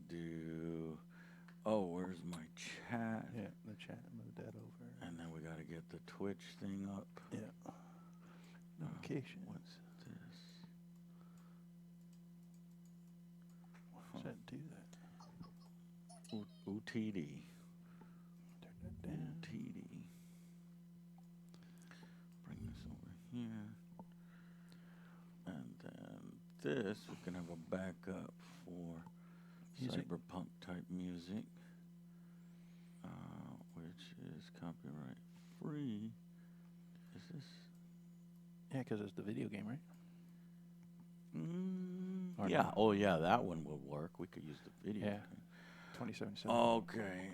do. Oh, where's my chat? Yeah, the chat. Move that over. And then we got to get the Twitch thing up. Yeah. Notification. What's this? Why does that do that? UTD. Turn that down. UTD. Bring this over here. And then this, we can have a backup for Music. Cyberpunk type music, which is copyright free. Is this? Yeah, because it's the video game, right? Or Yeah. not? Oh, yeah. That one will work. We could use the video. Yeah. game. 2077. Okay.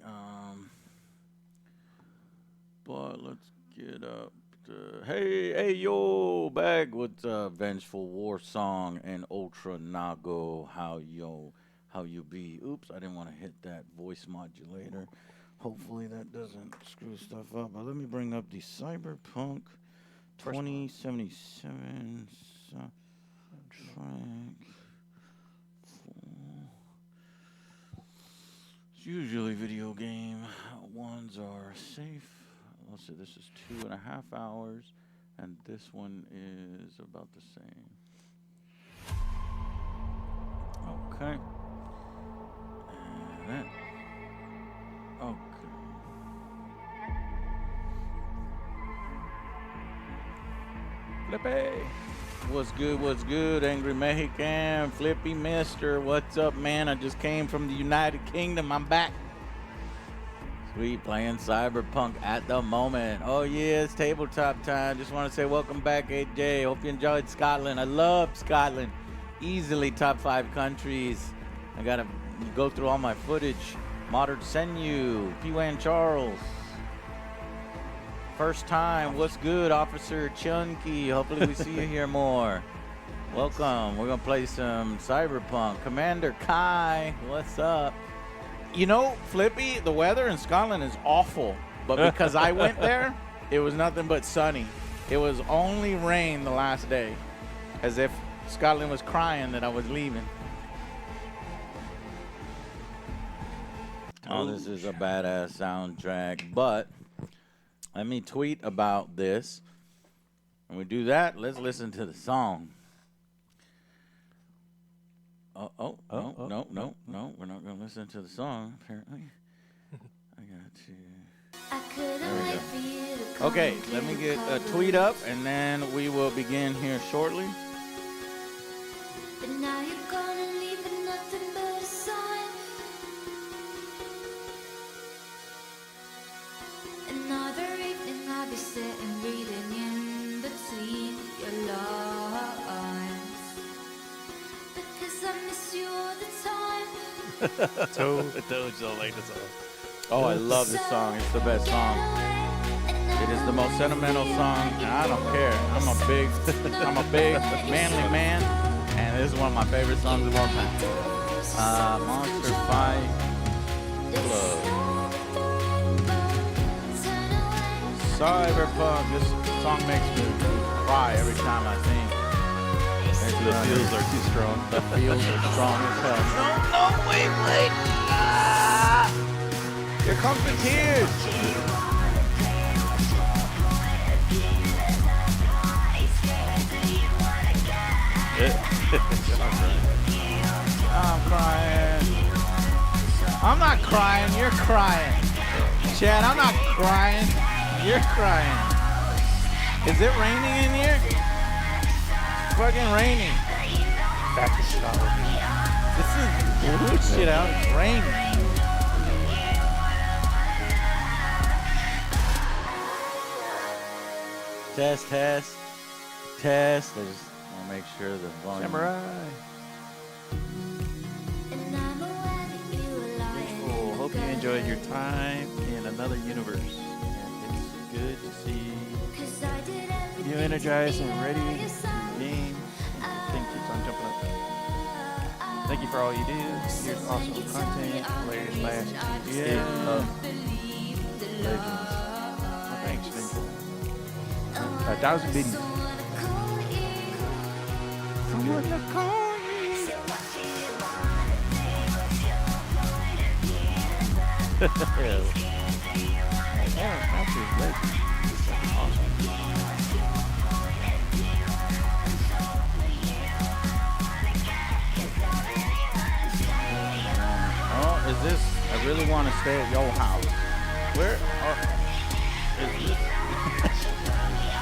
But let's get up to hey yo, back with Vengeful War Song and Ultra Nago. How you be? Oops, I didn't want to hit that voice modulator. Hopefully that doesn't screw stuff up. But let me bring up the Cyberpunk 2077 soundtrack. It's usually video game ones are safe. Let's see, this is 2.5 hours, and this one is about the same. Okay. And that. Okay. Flippy. What's good, Angry Mexican? Flippy Mister, what's up, man? I just came from the United Kingdom. I'm back. Sweet, playing Cyberpunk at the moment. Oh, yeah, it's tabletop time. Just want to say welcome back, AJ. Hope you enjoyed Scotland. I love Scotland. Easily top 5 countries. I got to go through all my footage. Modern Senu, P-Wan Charles. First time, what's good, Officer Chunky? Hopefully we see you here more. Welcome. We're going to play some Cyberpunk. Commander Kai, what's up? You know, Flippy, the weather in Scotland is awful. But because I went there, it was nothing but sunny. It was only rain the last day. As if Scotland was crying that I was leaving. Oh, this is a badass soundtrack. But let me tweet about this. When we do that, let's listen to the song. No, we're not going to listen to the song, apparently. I got to. There we go. Okay, let me get a tweet up, and then we will begin here shortly. But now you're gonna leave with nothing but a sign. Another evening I'll be sitting reading in between your lines. Because I miss you all the time. Toad's all like this song. Oh, I love this song. It's the best song. It is the most sentimental song, and I don't care. I'm a big manly man, and this is one of my favorite songs of all time. Monster Fight Club. Cyberpunk. This song makes me cry every time I sing. The feels are too strong. The feels are strong as hell. No, wait. Ah! Here comes the tears. I'm crying. I'm not crying. You're crying. Chad, I'm not crying. You're crying. Is it raining in here? It's fucking raining. Back to Scotland. This is bullshit out. It's raining. Test. I just want to make sure the volume. Samurai. Cool. Hope you enjoyed your time in another universe. And it's good to see you energized and ready for your game. Thing keeps on jumping up. Thank you for all you do. Here's awesome content. Hilarious last GTA of Legends. Oh, thanks, Vengeful. 1,000 bidding. Yeah. Yeah, bouncer is great. That's awesome. Oh, is this? I really want to stay at your house. Where? Is this?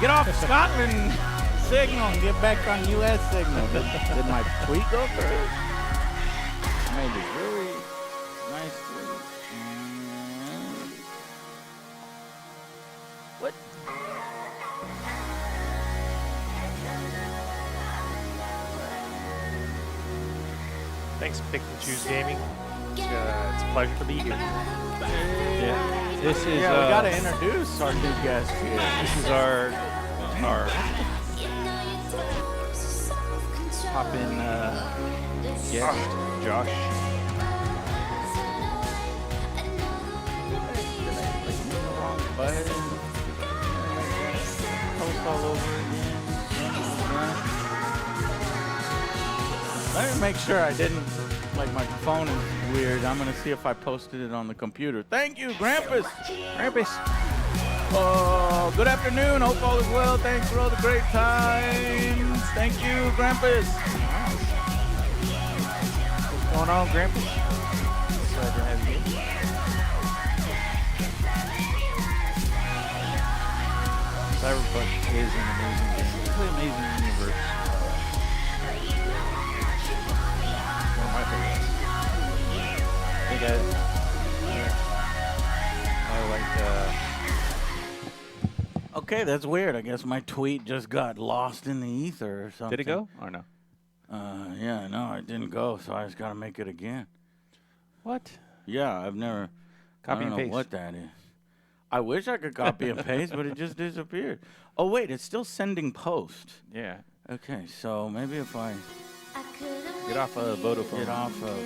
Get off Scotland signal and get back on U.S. signal. Did my tweet go through? I made this really nice tweet. What? Thanks, Pick and Choose Gaming. It's a pleasure to be here. Yeah. This is Yeah, we gotta introduce our new guest here. this is our pop-in guest, Josh. Button. Post all over again. Let me make sure I didn't, like my phone is weird. I'm gonna see if I posted it on the computer. Thank you, Grampus. Grampus. Good afternoon. Hope all is well. Thanks for all the great times. Thank you, Grampus. What's going on, Grampus? Glad to have you. Cyberpunk is an amazing game. It's an amazing universe. One of my favorites. I think I like Okay, that's weird. I guess my tweet just got lost in the ether or something. did it go or no? Yeah, no, it didn't go, so I just gotta make it again. What? Yeah, I've never. Copy I don't and know paste. what that is. I wish I could copy and paste, but it just disappeared. Oh wait, it's still sending post. Yeah. Okay, so maybe if I Get off of Vodafone. get off of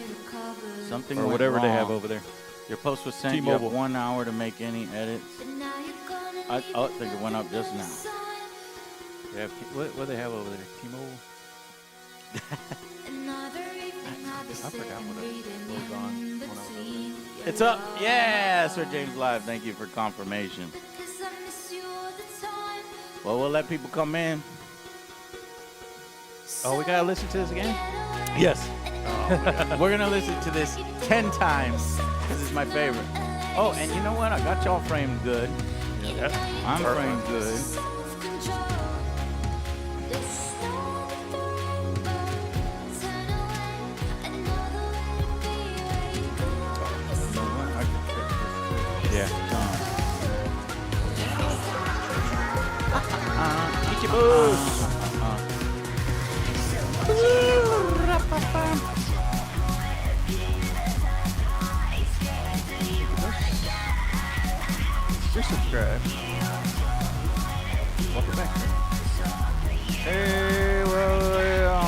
something or went whatever they have wrong. over there. Your post was sent. You have T-Mobile. 1 hour to make any edits. I think it went up just now. They have what do they have over there? T-Mobile. I forgot what it was on when I was over there. It's up. Yeah, Sir James Live. Thank you for confirmation. Well, we'll let people come in. Oh, we gotta listen to this again? Yes. We're going to listen to this 10 times. This is my favorite. Oh, and you know what? I got y'all framed good. Yeah. I'm framed good. Yeah. Eat your booze. Just subscribe. Welcome back. Hey, William.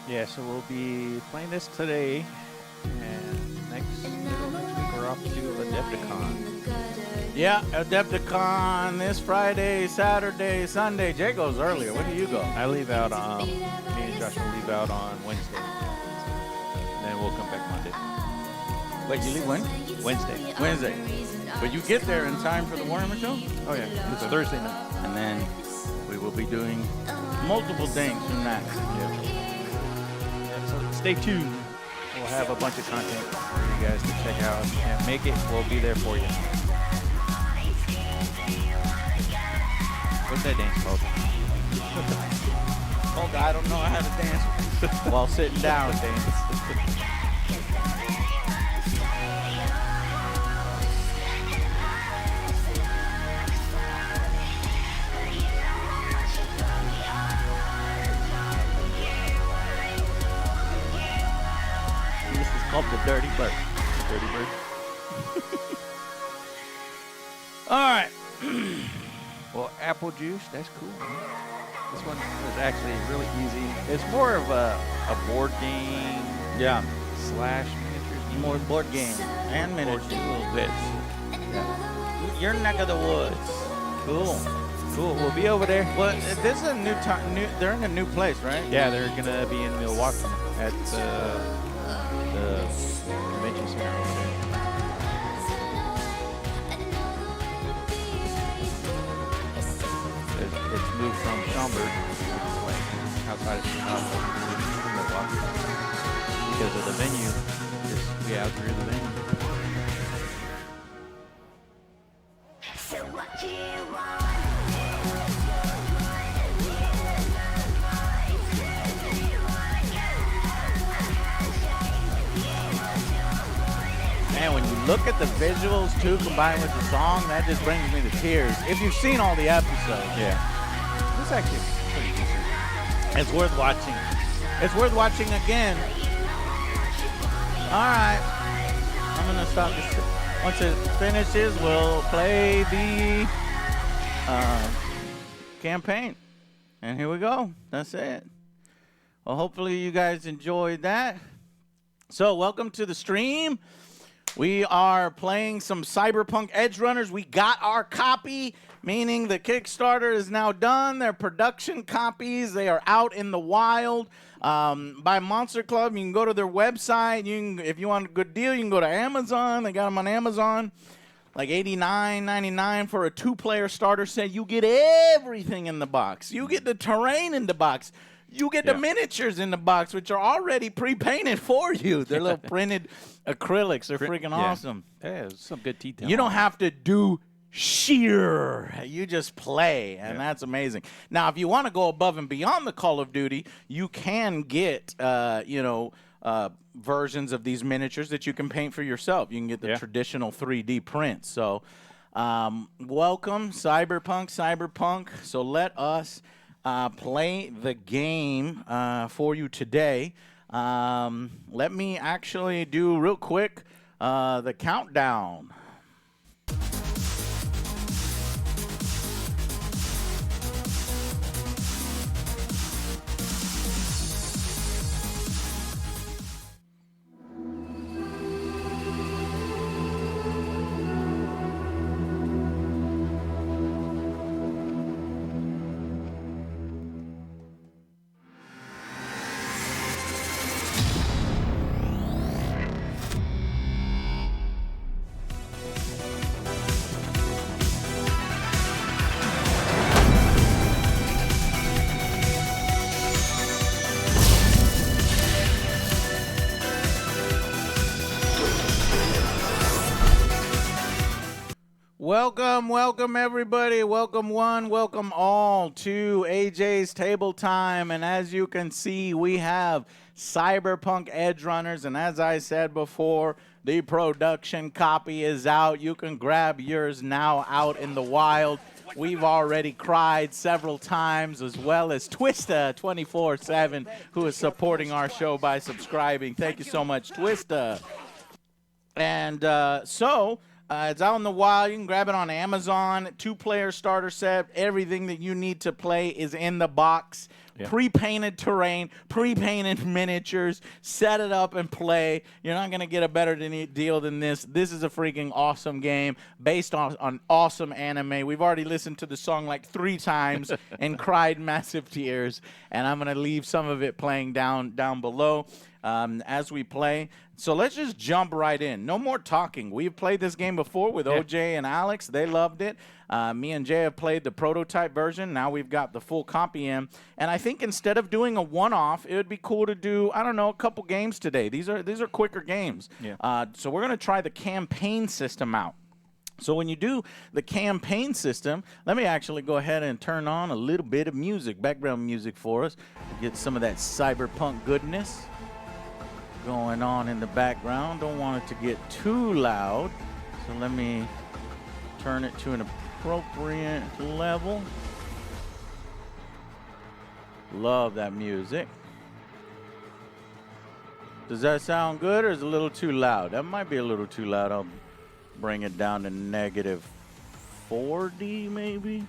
Yeah, so we'll be playing this today, and next week we're off to Adepticon. Yeah, Adepticon this Friday, Saturday, Sunday. Jay goes earlier. When do you go? I leave out on, me and Josh will leave out on Wednesday. And then we'll come back Monday. Wait, you leave when? Wednesday. Wednesday. But you get there in time for the Warhammer show? Oh yeah, it's Thursday night. And then we will be doing multiple things from that. Yeah, so stay tuned. We'll have a bunch of content for you guys to check out. If you can't make it, we'll be there for you. What's that dance called? Oh, God, I don't know how to dance while sitting down. Dance. This is called the Dirty Bird. Dirty Bird. All right. Well, apple juice, that's cool, man. This one is actually really easy. It's more of a board game Yeah. slash miniatures game. More board game and miniatures a little bit. Your neck of the woods. Cool. Cool. We'll be over there. Well, this is a new time. They're in a new place, right? Yeah, they're gonna be in Milwaukee at the convention center over there. It's moved from Schaumburg, like outside of Chicago, to Milwaukee, because of the venue. We outgrew the venue. Man, when you look at the visuals too, combined with the song, that just brings me to tears. If you've seen all the episodes, Yeah. It's actually pretty decent. it's worth watching. It's worth watching again. All right, I'm gonna stop this. Once it finishes, we'll play the campaign. And here we go. That's it. Well, hopefully you guys enjoyed that. So, welcome to the stream. We are playing some Cyberpunk Edgerunners. We got our copy, meaning the Kickstarter is now done. They're production copies. They are out in the wild. By Monster Club, you can go to their website. You can, if you want a good deal, you can go to Amazon. They got them on Amazon. Like $89.99 for a 2-player starter set. You get everything in the box. You get the terrain in the box. You get the miniatures in the box, which are already pre-painted for you. They're little printed acrylics. They're freaking awesome. Yeah, some good detail. You don't have to do sheer. You just play, and that's amazing. Now, if you want to go above and beyond the Call of Duty, you can get, versions of these miniatures that you can paint for yourself. You can get the traditional 3D prints. So, welcome, Cyberpunk. So let us play the game for you today. Let me actually do real quick the countdown. Welcome everybody. Welcome one, welcome all to AJ's Table Time. And as you can see, we have Cyberpunk Edgerunners. And as I said before, the production copy is out. You can grab yours now out in the wild. We've already cried several times, as well as Twista 24/7, who is supporting our show by subscribing. Thank you so much, Twista. And it's out in the wild. You can grab it on Amazon. 2-player starter set. Everything that you need to play is in the box. Yeah. Pre-painted terrain, pre-painted miniatures. Set it up and play. You're not going to get a better deal than this. This is a freaking awesome game based on awesome anime. We've already listened to the song like 3 times and cried massive tears. And I'm going to leave some of it playing down below as we play. So let's just jump right in. No more talking. We've played this game before with OJ and Alex. They loved it. Me and Jay have played the prototype version. Now we've got the full copy in. And I think instead of doing a one-off, it would be cool to do, I don't know, a couple games today. These are quicker games. Yeah. So we're going to try the campaign system out. So when you do the campaign system, let me actually go ahead and turn on a little bit of music, background music for us, to get some of that cyberpunk goodness going on in the background. Don't want it to get too loud, so let me turn it to an appropriate level. Love that music. Does that sound good, or is it a little too loud? That might be a little too loud. I'll bring it down to -40 maybe.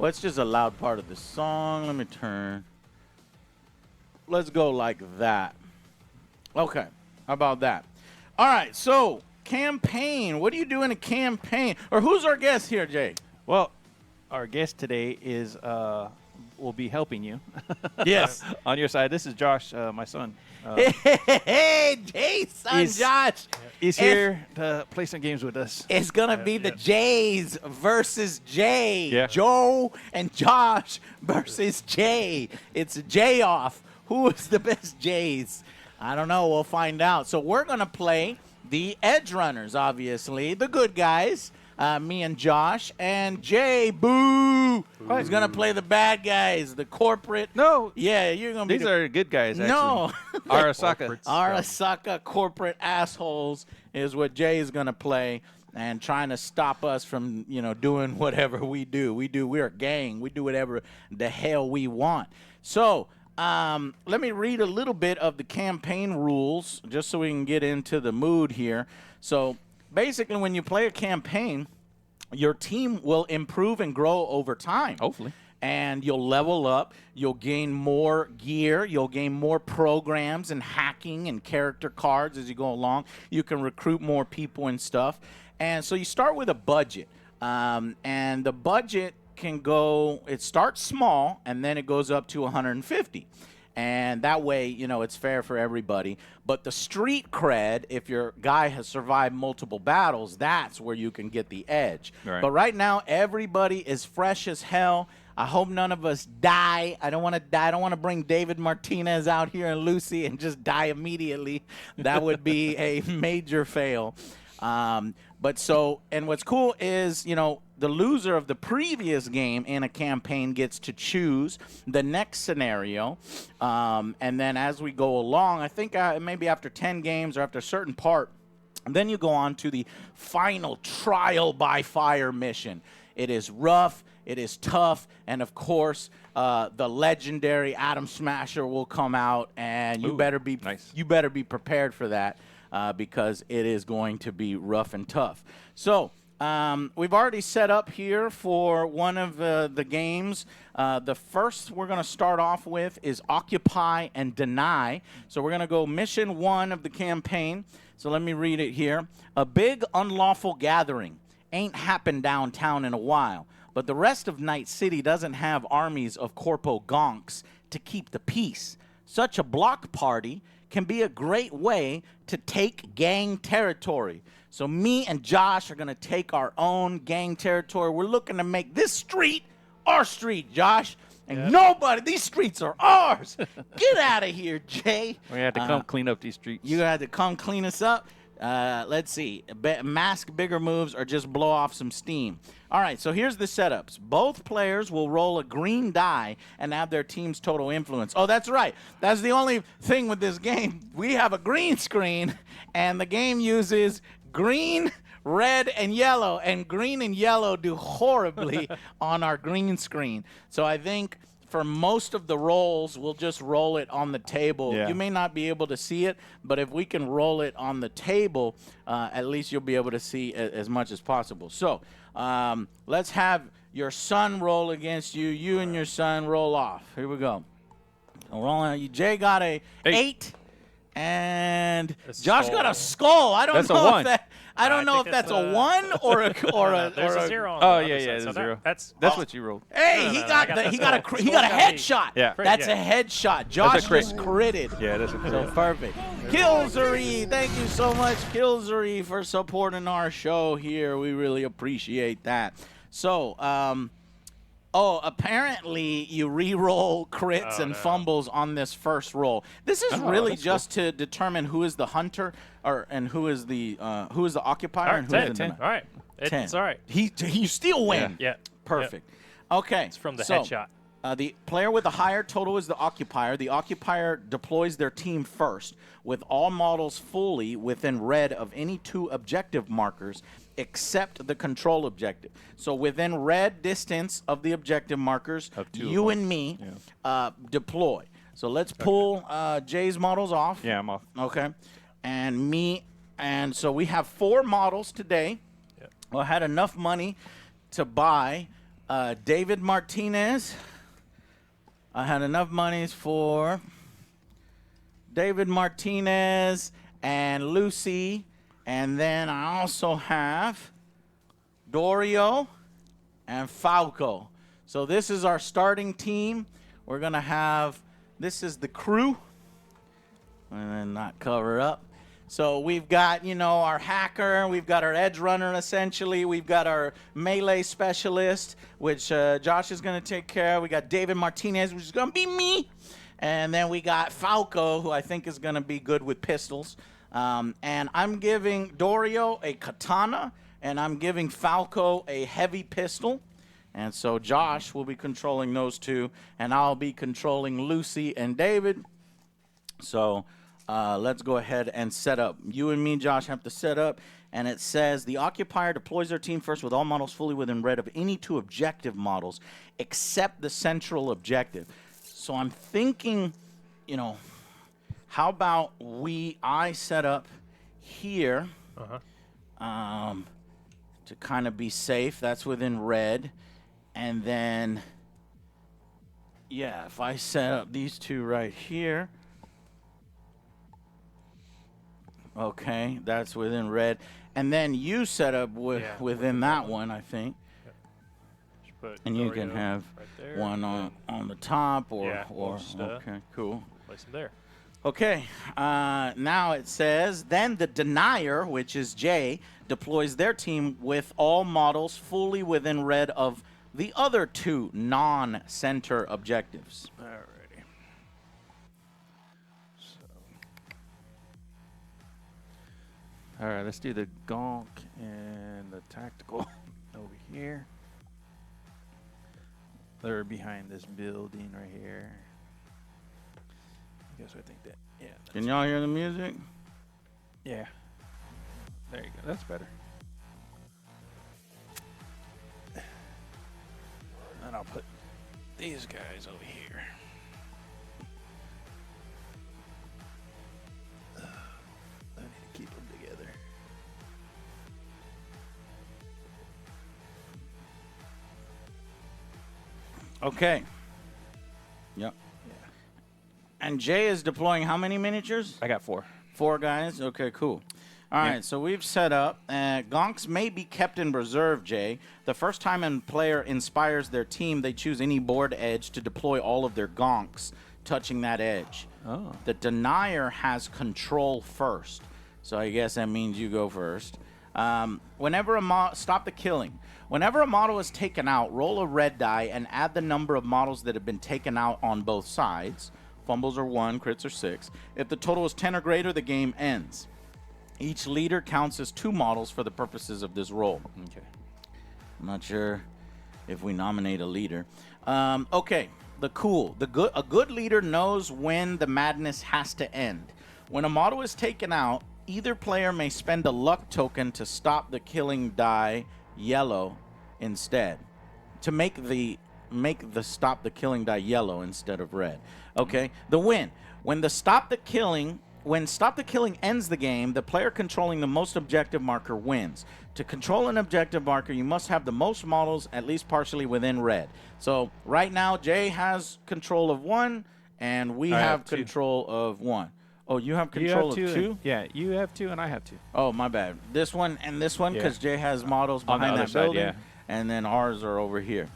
What's just a loud part of the song? Let me turn. Let's go like that. Okay. How about that? All right. So, campaign. What do you do in a campaign? Or who's our guest here, Jay? Well, our guest today is will be helping you. Yes. On your side. This is Josh, my son. Hey, Jay's son, Josh. He's here to play some games with us. It's going to be the Jays versus Jay. Yeah. Joe and Josh versus Jay. It's a Jay off. Who is the best Jays? I don't know. We'll find out. So we're going to play the Edgerunners, obviously, the good guys. Me and Josh. And Jay, boo! He's going to play the bad guys, the corporate. No. Yeah, you're going to be These are good guys, actually. No. Arasaka. Arasaka corporate assholes is what Jay is going to play and trying to stop us from, doing whatever we do. We're a gang. We do whatever the hell we want. So, let me read a little bit of the campaign rules just so we can get into the mood here. So, basically, when you play a campaign, your team will improve and grow over time. Hopefully. And you'll level up. You'll gain more gear. You'll gain more programs and hacking and character cards as you go along. You can recruit more people and stuff. And so you start with a budget. And the budget can go, it starts small, and then it goes up to 150. And that way, it's fair for everybody. But the street cred, if your guy has survived multiple battles, that's where you can get the edge. Right. But right now, everybody is fresh as hell. I hope none of us die. I don't want to die. I don't want to bring David Martinez out here and Lucy and just die immediately. That would be a major fail. And what's cool is, the loser of the previous game in a campaign gets to choose the next scenario. And then as we go along, I think maybe after 10 games or after a certain part, then you go on to the final trial by fire mission. It is rough. It is tough. And, of course, the legendary Atom Smasher will come out. And you better be prepared for that because it is going to be rough and tough. So we've already set up here for one of the games. The first we're going to start off with is Occupy and Deny. So we're going to go mission 1 of the campaign. So let me read it here. A big unlawful gathering ain't happened downtown in a while, but the rest of Night City doesn't have armies of corpo gonks to keep the peace. Such a block party can be a great way to take gang territory. So me and Josh are going to take our own gang territory. We're looking to make this street our street, Josh. And these streets are ours. Get out of here, Jay. We have to come clean up these streets. You had to come clean us up. Let's see. Mask bigger moves or just blow off some steam. All right, so here's the setups. Both players will roll a green die and have their team's total influence. Oh, that's right. That's the only thing with this game. We have a green screen, and the game uses green, red, and yellow. And green and yellow do horribly on our green screen. So I think for most of the rolls, we'll just roll it on the table. Yeah. You may not be able to see it, but if we can roll it on the table, at least you'll be able to see as much as possible. So let's have your son roll against you. You and your son roll off. Here we go. Rolling. Jay got a 8. And Josh got a skull. I don't know if that. I don't know if that's a 1 or a There's a 0 on Oh the yeah, other yeah, side. there's So a 0. That's what you rolled. Hey, he got a headshot. Yeah. That's a headshot. Josh crit. just critted. Yeah, that's a So crit. perfect. Killzary, thank you so much, Killzary, for supporting our show here. We really appreciate that. So, apparently you re-roll crits and fumbles on this first roll. This is really just to determine who is the hunter and who is the occupier and who is the 10. All right. 10. It's all right. You still win. Yeah. Perfect. Okay. It's from the so, headshot. The player with the higher total is the occupier. The occupier deploys their team first, with all models fully within red of any 2 objective markers, except the control objective. So within red distance of the objective markers, you and me deploy. So let's pull Jay's models off. Yeah, I'm off. Okay. And me. And so we have 4 models today. Yep. I had enough money to buy David Martinez. I had enough monies for David Martinez and Lucy. And then I also have Dorio and Falco. So this is our starting team. We're going to have, this is the crew. And then not cover up. So we've got, you know, our hacker. We've got our edge runner, essentially. We've got our melee specialist, which Josh is going to take care of. We got David Martinez, which is going to be me. And then we got Falco, who I think is going to be good with pistols. And I'm giving Dorio a katana, and I'm giving Falco a heavy pistol. And so Josh will be controlling those two, and I'll be controlling Lucy and David. So let's go ahead and set up. You and me, Josh, have to set up. And it says the occupier deploys their team first with all models fully within red of any 2 objective models, except the central objective. So I'm thinking, you know, how about I set up here to kind of be safe. That's within red. And then, yeah, if I set up these 2 right here. Okay, that's within red. And then you set up within that one, I think. And you can have right one on the top or okay, cool. Place them there. Okay, now it says, then the denier, which is Jay, deploys their team with all models fully within red of the other 2 non-center objectives. Alrighty. All right, let's do the gonk and the tactical over here. They're behind this building right here. I guess I think that, yeah. Can y'all hear the music? Yeah. There you go. That's better. And I'll put these guys over here. I need to keep them together. Okay. Yep. Yeah. And Jay is deploying how many miniatures? I got 4. 4 guys? Okay, cool. All right, so we've set up. Gonks may be kept in reserve, Jay. The first time a player inspires their team, they choose any board edge to deploy all of their gonks touching that edge. Oh. The denier has control first. So I guess that means you go first. Stop the killing. Whenever a model is taken out, roll a red die and add the number of models that have been taken out on both sides. Fumbles are 1, crits are 6. If the total is 10 or greater, the game ends. Each leader counts as 2 models for the purposes of this roll. Okay. I'm not sure if we nominate a leader. Okay, a good leader knows when the madness has to end. When a model is taken out, either player may spend a luck token to stop the killing die yellow instead. To make the stop the killing die yellow instead of red. Okay, the win. When stop the killing ends the game, the player controlling the most objective marker wins. To control an objective marker, you must have the most models at least partially within red. So right now, Jay has control of 1, and we have control of 1. Oh, you have control of 2? Yeah, you have 2 and I have 2. Oh, my bad. This one and this one, because Jay has models behind that building, and then ours are over here.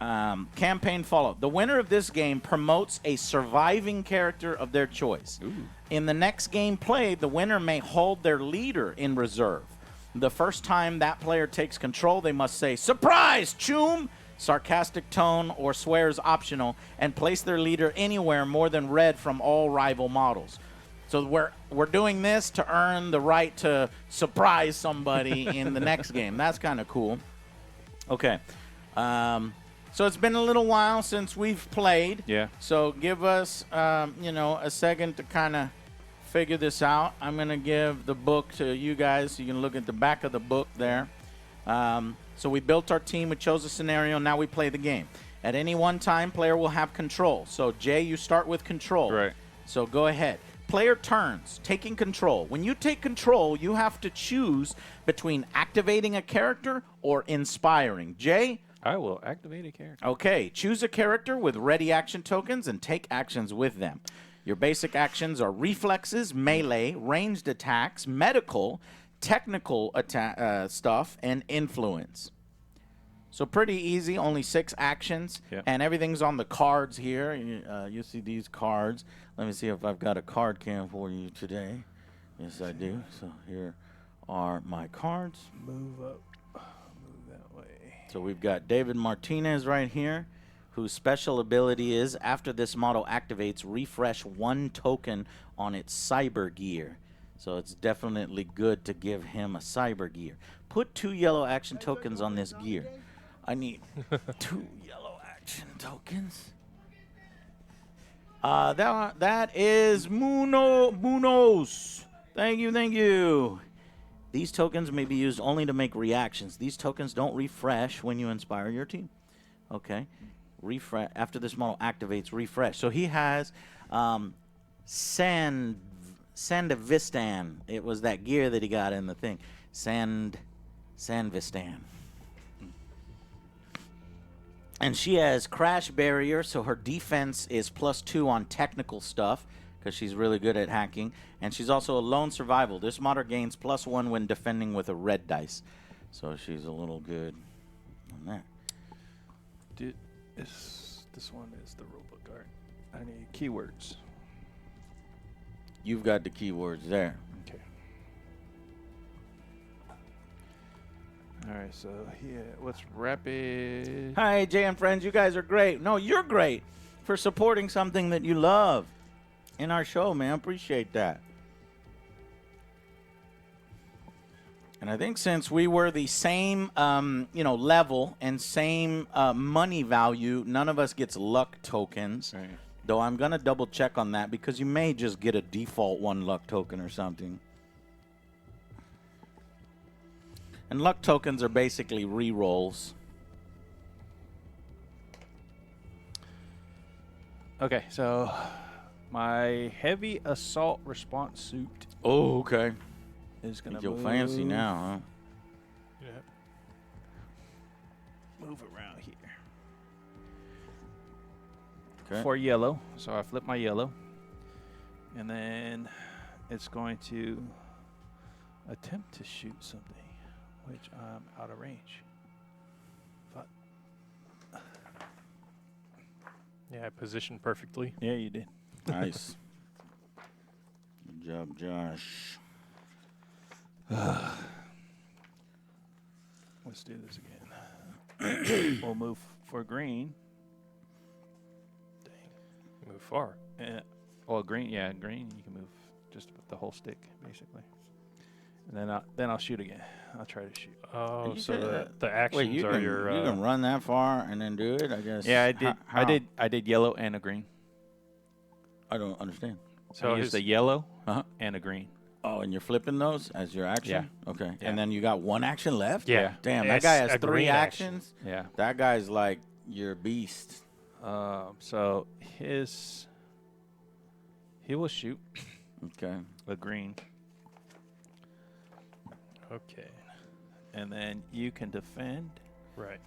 Campaign follow-up. The winner of this game promotes a surviving character of their choice. Ooh. In the next game played, the winner may hold their leader in reserve. The first time that player takes control, they must say, "Surprise, choom!" sarcastic tone, or swears optional, and place their leader anywhere more than red from all rival models. So we're doing this to earn the right to surprise somebody in the next game. That's kind of cool. Okay. So it's been a little while since we've played. Yeah. So give us, a second to kind of figure this out. I'm going to give the book to you guys. You can look at the back of the book there. So we built our team. We chose a scenario. Now we play the game. At any one time, player will have control. So, Jay, you start with control. Right. So go ahead. Player turns, taking control. When you take control, you have to choose between activating a character or inspiring. Jay, I will activate a character. Okay, choose a character with ready action tokens and take actions with them. Your basic actions are reflexes, melee, ranged attacks, medical, technical stuff, and influence. So pretty easy, only 6 actions, and everything's on the cards here. You see these cards. Let me see if I've got a card cam for you today. Yes, I do. So here are my cards. Move up. Move that way. So we've got David Martinez right here, whose special ability is, after this model activates, refresh 1 token on its cyber gear. So it's definitely good to give him a cyber gear. Put 2 yellow action tokens on this gear. I need 2 yellow action tokens. That is Munoz. Thank you. These tokens may be used only to make reactions. These tokens don't refresh when you inspire your team. Okay. Refresh after this model activates, refresh. So he has Sandavistan. It was that gear that he got in the thing. Sandvistan. And she has Crash Barrier, so her defense is +2 on technical stuff, because she's really good at hacking. And she's also a lone survival. This model gains +1 when defending with a red dice. So she's a little good on that. This one is the rulebook art. I need keywords. You've got the keywords there. Okay. All right, so here, what's rapid? Hi, Jay and friends. You guys are great. No, you're great for supporting something that you love in our show, man. Appreciate that. And I think since we were the same, level and same money value, none of us gets luck tokens. Right. Though I'm going to double check on that because you may just get a default 1 luck token or something. And luck tokens are basically re-rolls. Okay, so my heavy assault response suit Oh, okay. is going to You're move. fancy now, Yeah. Move around here. huh? Okay. For yellow, so I flip my yellow. And then it's going to attempt to shoot something, which I'm out of range. Fuck. Yeah, I positioned perfectly. Yeah, you did. Nice. Good job, Josh. Let's do this again. We'll move for green. Move far. Green. Yeah, green. You can move just with the whole stick, basically. And then I'll shoot again. I'll try to shoot. Oh, You so said the actions Wait, you are can, your. you can run that far and then do it, I guess. Yeah, I did. How? I did yellow and a green. I don't understand. So So I his- used a yellow Uh-huh. and a green. Oh, and you're flipping those as your action? Yeah. Okay. Yeah. And then you got 1 action left? Yeah. Damn, that It's guy has a 3 green action. actions? Yeah. That guy's like your beast. So he will shoot Okay. a green, Okay. and then you can defend Right.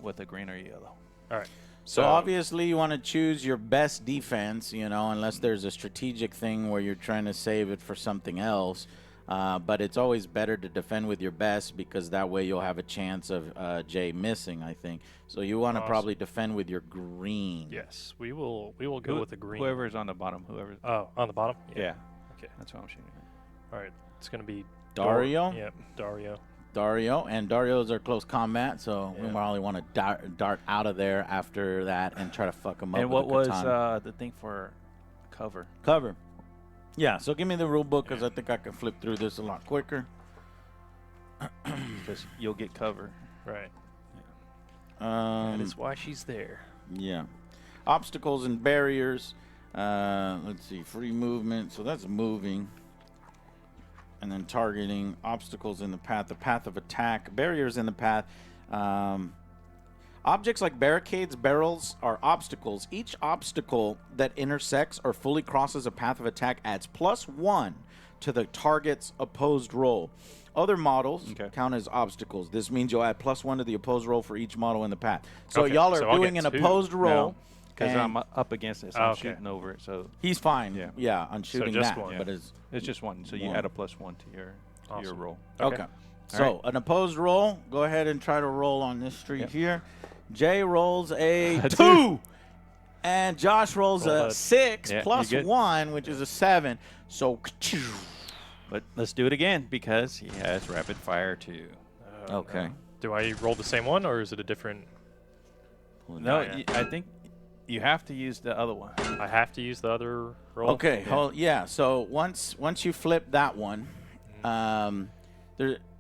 with a green or yellow. All right. So obviously you want to choose your best defense, unless there's a strategic thing where you're trying to save it for something else. But it's always better to defend with your best because that way you'll have a chance of Jay missing, I think. So you want to Awesome. probably defend with your green. Yes, we will go with the green. Whoever's on the bottom, whoever. Oh, on the bottom. Yeah. Okay. That's what I'm shooting at. All right. It's gonna be Dario? Yep. Dario. Dario. And Dario's our close combat, so we Yeah. probably want to dart out of there after that and try to fuck him up And with what a was katana. the thing for cover? Cover. Yeah, so give me the rule book because I think I can flip through this a lot quicker. Because you'll get cover. Right. That is why she's there. Yeah. Obstacles and barriers. Let's see. Free movement. So that's moving. And then targeting. Obstacles in the path of attack. Barriers in the path. Objects like barricades, barrels are obstacles. Each obstacle that intersects or fully crosses a path of attack adds +1 to the target's opposed roll. Other models Okay. count as obstacles. This means you'll add +1 to the opposed roll for each model in the path. So Okay, y'all are so I'll doing get an 2. opposed roll. Because and I'm up against it, so Oh, I'm okay. shooting over it. So he's fine. Yeah. On shooting just that. one. But Yeah. it's it's just one. So you One. add a +1 to your Awesome. roll. okay. So an opposed roll. Go ahead and try to roll on this street Yep. here. Jay rolls a A 2. And Josh rolls Roll a that. 6 Yeah, plus you good. 1, which is a 7. So, But let's do it again because he has rapid fire too. okay. Do I roll the same one, or is it a different? No, yeah. I think you have to use the other one. I have to use the other roll. Okay. So once you flip that one,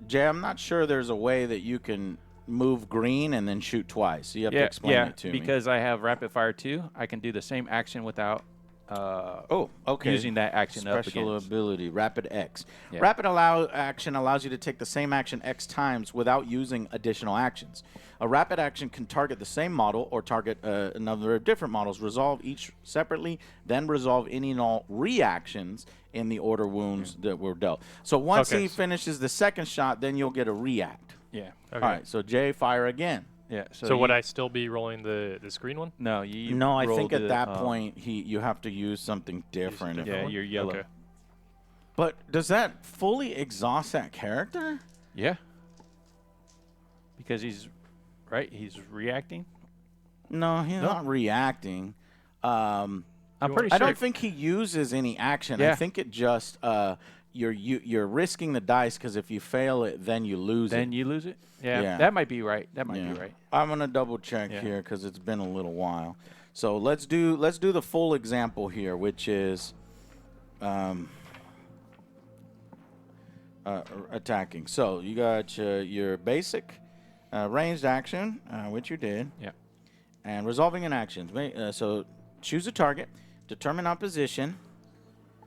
Jay, I'm not sure there's a way that you can move green and then shoot twice. You have to explain it to me. because I have rapid fire too. I can do the same action without okay. using that action up Special against. ability, Rapid X. Yeah. Rapid action allows you to take the same action X times without using additional actions. A rapid action can target the same model or target a number of different models, resolve each separately, then resolve any and all reactions in the order wounds that were dealt. So once Okay. he finishes the second shot, then you'll get a react. Yeah. Okay. All right, so Jay, fire again. Yeah. So would I still be rolling the screen one? No, you. No, I roll think at the, that point you have to use something different. different Yeah, one? you're yellow. Okay. But does that fully exhaust that character? Yeah. Because he's he's reacting. No, he's not reacting. I'm pretty sure. I don't think he uses any action. I Yeah. think it just you're risking the dice because if you fail it, then you lose then it. you lose it. Yeah, Yeah. that might be right. That might Yeah. be right. I'm gonna double check Yeah. here because it's been a little while. So let's do the full example here, which is attacking. So you got your basic ranged action, which you did. Yeah. And resolving an action. So choose a target, determine opposition.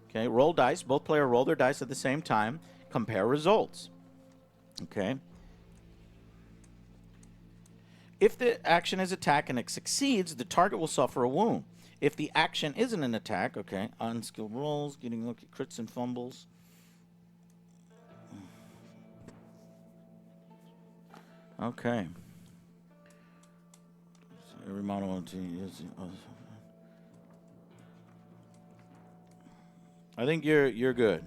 Okay, roll dice. Both players roll their dice at the same time. Compare results. Okay. If the action is attack and it succeeds, the target will suffer a wound. If the action isn't an attack, okay, unskilled rolls, getting lucky crits and fumbles. Okay. So every model on team is. I think you're good.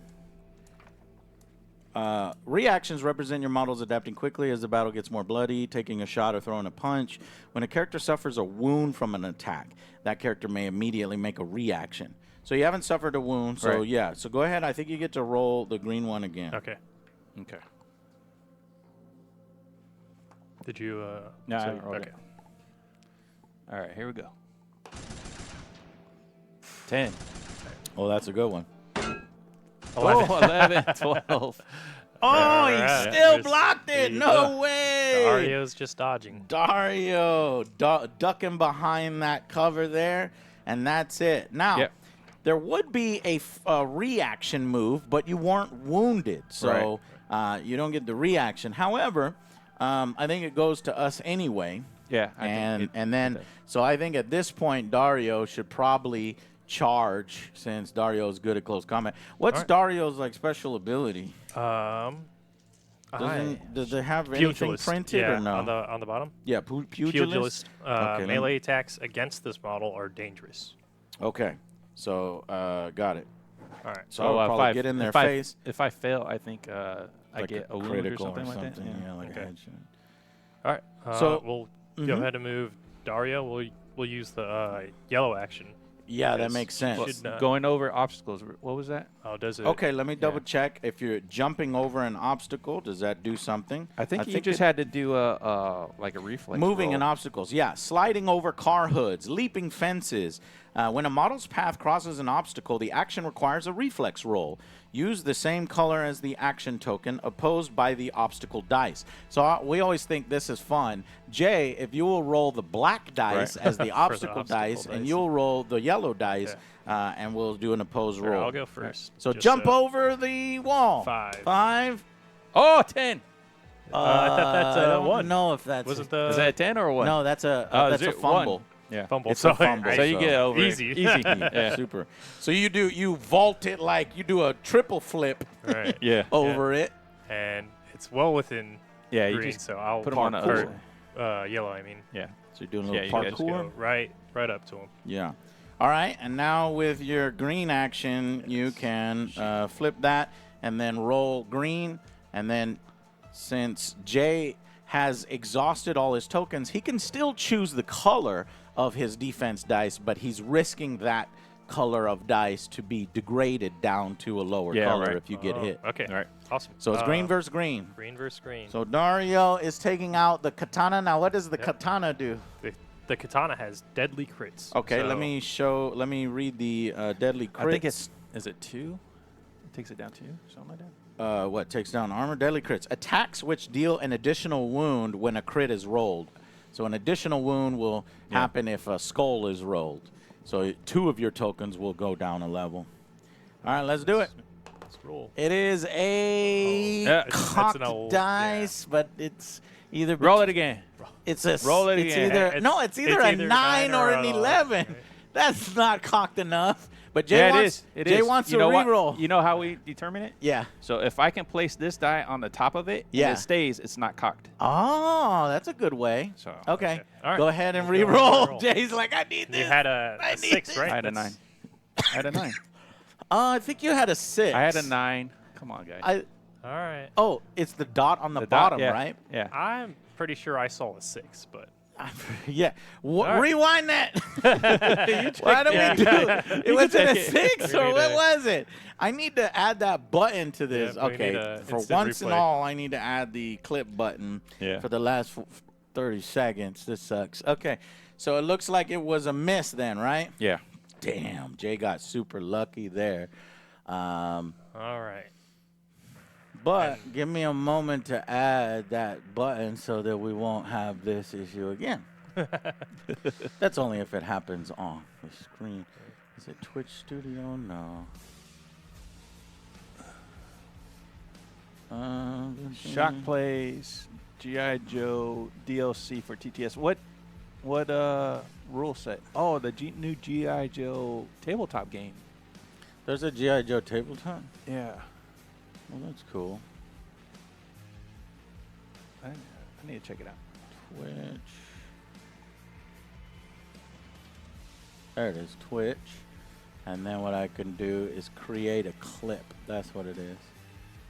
Reactions represent your models adapting quickly as the battle gets more bloody, taking a shot or throwing a punch. When a character suffers a wound from an attack, that character may immediately make a reaction. So you haven't suffered a wound, so Right. yeah. So go ahead. I think you get to roll the green one again. Okay. Okay. Did you? No, I so- haven't rolled okay. it. All right, here we go. 10. Oh, that's a good one. 11. Oh, 11, 12. Oh, Alright. he still Just- blocked it. he- No way. Ario's just dodging. Dario ducking behind that cover there, and that's it. Now, Yep. there would be a reaction move, but you weren't wounded, so you don't get the reaction. However, I think it goes to us anyway. Yeah. I think And then, does. so I think at this point, Dario should probably charge since Dario's good at close combat. What's Alright. Dario's like special ability? Does it have anything Pugilist. printed Yeah, or no? on the bottom. Yeah, pugilist. Pugilist. Okay, let me- Melee attacks against this model are dangerous. Okay, so got it. All right. So I'll probably get in their face. If I fail, I think I Like get a wound or critical something like that. Yeah, like Okay. a headshot. All right. So- we'll Mhm. go ahead and move Dario. We'll use the yellow action. Yeah, that Because makes sense. you should not- Going over obstacles. What was that? Oh, does it? Okay, let me double check. If you're jumping over an obstacle, does that do something? I think you just had to do like a reflex. Moving roll. in obstacles, yeah. Sliding over car hoods, leaping fences. When a model's path crosses an obstacle, the action requires a reflex roll. Use the same color as the action token opposed by the obstacle dice. So we always think this is fun. Jay, if you will roll the black dice as the obstacle dice, and dice. you'll roll the yellow dice, and we'll do an opposed Here, roll. I'll go first. So just jump so- over the wall. 5. 5. Oh, 10. I thought that's I a don't 1. know if that's Was it the Is that a 10 or a 1? No, that's a Oh, that's a 1. fumble. Yeah. fumble? It's a So fumble. So you get over it. Easy. Easy. Yeah. Super. So you vault it like you do a triple flip Right. Yeah. over it. And It's well within Yeah, you green, just so I'll put them on the other parkour. side. yellow. I mean, Yeah. So you're doing a Yeah, little you guys parkour. go right up to him. Yeah. All right, and now with your green action, you can flip that and then roll green. And then since Jay has exhausted all his tokens, he can still choose the color of his defense dice, but he's risking that color of dice to be degraded down to a lower color if you get hit. Okay. All right. Awesome. So it's green versus green. Green versus green. So Dario is taking out the katana. Now, what does the katana do? The katana has deadly crits. Okay, so let me read the deadly crits. I think it's, is it 2? It takes it down 2, something like that. What takes down armor? Deadly crits. Attacks which deal an additional wound when a crit is rolled. So an additional wound will happen if a skull is rolled. So 2 of your tokens will go down a level. All right, let's do it. Let's roll. It is a That's cocked an old- dice, but it's either Roll it again. It's a Roll it it's again. Either It's a either 9 or an a 11. right. That's not cocked enough. But Jay Yeah, wants, it Jay is. wants You to know what? reroll. You know how we determine it? Yeah. So if I can place this die on the top of it, Yeah. and it stays, it's not cocked. Oh, that's a good way. So Okay. All right. Go ahead and Let's go ahead and re-roll. roll. Jay's like, I need this. You had a I need 6, this. right? I had a 9. I had a 9. I think you had a 6. I had a 9. Come on, guys. All right. Oh, it's the dot on the, The dot, bottom, yeah. right? Yeah. I'm pretty sure I saw a 6, but Yeah. right. Rewind that. Why do we do? It was it a 6 We or need what a- was it? I need to add that button to this. Yeah, we Okay. need a For instant once and replay. all, I need to add the clip button Yeah. for the last 30 seconds. This sucks. Okay. So it looks like it was a miss then, right? Yeah. Damn. Jay got super lucky there. all right. But give me a moment to add that button so that we won't have this issue again. That's only if it happens on the screen. Is it Twitch Studio? No. Shock plays, G.I. Joe DLC for TTS. What rule set? Oh, the new G.I. Joe tabletop game. There's a G.I. Joe tabletop? Yeah. Well, that's cool. I need to check it out. Twitch. There it is, Twitch. And then what I can do is create a clip. That's what it is.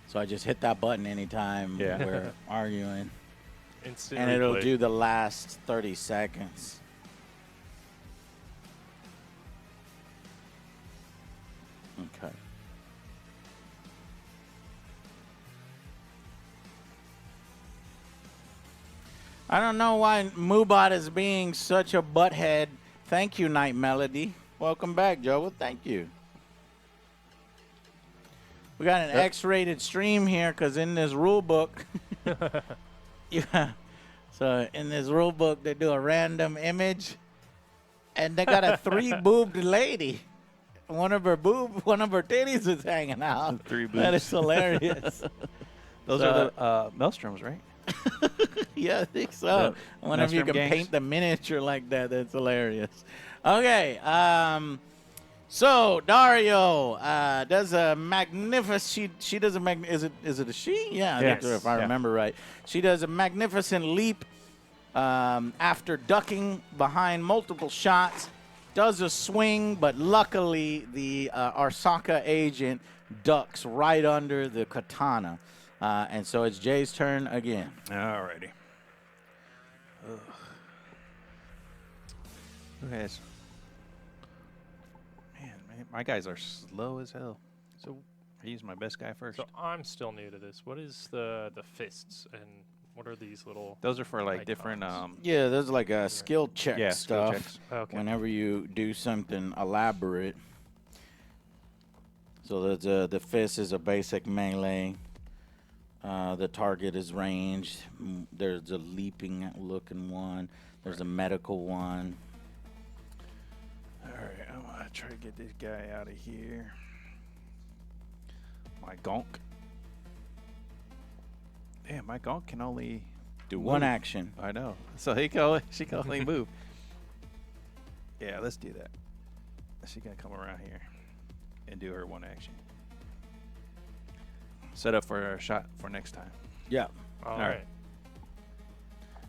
So I just hit that button anytime we're arguing. Instant And it'll replay. do the last 30 seconds. Okay. I don't know why Moobot is being such a butthead. Thank you, Night Melody. Welcome back, Joe. Well, thank you. We got an X-rated stream here because in this rule book, yeah. So in this rule book, they do a random image, and they got a 3-boobed lady. One of her titties is hanging out. 3 That boobs. is hilarious. Those are the Maelstroms, right? Yeah, I think so. I wonder if you Maelstrom can gangs. paint the miniature like that. That's hilarious. Okay. So Dario does a magnificent. She does a is it a she? Yeah, I think Yes. if I Yeah. remember right. She does a magnificent leap after ducking behind multiple shots. Does a swing, but luckily the Arasaka agent ducks right under the katana. And so it's Jay's turn again. Alrighty. Who has? Man, my guys are slow as hell. So I use my best guy first. So I'm still new to this. What is the fists and what are these little? Those are for like different. icons? Yeah, there's like a skill check Yeah, skill stuff. checks. Okay. Whenever you do something elaborate. So the fist is a basic melee. The target is ranged. There's a leaping looking one. There's a medical one. All right, I'm gonna try to get this guy out of here. My gonk. Damn, my gonk can only Do one move. action. I know. So she can only move. Yeah, let's do that. She can come around here and do her one action. Set up for a shot for next time. Yeah. All right. right.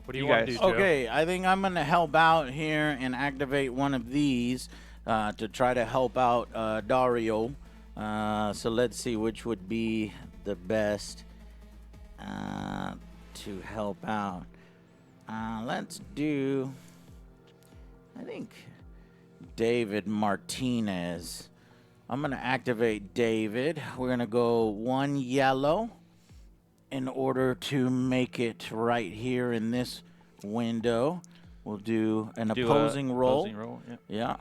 What do You you want to guys- do, Joe? Okay, I think I'm going to help out here and activate one of these to try to help out Dario. So let's see which would be the best to help out. Let's do, I think, David Martinez. I'm going to activate David. We're going to go 1 yellow in order to make it right here in this window. We'll do an Do a opposing roll. Opposing roll. Yeah.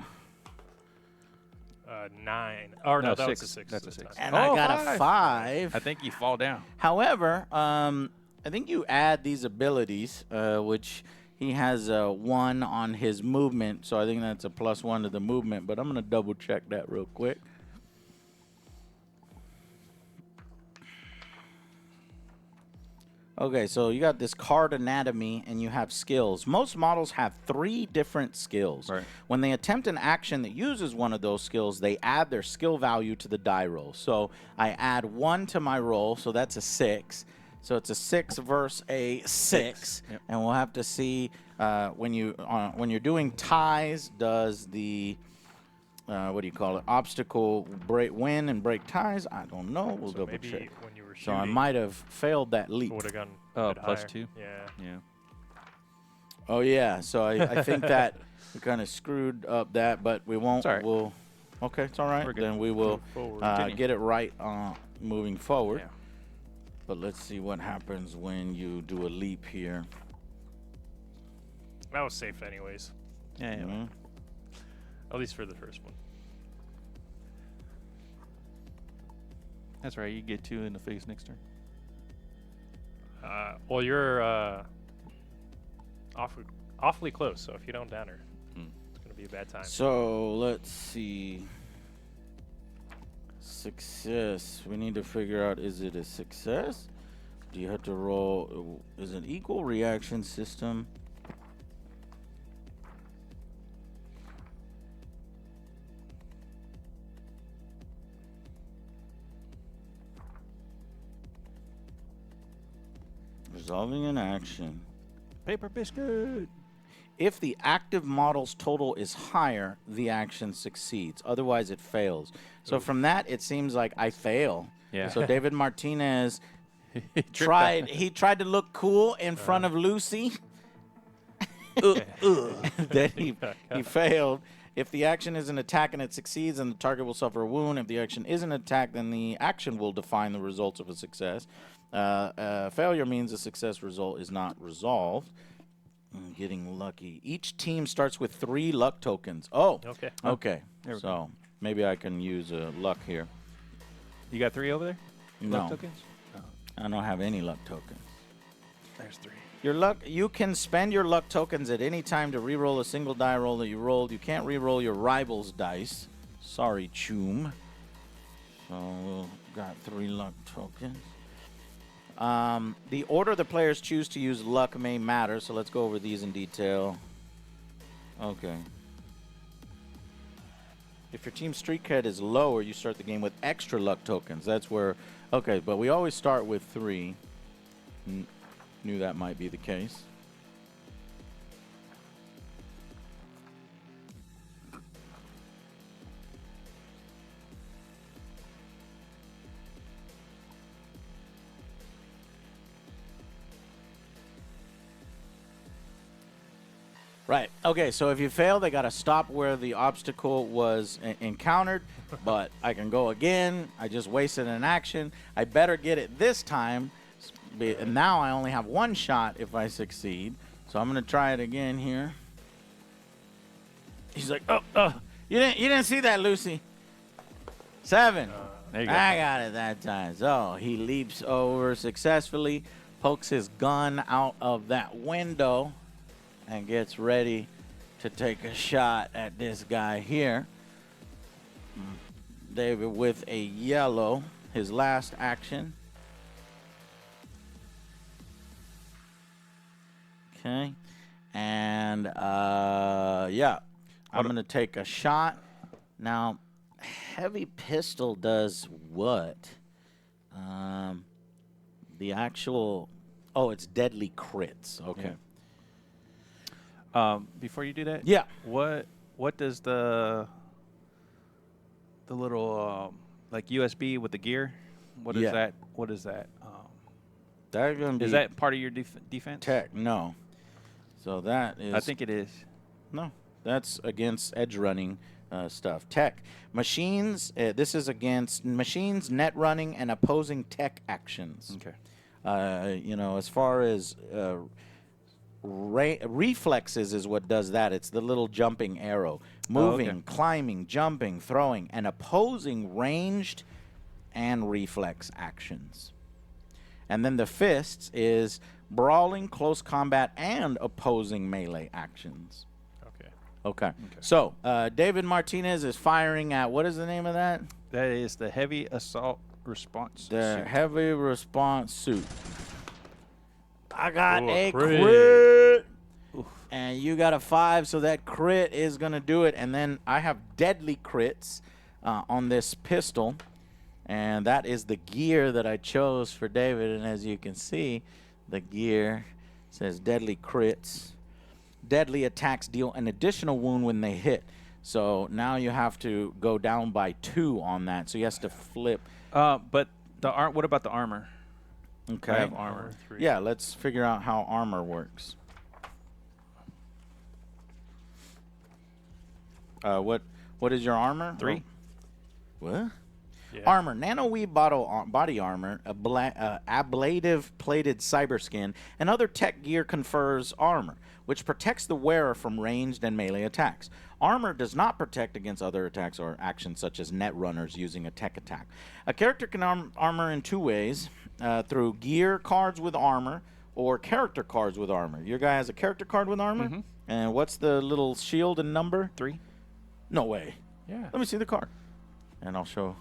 Yeah. 9. Or no, No, that was 6. a 6. That's a this 6. time. And I Oh, got a 5. 5. I think you fall down. However, I think you add these abilities, which he has a 1 on his movement, so I think that's a +1 to the movement, but I'm going to double check that real quick. Okay, so you got this card anatomy and you have skills. Most models have 3 different skills. Right. When they attempt an action that uses one of those skills, they add their skill value to the die roll. So I add 1 to my roll, so that's a 6. So it's a 6 versus a 6. Yep. And we'll have to see when you're doing ties, does the what do you call it? Obstacle break win and break ties? I don't know. We'll So double maybe check. when you were So shooting, I might have failed that leap. it would have gone Oh, a bit plus higher. 2? Yeah. Yeah. Oh yeah, so I think that we kind of screwed up that, but we won't. It's all right. We'll. Okay, it's all right. We're good. Then we will Move forward. Continue. get it right moving forward. Yeah. But let's see what happens when you do a leap here. That was safe anyways. Yeah. Yeah. Mhm. At least for the first one. That's right. You get 2 in the face next turn. Well, you're awfully close, so if you don't down her, Hmm. it's going to be a bad time. So let's see. Success. We need to figure out, is it a success? Do you have to roll? Is it equal reaction system? Resolving an action. Paper biscuit. If the active model's total is higher, the action succeeds. Otherwise, it fails. So from that, it seems like I fail. Yeah. So David Martinez tried to look cool in front of Lucy. Then he failed. If the action is an attack and it succeeds, then the target will suffer a wound. If the action is an attack, then the action will define the results of a success. Failure means the success result is not resolved. I'm getting lucky. Each team starts with 3 luck tokens. Oh, Okay. okay. There we So maybe I can use luck here. You got 3 over there? No, Luck tokens? I don't have any luck tokens. There's 3. Your luck. You can spend your luck tokens at any time to re-roll a single die roll that you rolled. You can't re-roll your rival's dice. Sorry, Choom. So got 3 luck tokens. The order the players choose to use luck may matter, so let's go over these in detail. Okay. If your team's streak cred is lower, you start the game with extra luck tokens. That's where... Okay, but we always start with 3. Knew that might be the case. Right. Okay, so if you fail, they got to stop where the obstacle was encountered, but I can go again. I just wasted an action. I better get it this time. And now I only have 1 shot if I succeed. So I'm going to try it again here. He's like, oh, you didn't see that, Lucy. 7. There you go. I got it that time. So he leaps over successfully, pokes his gun out of that window, and gets ready to take a shot at this guy here. David with a yellow, his last action. Okay. And, yeah, I'm going to take a shot. Now, heavy pistol does what? The actual. Oh, it's deadly crits. Okay. Before you do that, Yeah. what does the little like USB with the gear? What is Yeah. that? What is that? That's gonna be. Is that part of your defense? tech? No. So that is. I think it is. No. That's against edge running stuff. Tech. Machines. This is against machines, net running, and opposing tech actions. Okay. As far as reflexes is what does that. It's the little jumping arrow. Moving, climbing, jumping, throwing, and opposing ranged and reflex actions. And then the fists is brawling, close combat, and opposing melee actions. Okay. So, David Martinez is firing at, what is the name of that? That is the heavy assault response suit. Heavy response suit. I got a crit. crit. And you got a 5, so that crit is going to do it. And then I have deadly crits on this pistol. And that is the gear that I chose for David. And as you can see, the gear says deadly crits. Deadly attacks deal an additional wound when they hit. So now you have to go down by 2 on that. So he has to flip. But what about the armor? Okay. I have armor. 3. Yeah, let's figure out how armor works. What is your armor? 3. What? Yeah. Armor, nano-weave body armor, ablative plated cyber skin, and other tech gear confers armor, which protects the wearer from ranged and melee attacks. Armor does not protect against other attacks or actions such as net runners using a tech attack. A character can armor in 2 ways, through gear cards with armor or character cards with armor. Your guy has a character card with armor? Mm-hmm. And what's the little shield and number? 3. No way. Yeah. Let me see the card. And I'll show.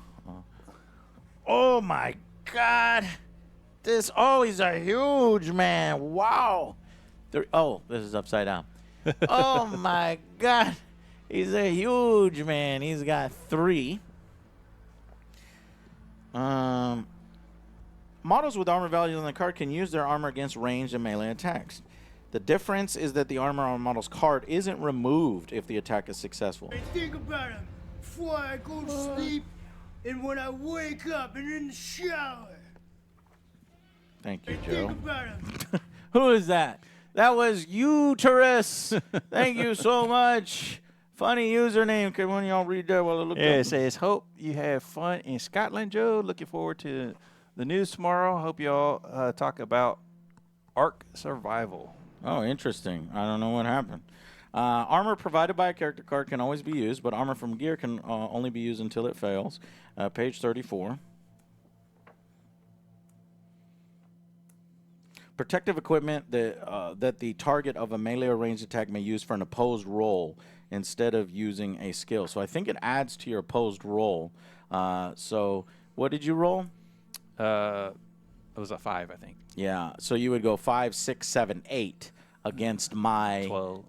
Oh, my God. He's a huge man. Wow. This is upside down. Oh, my God. He's a huge man. He's got 3. Models with armor values on the card can use their armor against ranged and melee attacks. The difference is that the armor on a model's card isn't removed if the attack is successful. I think about him before I go to sleep and when I wake up and in the shower. Thank you, I Joe. think about him. Who is that? That was Uterus. Thank you so much. Funny username. Can one of y'all read that while I look Yeah, it up? says, hope you have fun in Scotland, Joe. Looking forward to the news tomorrow. Hope y'all talk about Ark Survival. Oh, interesting. I don't know what happened. Armor provided by a character card can always be used, but armor from gear can only be used until it fails. Page 34. Protective equipment that the target of a melee or ranged attack may use for an opposed roll instead of using a skill. So I think it adds to your opposed roll. So what did you roll? It was a 5, I think. Yeah. So you would go 5, 6, 7, 8 against my, 12.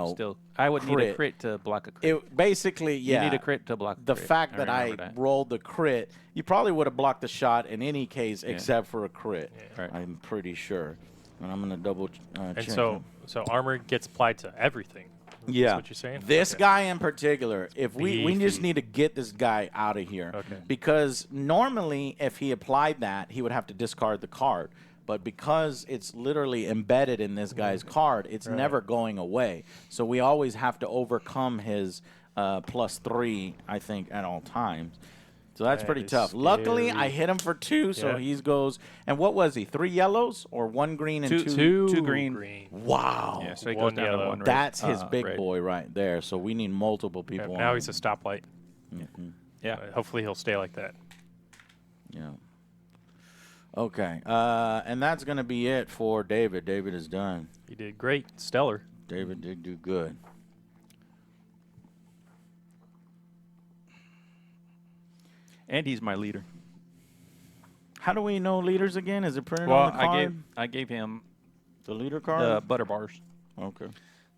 Still, I would need a crit. crit to block a crit. It basically, yeah. You need a crit to block a The crit. fact that I remember that. rolled the crit, you probably would have blocked the shot in any case except for a crit. Right. I'm pretty sure. And I'm going to double check. And so armor gets applied to everything. Yeah. That's what you're saying? This Okay. guy in particular, if we just Beefy. need to get this guy out of here. Okay. Because normally if he applied that, he would have to discard the card. But because it's literally embedded in this guy's card, it's never going away. So we always have to overcome his +3, I think, at all times. So that's That pretty is tough. Luckily, scary. I hit him for 2, so Yeah. he goes. And what was he? 3 yellows or 1 green and two? Two green. Wow. Yeah, so he One goes down to yellow. 1 red. That's his big red. boy right there. So we need multiple Yeah, people. now on he's a him. stoplight. Yeah. Hopefully he'll stay like that. Yeah. Okay. And that's going to be it for David. David is done. He did great. Stellar. David did do good. And he's my leader. How do we know leaders again? Is it printed Well, on the card? I gave him The leader the card? butter bars, Okay.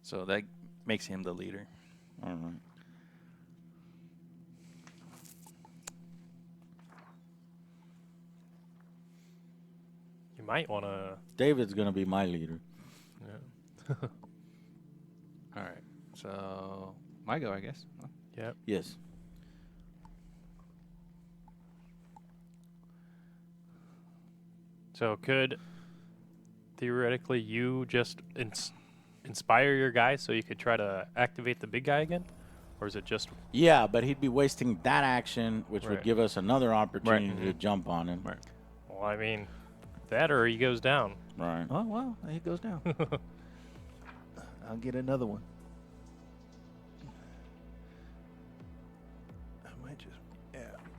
so that makes him the leader. All right. You might want to. David's gonna be my leader. All right. So my go, I guess. Huh? Yep. Yes. So could theoretically you just inspire your guy so you could try to activate the big guy again, or is it just? Yeah, but he'd be wasting that action, which would Right. give us another opportunity Right. to jump on him. Right. Well, I mean, that or he goes down. Right. Oh well, he goes down. I'll get another one. I might just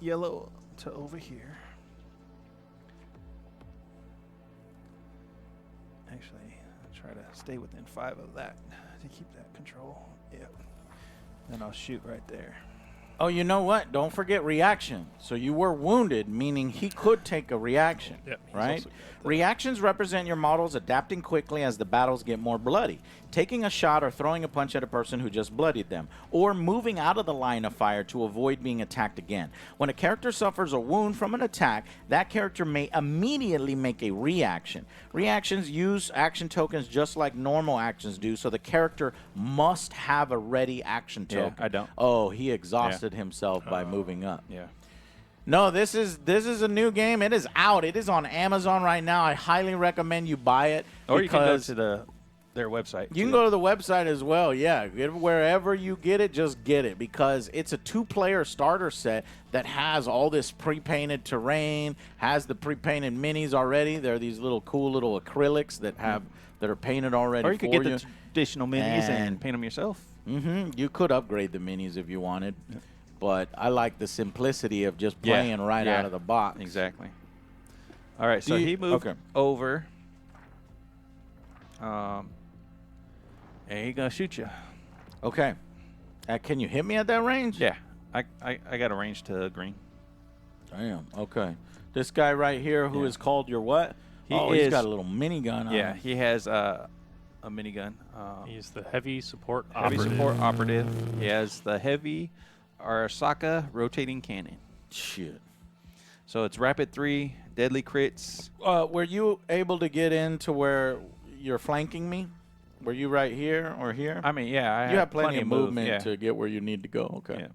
yellow to over here. Actually, I'll try to stay within 5 of that to keep that control. Yep. Then I'll shoot right there. Oh, you know what? Don't forget reaction. So you were wounded, meaning he could take a reaction, Yep, he's right? also got that. Reactions represent your models adapting quickly as the battles get more bloody, taking a shot or throwing a punch at a person who just bloodied them, or moving out of the line of fire to avoid being attacked again. When a character suffers a wound from an attack, that character may immediately make a reaction. Reactions use action tokens just like normal actions do, so the character must have a ready action Yeah, token. I don't. Oh, he exhausted himself by moving up. Yeah. No, this is a new game. It is out. It is on Amazon right now. I highly recommend you buy it. Or you can go because to their website. you can too. go to the website as well. Yeah, wherever you get it, just get it because it's a 2-player starter set that has all this pre-painted terrain, has the pre-painted minis already. They're these little cool little acrylics that are painted already. Or you could for get the traditional minis and paint them yourself. You could upgrade the minis if you wanted, but I like the simplicity of just playing right out of the box. Exactly. All right, so Do you- he moved okay. over. And he's gonna shoot you. Okay. Can you hit me at that range? Yeah, I got a range to green. Damn. Okay. This guy right here, who is called your what? He he's is- got a little minigun on Yeah, him. he has a minigun. He's the heavy support Heavy operative. support operative. He has the heavy Arasaka rotating cannon. Shit. So it's rapid 3, deadly crits. Were you able to get into where you're flanking me? Were you right here or here? I mean, yeah, I you have plenty of move, movement yeah. to get where you need to go. Okay. Yeah.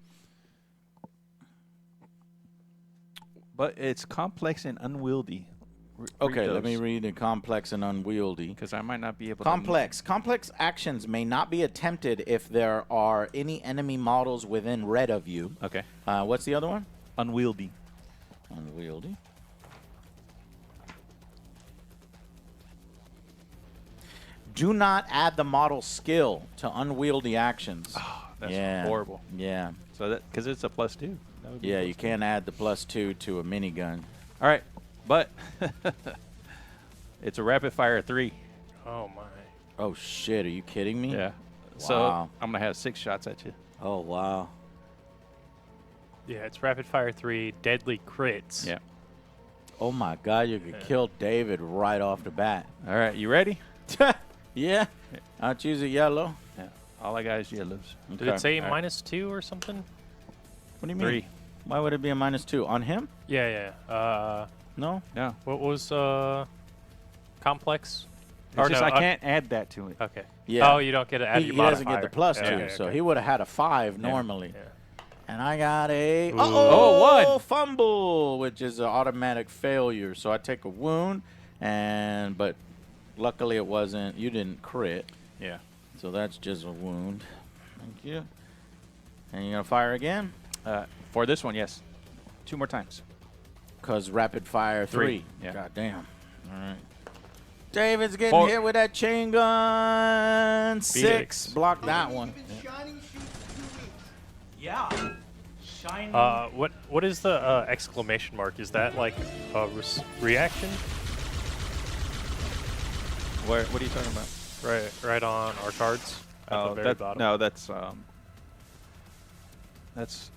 But it's complex and unwieldy. Okay, let me read the complex and unwieldy. Because I might not be able Complex. Complex actions may not be attempted if there are any enemy models within red of you. to. Okay. What's the other one? Unwieldy. Unwieldy. Do not add the model skill to unwieldy actions. That's horrible. Yeah. So that because it's a +2. That would be Yeah, a you +2. can't add the +2 to a minigun. All right, but it's a rapid fire 3. Oh my. Oh shit, are you kidding me? Yeah. So Wow. I'm gonna have 6 shots at you. Oh wow. Yeah, it's rapid fire 3, deadly crits. Yeah. Oh my god, you could kill David right off the bat. All right, you ready? Yeah. I'll choose a yellow. Yeah. All I got is yellows. Did Okay. it say All right. -2 or something? What do you mean? 3. Why would it be a -2 on him? Yeah, yeah. No. No. What was complex? It's just I can't add that to it. Okay. Yeah. Oh, you don't get to add He your doesn't modifier. get the +2, Yeah, okay, so okay. he would have had a 5 Yeah. normally. Yeah. And I got a Ooh. Oh, one. fumble, which is an automatic failure. So I take a wound, but luckily it wasn't. You didn't crit, Yeah. so that's just a wound. Thank you. And you gonna fire again? For this one, yes. 2 more times. Cause rapid fire 3. Yeah. God damn. All right. David's getting 4. hit with that chain gun. 6. Phoenix. Block that one. Even Shiny shoots 2 weeks. Yeah. Shiny. What is the exclamation mark? Is that like a reaction? What are you talking about? Right on our cards at the very bottom. No, that's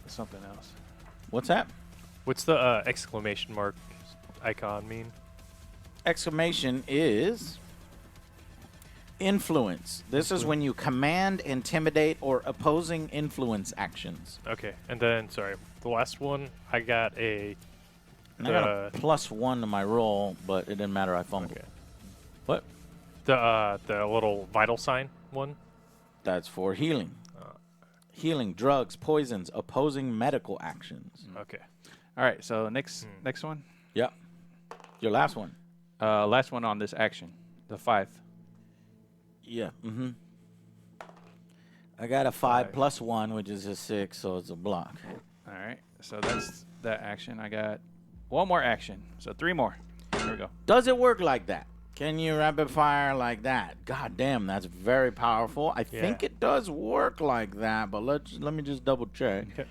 something else. What's that? What's the exclamation mark icon mean? Exclamation is influence. This is when you command, intimidate, or opposing influence actions. Okay, and then sorry, the last one I got a And I got a +1 to my roll, but it didn't matter. I fumbled. Okay. What? The little vital sign one. That's for healing. Healing, drugs, poisons, opposing medical actions. Okay. All right, so next one. Yep. Your last one. Last one on this action, the 5. Yeah. Mm-hmm. I got a 5 +1, which is a 6, so it's a block. All right, so that's that action. I got one more action, so 3 more. Here we go. Does it work like that? Can you rapid fire like that? God damn, that's very powerful. I think it does work like that, but let me just double check. Okay.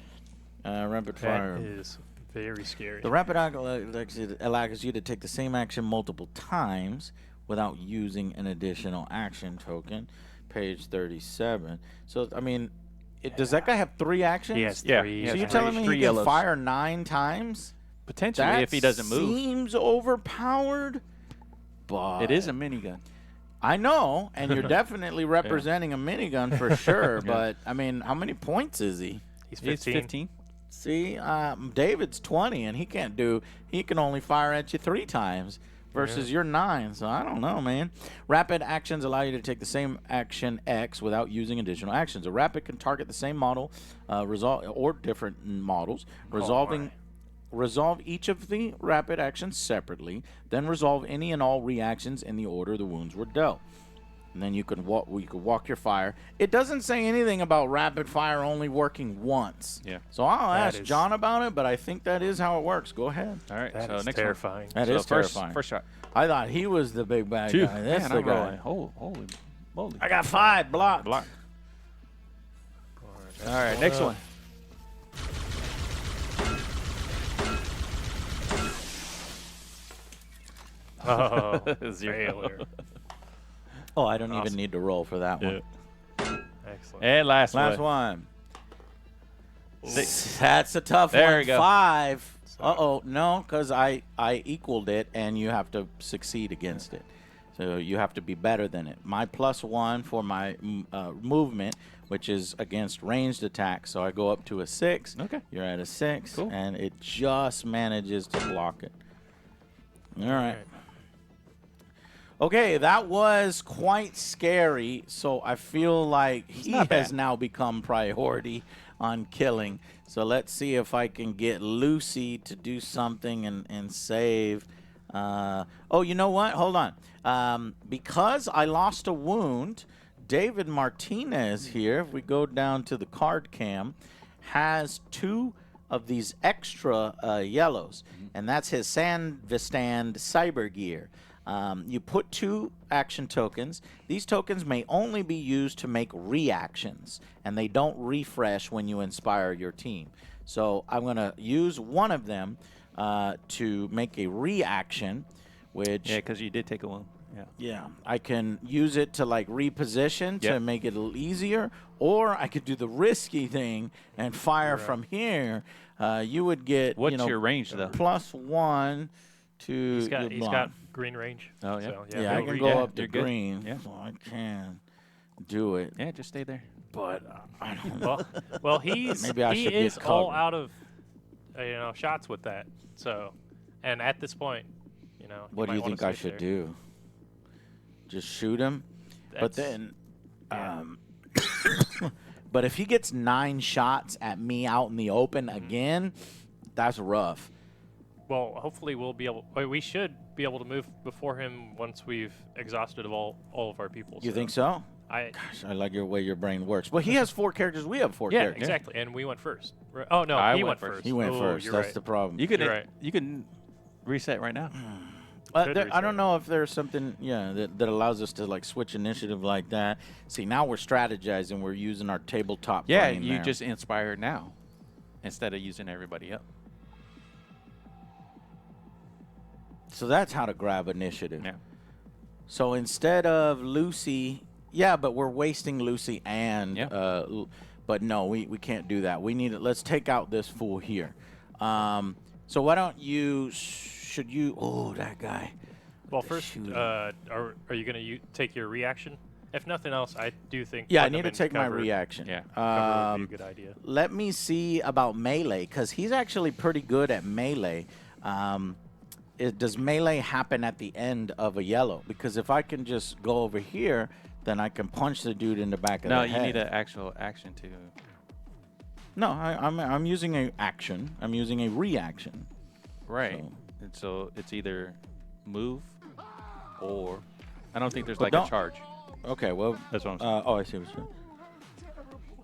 Rapid fire. That is very scary. The rapid allows you to take the same action multiple times without using an additional action token. Page 37. So, I mean, does that guy have 3 actions? He has Yeah, 3. he So has you're three- telling me three he can yellows. fire 9 times? Potentially, That if he doesn't move. seems overpowered, but It is a minigun. I know, and you're definitely representing a minigun for sure. But I mean, how many points is he? He's It's 15. 15. See, David's 20, and he can only fire at you 3 times versus your 9. So I don't know, man. Rapid actions allow you to take the same action X without using additional actions. A rapid can target the same model, or different models, resolve each of the rapid actions separately, then resolve any and all reactions in the order the wounds were dealt. And then you could walk your fire. It doesn't say anything about rapid fire only working once. Yeah. So I'll That ask is- John about it, but I think that is how it works. Go ahead. All right, That so is next terrifying. That one. is So first, terrifying. first shot. I thought he was the big bad Two. guy. That's Man, the I'm guy. rolling. Holy moly. I got 5 blocked. Block. All right, next one. Oh, Zero. failure. Oh, I don't even Awesome. need to roll for that one. Excellent. And last one. 6. That's a tough There one. we go. 5. Uh-oh. No, because I equaled it, and you have to succeed against it. So you have to be better than it. My +1 for my movement, which is against ranged attacks. So I go up to a 6. Okay. You're at a 6. Cool. And it just manages to block it. All right. Okay, that was quite scary. So I feel like he not has bad. now become priority on killing. So let's see if I can get Lucy to do something and save. Oh, you know what? Hold on. Because I lost a wound, David Martinez here, if we go down to the card cam, has 2 of these extra yellows. And that's his Sandvistand Cyber Gear. You put 2 action tokens. These tokens may only be used to make reactions, and they don't refresh when you inspire your team. So I'm going to use one of them to make a reaction, which... Yeah, because you did take a wound. Yeah. Yeah, I can use it to like reposition to Yep. make it a little easier, or I could do the risky thing and fire from here. You would get What's your range, though? +1 to He's got, your he's block. got green range. Oh, yeah. So, Yeah, I he'll can reach- go yeah, up to you're good. green, Yeah. so I can do it. Yeah, just stay there. But I don't know. Well, he's Maybe I he should get is all covered. out of shots with that. So, and at this point, you What do might you wanna think I switch should there. do? Just shoot him? But That's- then, but if he gets 9 shots at me out in the open again, that's rough. Well, hopefully we should be able to move before him once we've exhausted all of our people. You think so? I Gosh, I like your way your brain works. Well, he has 4 characters. We have 4 yeah, characters. exactly. And we went first. Right. Oh no, I he went went first. first. He went Oh, first. You're That's right. the problem. You could You're right. you can reset right now. Could I reset. don't know if there's something, that allows us to like switch initiative like that. See, now we're strategizing. We're using our tabletop. Yeah, brain you there. just inspire now instead of using everybody up. So that's how to grab initiative. Yeah. So instead of Lucy, but we're wasting Lucy and Yeah. but no, we can't do that. We need it. Let's take out this fool here. So why don't you? Should you? Oh, that guy. Well, first, Shoot him. are you going to take your reaction? If nothing else, I do think. Yeah, I putting need him to in take my cover- reaction. Yeah. Cover would be a good idea. Let me see about melee, because he's actually pretty good at melee. Does melee happen at the end of a yellow? Because if I can just go over here, then I can punch the dude in the back of the head. No, you need an actual action to. No, I'm using a action. I'm using a reaction. Right. So- And so it's either move or I don't think there's But like a don't- charge. Okay, well, That's what I'm saying. oh, I see what you're saying.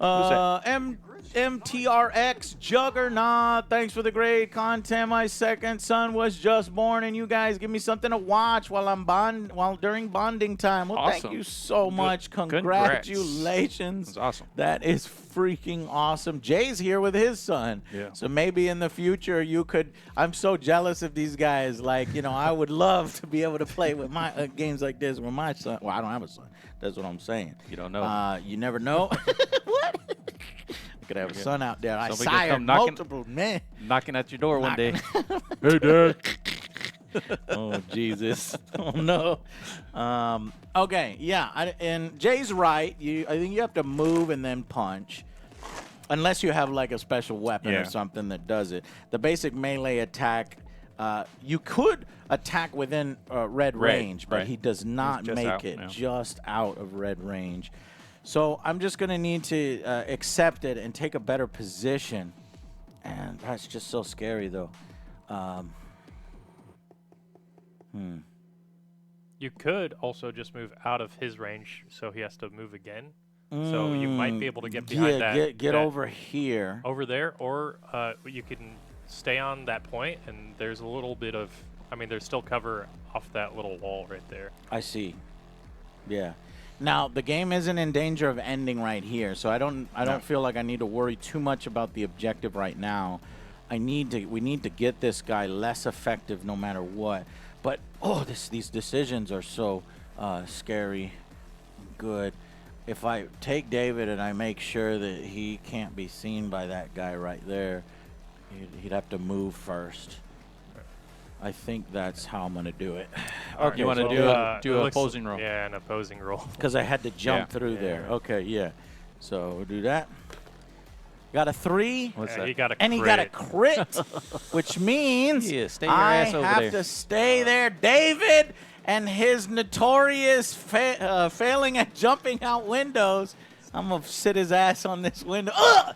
that? MTRX Juggernaut, thanks for the great content. My second son was just born, and you guys give me something to watch while during bonding time. Well, thank Awesome. you so much. Congrats. Congratulations. That's awesome. That is freaking awesome. Jay's here with his son. Yeah. So maybe in the future you could. I'm so jealous of these guys. Like, I would love to be able to play with my games like this with my son. Well, I don't have a son. That's what I'm saying. You don't know. You never know. What? I could have a son out there. I Somebody could sired come knocking- multiple men. Knocking at your door one day. Hey, Dad. Oh, Jesus. Oh, no. Okay, yeah. And Jay's right. I think you have to move and then punch. Unless you have like a special weapon Yeah. or something that does it. The basic melee attack, you could attack within red range, but right. he does not just make out it now. just out of red range. So I'm just going to need to accept it and take a better position. And that's just so scary, though. You could also just move out of his range, so he has to move again. So you might be able to get behind that. Get that over here. over there, or you can stay on that point, and there's a little bit of. I mean, there's still cover off that little wall right there. I see. Yeah. Now the game isn't in danger of ending right here, so I don't feel like I need to worry too much about the objective right now. We need to get this guy less effective no matter what. But these decisions are so scary. Good. If I take David and I make sure that he can't be seen by that guy right there, he'd have to move first. I think that's how I'm gonna do it. You want to So, do it an looks- opposing roll. Yeah, an opposing roll. Because I had to jump through there. Okay, yeah. So we'll do that. Got a 3. What's Yeah, that? he got a And he got a crit, which means Yeah, stay your I ass over have there. to stay there. David and his notorious failing at jumping out windows. I'm going to sit his ass on this window. Ugh!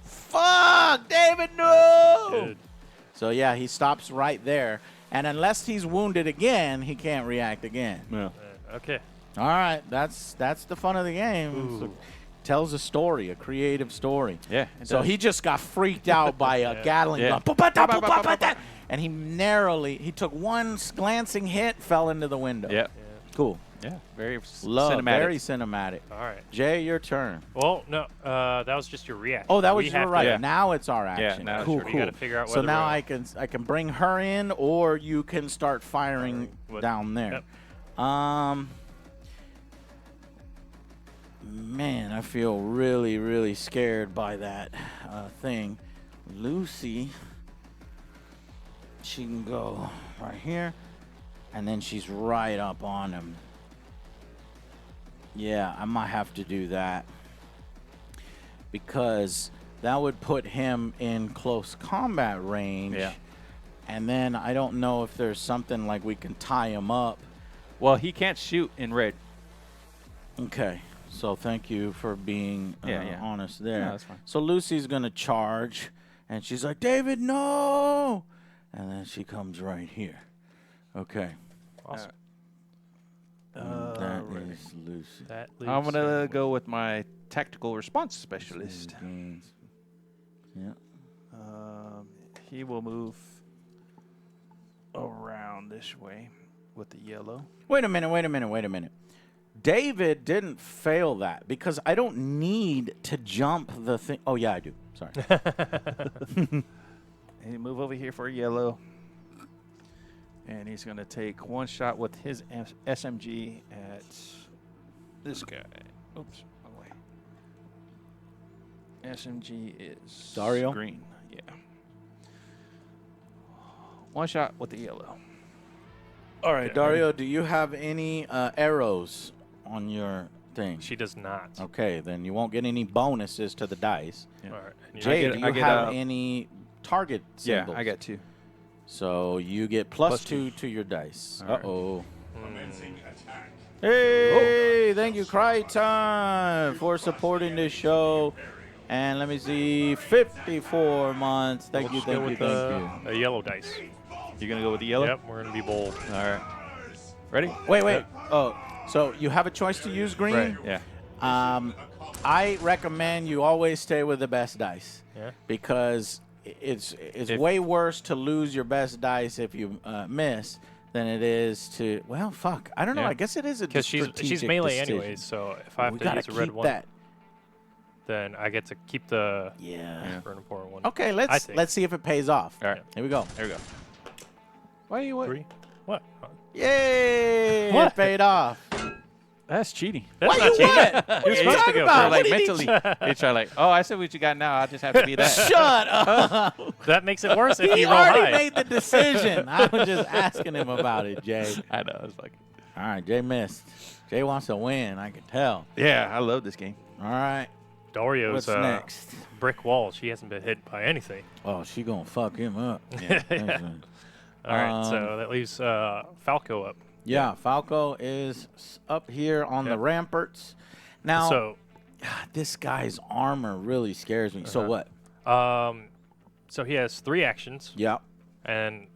Fuck, David, no! Good. So, yeah, he stops right there. And unless he's wounded again, he can't react again. Yeah. Okay. All right, that's the fun of the game. So, tells a story, a creative story. Yeah. it So does. he just got freaked out by a Yeah. Gatling Yeah. gun. Ba-ba-da, and he took one glancing hit, fell into the window. Yeah. Cool. Yeah. Very Love, cinematic. very cinematic. All right. Jay, your turn. Well, no, that was just your reaction. Oh, that was We your have to- right. Yeah. Now it's our action. now it's cool, your- cool. you gotta figure out so whether now we're- I can bring her in, or you can start firing What- down there. Yep. Man, I feel really, really scared by that thing. Lucy, she can go right here, and then she's right up on him. Yeah, I might have to do that because that would put him in close combat range. Yeah. And then I don't know if there's something like we can tie him up. Well, he can't shoot in red. Okay. So thank you for being Yeah. honest there. Yeah, that's fine. So Lucy's going to charge, and she's like, David, no! And then she comes right here. Okay. Awesome. That right. is Lucy. That I'm leaves gonna him go with my tactical response specialist. Gains. Yeah. He will move around this way with the yellow. Wait a minute. David didn't fail that because I don't need to jump the thing. Oh, yeah, I do. Sorry. And he move over here for a yellow. And he's going to take one shot with his SMG at this guy. Oops, wrong way. SMG is Dario? green. Yeah. One shot with the yellow. All right, Dario, do you have any arrows on your thing? She does not. Okay, then you won't get any bonuses to the dice. Yeah. All right. And Jay, get- do I you get, have any target Yeah, symbols. I got 2. So you get plus Plus 2 to your dice. All right. Uh-oh. Hey, thank you, Crichton, for supporting this show. And let me see, 54 months. Thank We'll you, just go thank you, with thank you. a yellow dice. You're going to go with the yellow? Yep, we're going to be bold. All right. Ready? Wait. Oh, so you have a choice to use green? Right. Yeah. I recommend you always stay with the best dice. Yeah. Because it's way worse to lose your best dice if you miss than it is to, well, fuck. I don't know. Yeah. I guess it is a Because she's strategic melee decision. anyways, so if I have We to gotta use a red keep one, that. then I get to keep the Yeah. for an important one. Okay, I let's think. see if it pays off. All right. Here we go. There we go. Why are you what? 3. What? Yay! What? It paid off. That's cheating. That's Why not you cheating. what? You're supposed to talking go about? first. What Like did he mentally, they try like, oh, I said what you got now. I just have to be that. Shut up. That makes it worse if He you roll already high. made the decision. I was just asking him about it, Jay. I know. It's like, All right, Jay missed. Jay wants to win. I can tell. yeah, I love this game. All right. Dario's What's next? brick wall. She hasn't been hit by anything. Oh, she gonna fuck him up. Yeah. All right, so that leaves Falco up. Yeah, Falco is up here on the Yep. ramparts. Now, So, this guy's armor really scares me. So what? so he has 3 actions, Yeah. and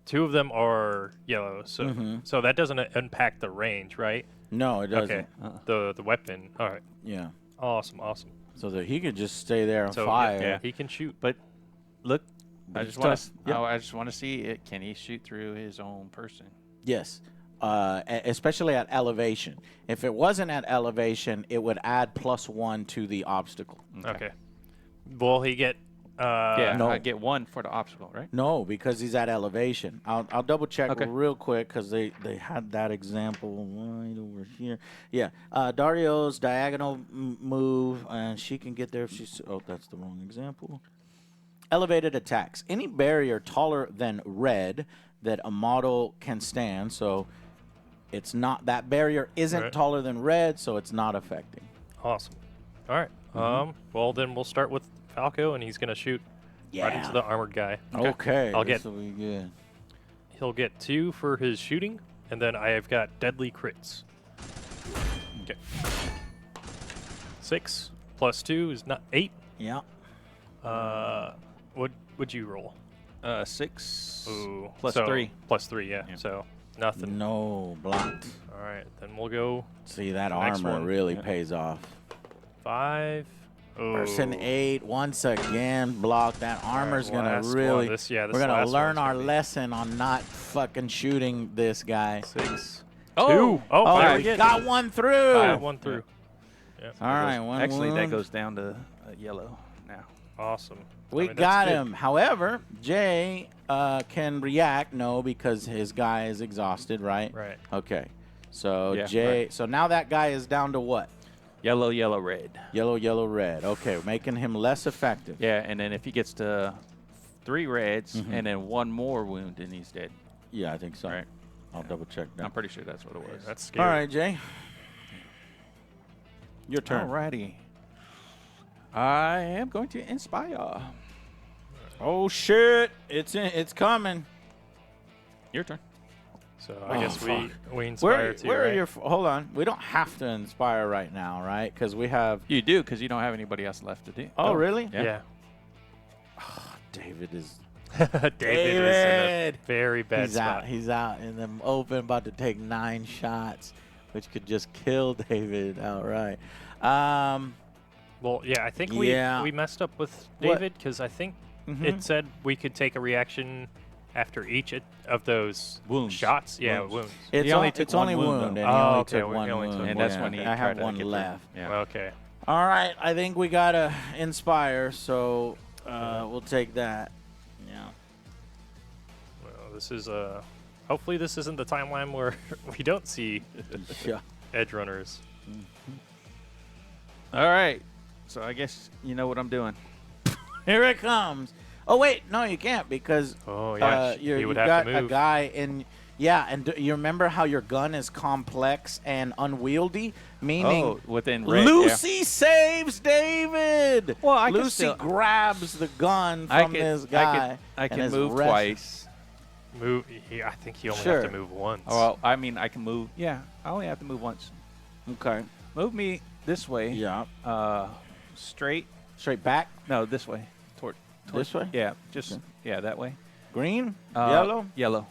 2 of them are yellow. So, Mhm. so that doesn't impact the range, right? No, it doesn't. Okay. The weapon. All right. Yeah. Awesome. So that he could just stay there and So fire. yeah. he can shoot. But look, But I it's just want tough. to. Yep. I just want to see it. Can he shoot through his own person? Yes. Especially at elevation. If it wasn't at elevation, it would add +1 to the obstacle. Okay. Will he get? Yeah. no. I get 1 for the obstacle, right? No, because he's at elevation. I'll double check Okay. real quick because they had that example right over here. Yeah, Dario's diagonal move, and she can get there if she's. Oh, that's the wrong example. Elevated attacks. Any barrier taller than red that a model can stand. So it's not that barrier isn't Right. taller than red, so it's not affecting. Awesome. All right. Well, then we'll start with Falco, and he's gonna shoot right into the armored guy. Okay. I'll this get- will be good. He'll get 2 for his shooting, and then I have got deadly crits. Okay. 6 plus 2 is not 8. Yeah. What would you roll? 6 Ooh, plus so 3. Plus 3, yeah. Yeah. So nothing. No blocked. All right, then we'll go See, that Next armor one. really Yeah. pays off. 5. Oh. Person 8 once again blocked. That armor's gonna last one. really. This we're gonna last learn one's our gonna be lesson on not fucking shooting this guy. 6. Oh! 2. Oh, Oh, there we we got one through. Got 1 through. Yeah. All right, one Actually, that wound. goes down to yellow now. Awesome. We I mean, that's got good. him. However, Jay can react. No, because his guy is exhausted, right? Right. Okay. So Yeah, Jay. So now that guy is down to what? Yellow, yellow, red. Yellow, yellow, red. Okay, making him less effective. Yeah, and then if he gets to 3 reds Mhm. and then 1 more wound, then he's dead. Yeah, I think so. Right. I'll double check that. I'm pretty sure that's what it was. That's scary. All right, Jay. Your turn. Alrighty. I am going to inspire. Oh shit! It's coming. Your turn. So I guess fuck. we inspire too, where right? are your? Hold on. We don't have to inspire right now, right? Because we have. You do, because you don't have anybody else left to do. Oh, really? Yeah. David is. David is in a David! very bad He's spot. out. He's out in the open, about to take 9 shots, which could just kill David outright. Well, yeah, I think Yeah. we messed up with What? David because I think Mhm. it said we could take a reaction after each of those Wounds. shots. Yeah, Wounds. wounds. It's He only only, took it's one only wound, wound, though. and he Oh, only okay, took we one only wound. took And one. that's when he I have tried to one get through. left. Yeah. Okay. All right, I think we gotta inspire, so we'll take that. Yeah. Well, this is hopefully this isn't the timeline where we don't see Yeah. Edgerunners. All right. So I guess you know what I'm doing. Here it comes. Oh wait, no, you can't because Oh yeah, you've he would have got to a move. guy in Yeah, and you remember how your gun is complex and unwieldy? Meaning, within red, Lucy saves David. Well, I can Lucy still- grabs the gun from this guy. I and can is move wrestling. twice. Move. I think you only Sure. have to move once. Well, I mean, I can move. Yeah, I only have to move once. Okay. Move me this way. Yeah. Straight. Straight back. No, this way. Toward This way? Yeah, just Okay. yeah, that way. Green. Yellow. Yellow.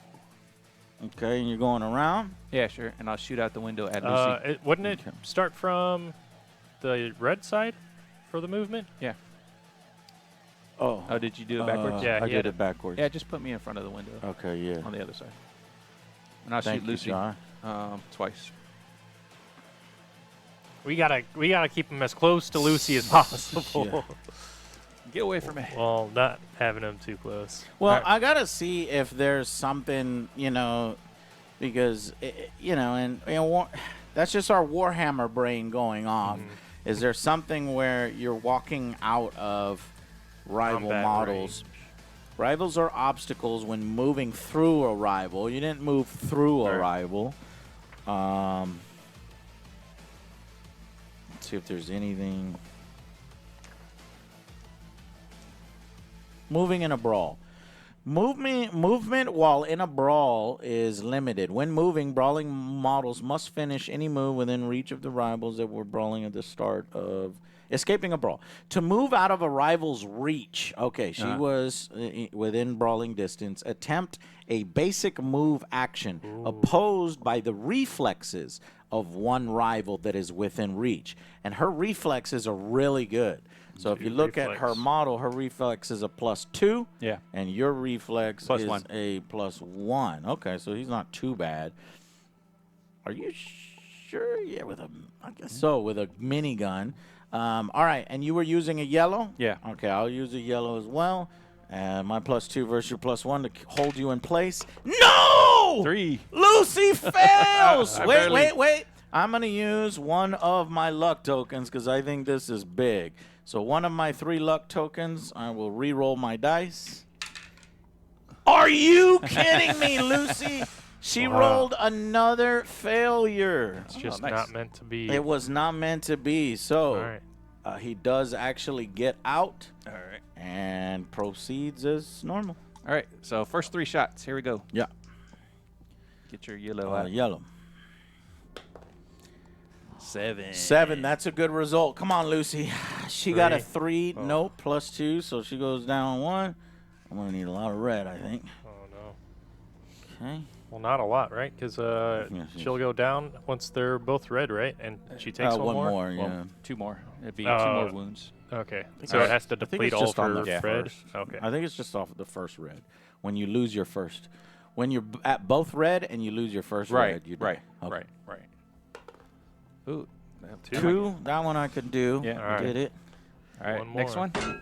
Okay, and you're going around. Yeah, sure. And I'll shoot out the window at Lucy. Wouldn't it Okay. start from the red side for the movement? Yeah. Oh. Oh, did you do it backwards? Yeah, I he did had it backwards. Yeah, just put me in front of the window Okay, yeah. on the other side. And I'll Thank shoot you, Lucy John. twice. We gotta keep him as close to Lucy as possible. Get away from me. Well, not having him too close. Well, Alright. I gotta see if there's something, because that's just our Warhammer brain going off. Is there something where you're walking out of rival Combat models? Rivals are obstacles when moving through a rival. You didn't move through a rival. Let's see if there's anything. Moving in a brawl. Movement while in a brawl is limited. When moving, brawling models must finish any move within reach of the rivals that were brawling at the start of escaping a brawl. To move out of a rival's reach, okay, she was within brawling distance, attempt a basic move action opposed by the reflexes of one rival that is within reach. And her reflexes are really good. So if you look at her model, her reflex is a +2. Yeah. And your reflex Plus is one. a +1. Okay, so he's not too bad. Are you sure? Yeah, I guess so, with a minigun. All right, and you were using a yellow? Yeah. Okay, I'll use a yellow as well. And my +2 versus your +1 to hold you in place. No! 3. Lucy fails! I Wait. barely- I'm going to use one of my luck tokens because I think this is big. So one of my 3 luck tokens, I will re-roll my dice. Are you kidding me, Lucy? She rolled another failure. It's just nice. not meant to be. It was not meant to be. So All right. he does actually get out All right. and proceeds as normal. All right. So first 3 shots. Here we go. Yeah. Get your yellow out. Yellow. 7. 7. That's a good result. Come on, Lucy. She got a 3. Oh. Nope. +2. So she goes down 1. I'm going to need a lot of red, I think. Oh no. Okay. Well, not a lot, right? Because Yes. she'll go down once they're both red, right? And she takes one more. Well, Yeah. 2 more. It'd be 2 more wounds. Okay. So Alright. it has to I think deplete it's all of just on her the red. first. Okay. I think it's just off of the first red. When you lose your first. When you're at both red and you lose your first red, you Right. Okay. Right. Ooh. 2. That one I could do. Yeah. I did it. All right. One Next more. one.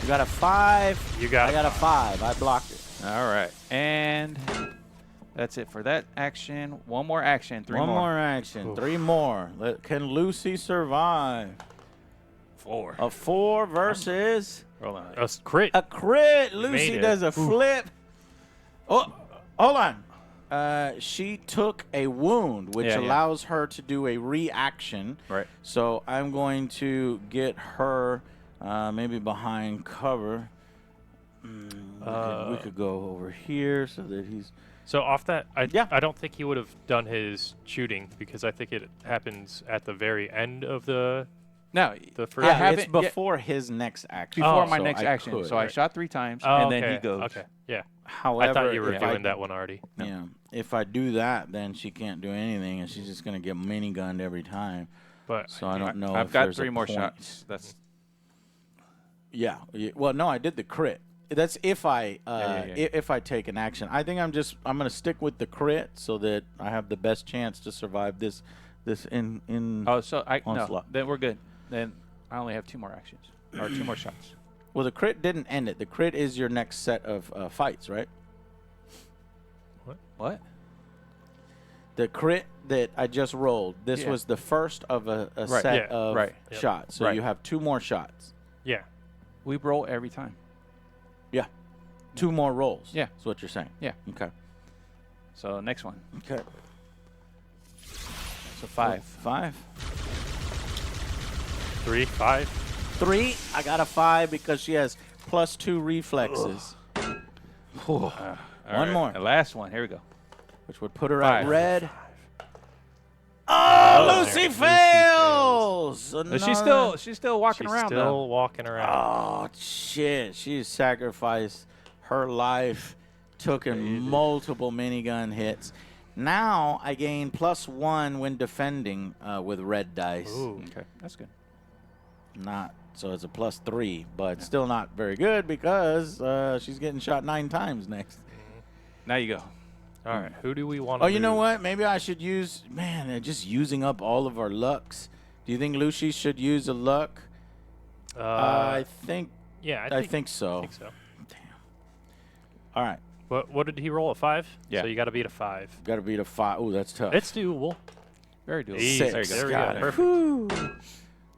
You got a 5. You got I got a 5. I blocked it. All right. And that's it for that action. One more action. 3 One more. more action. Oof. 3 more. Can Lucy survive? 4. A 4 versus Roll on. A crit. a crit. You Lucy made it. does a flip. Oh, hold on. She took a wound, which Yeah, yeah. allows her to do a reaction. Right. So I'm going to get her maybe behind cover. We could go over here so that he's. So off that, Yeah. I don't think he would have done his shooting because I think it happens at the very end of the No. first. I Yeah, haven't it's before his next action. Before Oh, my So next I action. could. So I shot 3 times, Oh, and then okay. he goes. Okay. Yeah. However, I thought you were if doing that one already. Yeah. If I do that, then she can't do anything, and she's just gonna get minigunned every time. But So I don't know. I've if got there's a 3 more point. shots. That's Yeah. Well, no, I did the crit. That's if I yeah. if I take an action. I think I'm gonna stick with the crit so that I have the best chance to survive this in. Oh, so no. Onslaught. Then we're good. Then I only have 2 more actions or 2 more shots. Well, the crit didn't end it. The crit is your next set of fights, right? What? The crit that I just rolled. This Yeah. was the first of a Right. set Yeah. of Right. Yep. shots. So Right. you have 2 more shots. yeah. We roll every time. Yeah. 2 more rolls. Yeah. That's what you're saying. Yeah. Okay. So next one. Okay. So 5. 5. 3, 5. 3. I got a 5 because she has +2 reflexes. All One more. The last one. Here we go. Which would put her at 5. red. Oh, Lucy Lucy fails. But Another- she's still walking She's around still though. walking around. Oh, shit. She sacrificed her life, took in multiple minigun hits. Now I gain +1 when defending with red dice. Ooh. Okay, that's good. So it's a +3, but still not very good because she's getting shot 9 times next. Now you go. All right, who do we want to Oh, you know what? Maybe I should use... Man, they're just using up all of our lucks. Do you think Lucy should use a luck? I think Yeah, I think so. I think so. All right. What did he roll at 5? Yeah. So you got to beat a 5. Got to beat a 5. Oh, that's tough. It's doable. Very doable. Easy. Six. There we Got go. it. Perfect. Whew.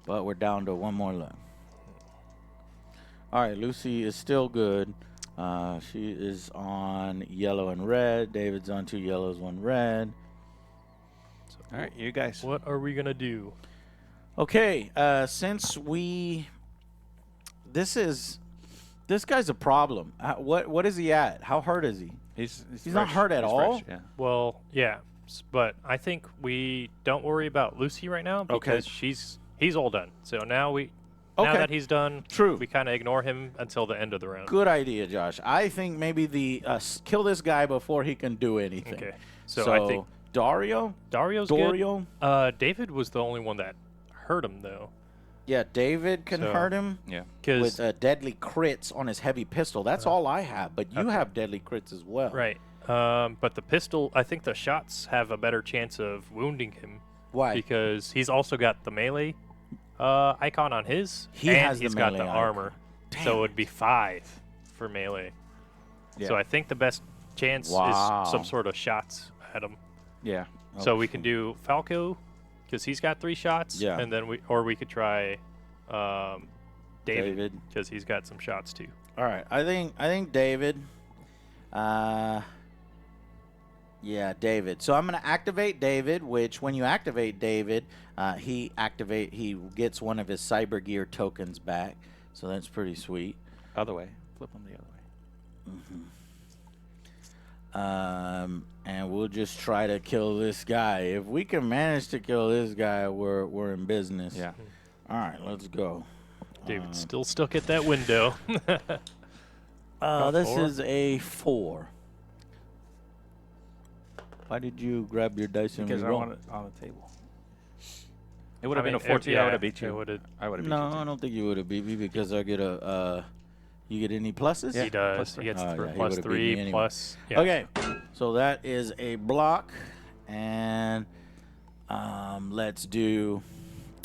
But we're down to 1 more luck. All right, Lucy is still good. She is on yellow and red. David's on 2 yellows, 1 red. All right, you guys. What are we gonna do? Okay, since this guy's a problem. What is he at? How hurt is he? He's not fresh. hurt at He's all? fresh, yeah. Well, yeah, but I think we don't worry about Lucy right now because he's all done. So now now Okay. that he's done, True. we kind of ignore him until the end of the round. Good idea, Josh. I think maybe kill this guy before he can do anything. Okay. So I think Dario? Dario's Dorio? good. David was the only one that hurt him though, Yeah, David can So- hurt him Yeah. because with deadly crits on his heavy pistol. That's all I have, but you Okay. have deadly crits as well. right. But the pistol, I think the shots have a better chance of wounding him Why? because he's also got the melee icon on his. He and has the he's got melee the icon. armor, Damn so it'd be 5 for melee. Yeah. So I think the best chance Wow. is some sort of shots at him. Yeah. So we can do Falco because he's got 3 shots. Yeah. And then we could try David David. because he's got some shots too. All right. I think David. Yeah, David. So I'm going to activate David, which when you activate David, he gets one of his cyber gear tokens back. So that's pretty sweet. Other way. Flip them the other way. And we'll just try to kill this guy. If we can manage to kill this guy, we're in business. Yeah. All right, let's go. David's still stuck at that window. This 4? is a 4. Why did you grab your dice and Because I re-roll? want it on the table. It would have I been a mean, 14. I would have beat it you. would've- I would have beat No, you. I don't think you would have beat me because I get a. You get any pluses? Yeah. He does. plus He gets Oh, th- yeah, he plus would've beat 3 me anyway. plus. Yeah. Okay, so that is a block, and let's do,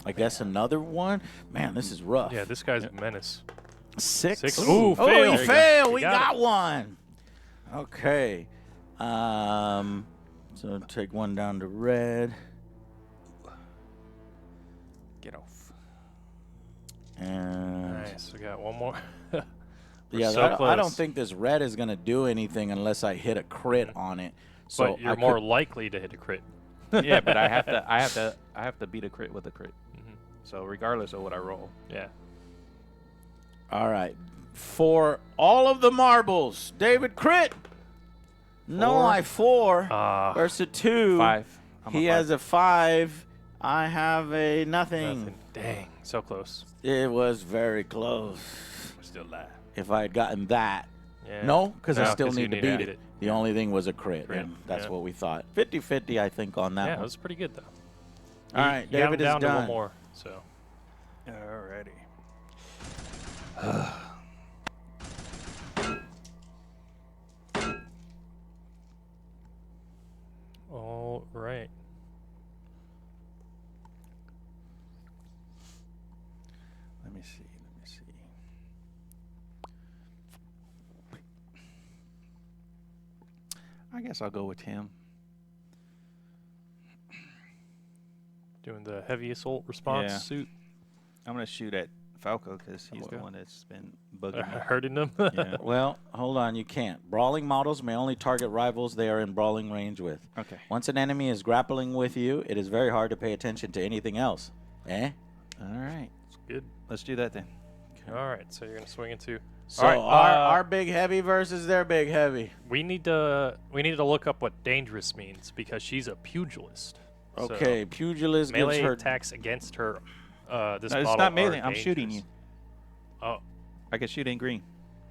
I guess, another one. Man, this is rough. Yeah, this guy's a menace. 6. 6. Ooh, Ooh, oh, fail. he There you go. failed. You We got got it. one. Okay. So take one down to red, Get off. and Nice. We got one more. yeah, so I don't close. think this red is gonna do anything unless I hit a crit on it. So But you're I more could- likely to hit a crit. Yeah, but I have to beat a crit with a crit. Mhm. So regardless of what I roll. Yeah. All right. For all of the marbles, David crit. No, 4. I 4 Ah, versus 2. 5. He has a 5. I have a nothing. nothing. Dang, so close. It was very close. Still alive. If I had gotten that. Yeah. No, because I No, still 'cause you need to need to beat beat it. it. The only thing was a crit, Crit, and that's yeah. what we thought. 50-50, I think, on that Yeah, it one. was pretty good though. All right, You got David him is down to done. one more. So Alrighty. all right. Let me see. I guess I'll go with him. Doing the heavy assault response Yeah. suit. I'm gonna shoot at Falco because he's the one that's been bugging me. Hurting them. Yeah. Well, hold on, you can't. Brawling models may only target rivals they are in brawling range with. Okay. Once an enemy is grappling with you, it is very hard to pay attention to anything else. Eh? All right. It's good. Let's do that then. All right, so you're gonna swing into. So All right, our big heavy versus their big heavy. we need to look up what dangerous means because she's a pugilist. So Okay, pugilist gives melee her. attacks against her. This No, it's model not melee. are I'm shooting you. dangerous. Oh, I can shoot in green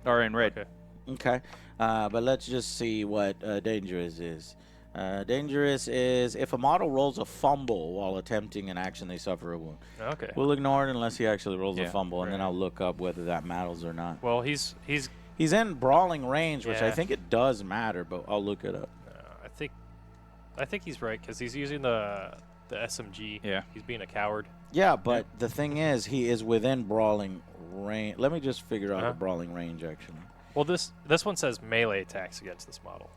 or in red. okay. Okay, but let's just see what dangerous is. Dangerous is if a model rolls a fumble while attempting an action, they suffer a wound. Okay. We'll ignore it unless he actually rolls a Yeah, fumble, and then right. I'll look up whether that matters or not. Well, he's. He's in brawling range, which I Yeah. think it does matter, but I'll look it up. I think he's right because he's using the SMG. Yeah. He's being a coward. Yeah, but the thing is, he is within brawling range. Let me just figure out the Uh-huh. brawling range, actually. Well, this one says melee attacks against this model.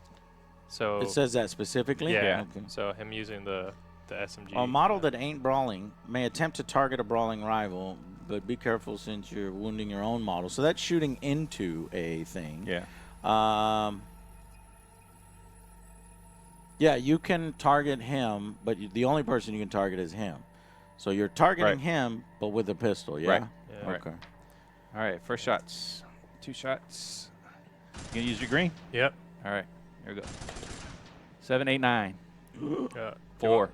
So It says that specifically? yeah. Okay. So him using the SMG. A model that ain't brawling may attempt to target a brawling rival, but be careful since you're wounding your own model. So that's shooting into a thing. Yeah. Yeah, you can target him, but the only person you can target is him. So you're targeting Right. him, but with a pistol, yeah? Right. Yeah. Right. Okay. All right. First shots. 2 shots. You gonna use your green? Yep. All right. Here we go. 7, 8, 9. 4.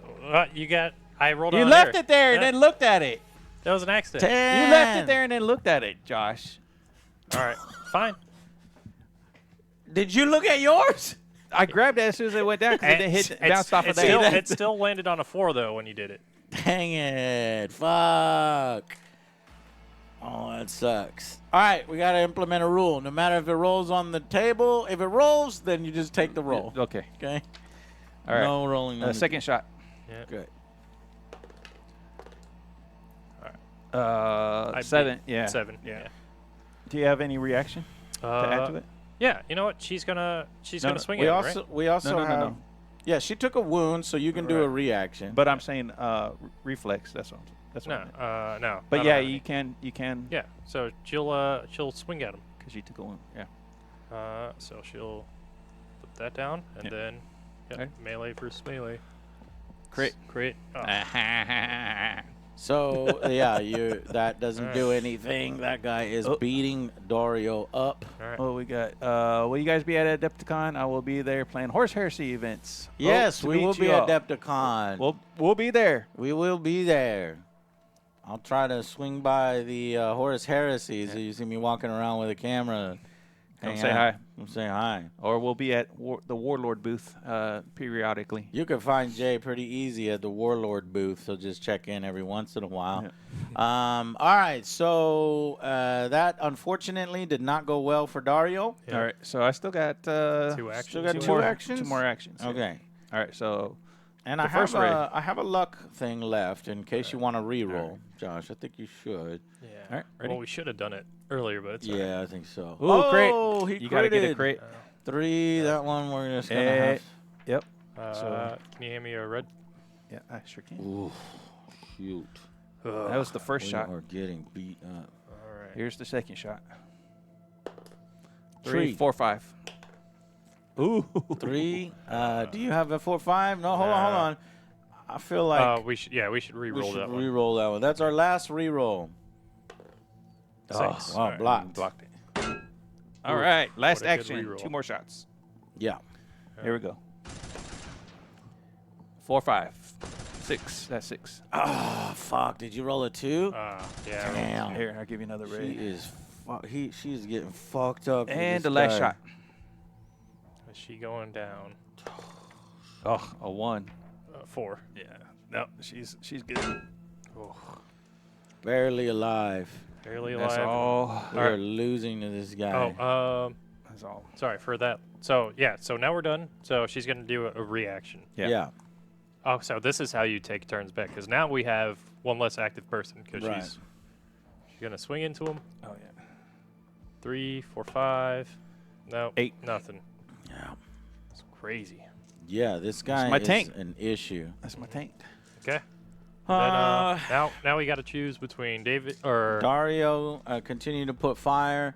You got. I rolled. You on left here. it there and Yeah. then looked at it. That was an accident. 10. You left it there and then looked at it, Josh. All right. Fine. Did you look at yours? I grabbed it as soon as it went down because it hit, bounced off of that. It still landed on a 4 though when you did it. Dang it. Fuck. Oh, that sucks. All right, we got to implement a rule. No matter if it rolls on the table, if it rolls, then you just take the roll. Okay. Okay? All right. No rolling on the Second shot. Yeah. Good. 7. Yeah. 7. Yeah. Do you have any reaction to add to it? Yeah. You know what? She's gonna No, swing We at also him, we also No. have Yeah, she took a wound, so you can do a reaction. But I'm saying reflex. That's what. That's what. right? I meant. No. But I yeah, don't have you can. any. Yeah. So she'll swing at him. Because you took a wound. Yeah. So she'll put that down and Yep. then Okay. melee versus melee. Crit. Crit. Oh. So yeah, that doesn't All do right. anything. That guy is Oh. beating Dario up. All right. What we got? Will you guys be at Adepticon? I will be there playing Horse Heresy events. Yes, Hope to we will meet be you at all. Adepticon. We'll be there. We will be there. I'll try to swing by the Horus Heresies. Yeah. So you see me walking around with a camera. Come hang say out. hi. Come say hi. Or we'll be at the Warlord booth periodically. You can find Jay pretty easy at the Warlord booth, so just check in every once in a while. All right, so that unfortunately did not go well for Dario. Yeah. All right, so I still got 2 actions. Still got two two more actions? 2 more actions. yeah. Okay. All right, so And The I have, first raid. I have a luck thing left in case you want to re-roll, Josh. I think you should. Yeah. All right, ready? Well, we should have done it earlier, but it's all Yeah, I think so. Ooh, crit. Oh, he you got to get a critted. crit. 3, that one we're just going to Eh, have. Yep. right. So- Can you hand me a red? Yeah, I sure can. Ooh, shoot. That was the first We shot. are getting beat up. All right. Here's the second shot. 3. 3, 4, 5. Ooh. 3. Do you have a 4, 5? No, hold on. I feel like we should we re-roll should that one. re-roll that one. That's our last re-roll. 6. wow, All right. blocked. Blocked it. All right, last What a good action. reroll. 2 more shots. Yeah. Here we go. 4, 5, 6. That's 6. Oh, fuck. Did you roll a 2? Yeah. Damn. Here, I'll give you another She red. is she's getting fucked up. with And this the last guy. shot. Is she going down? Oh, a 1. 4. Yeah. No, she's good. Oh, Barely alive. barely That's alive. all. We are losing to this guy. Oh, That's all. sorry for that. So yeah, so now we're done. So she's gonna do a reaction. Yeah. Yeah. Oh, so this is how you take turns back, because now we have one less active person, because Right. she's gonna swing into him. Oh, yeah. 3, 4, 5. No, 8. nothing. Yeah. It's crazy. Yeah, this guy my is tank. an issue. That's my tank. Okay. Now we got to choose between David or Dario, continuing to put fire.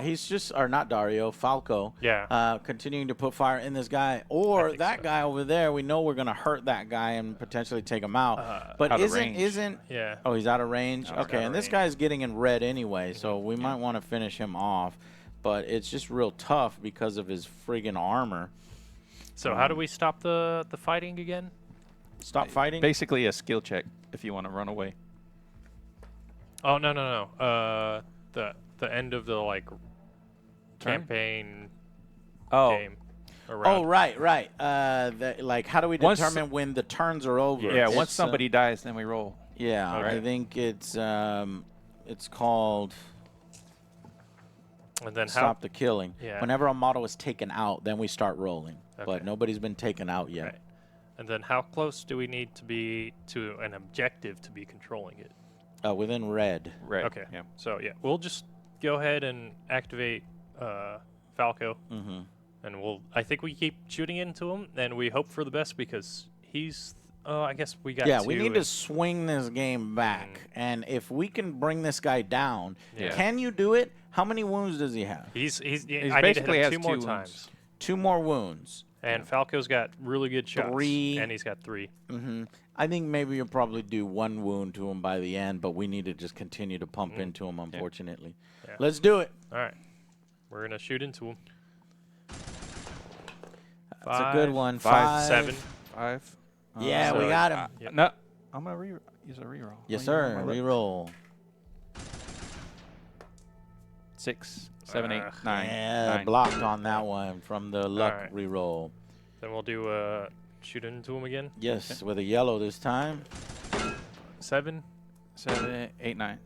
He's just, or not Dario, Falco. Yeah. Continuing to put fire in this guy, or think that so. guy over there. We know we're gonna hurt that guy and potentially take him out. But Out of range. isn't? Yeah. Oh, he's out of range. Out of Okay, and this range. guy's getting in red anyway, so we might want to finish him off. But it's just real tough because of his friggin' armor. So how do we stop the fighting again? Stop fighting. Basically a skill check if you want to run away. Oh no. The end of the like campaign game. Oh, Around. right. Like, how do we Once- determine when the turns are over? Yeah, It's, once somebody dies, then we roll. yeah, I Okay. think it's called And then how? stop the killing. Yeah. Whenever a model is taken out, then we start rolling. But Okay. nobody's been taken out yet. Right. And then how close do we need to be to an objective to be controlling it? Within red. Red. Okay. Yeah. So yeah, we'll just go ahead and activate Falco, Mm-hmm. and I think we keep shooting into him, and we hope for the best because he's. I guess we got. Yeah, we two need to and- swing this game back. And if we can bring this guy down, Yeah. can you do it? How many wounds does he have? He's I need basically to has hit him 2 more 2 wounds. times. 2 more wounds. And Falco's got really good shots. 3. And he's got 3. Mm-hmm. I think maybe you'll probably do 1 wound to him by the end, but we need to just continue to pump into him, unfortunately. Yeah. Let's do it. All right. We're going to shoot into him. That's a good 5, one. 5, 7. 5. Yeah, we So, got him. Yep. No, I'm gonna use a reroll. Yes, Oh, you know sir. my luck. Reroll. 6, 7, 8, Ugh. 9. Yeah, 9. blocked on that one from the luck Alright. reroll. Then we'll do shoot into him again. Yes, with a yellow this time. 7. 7, 8, 9.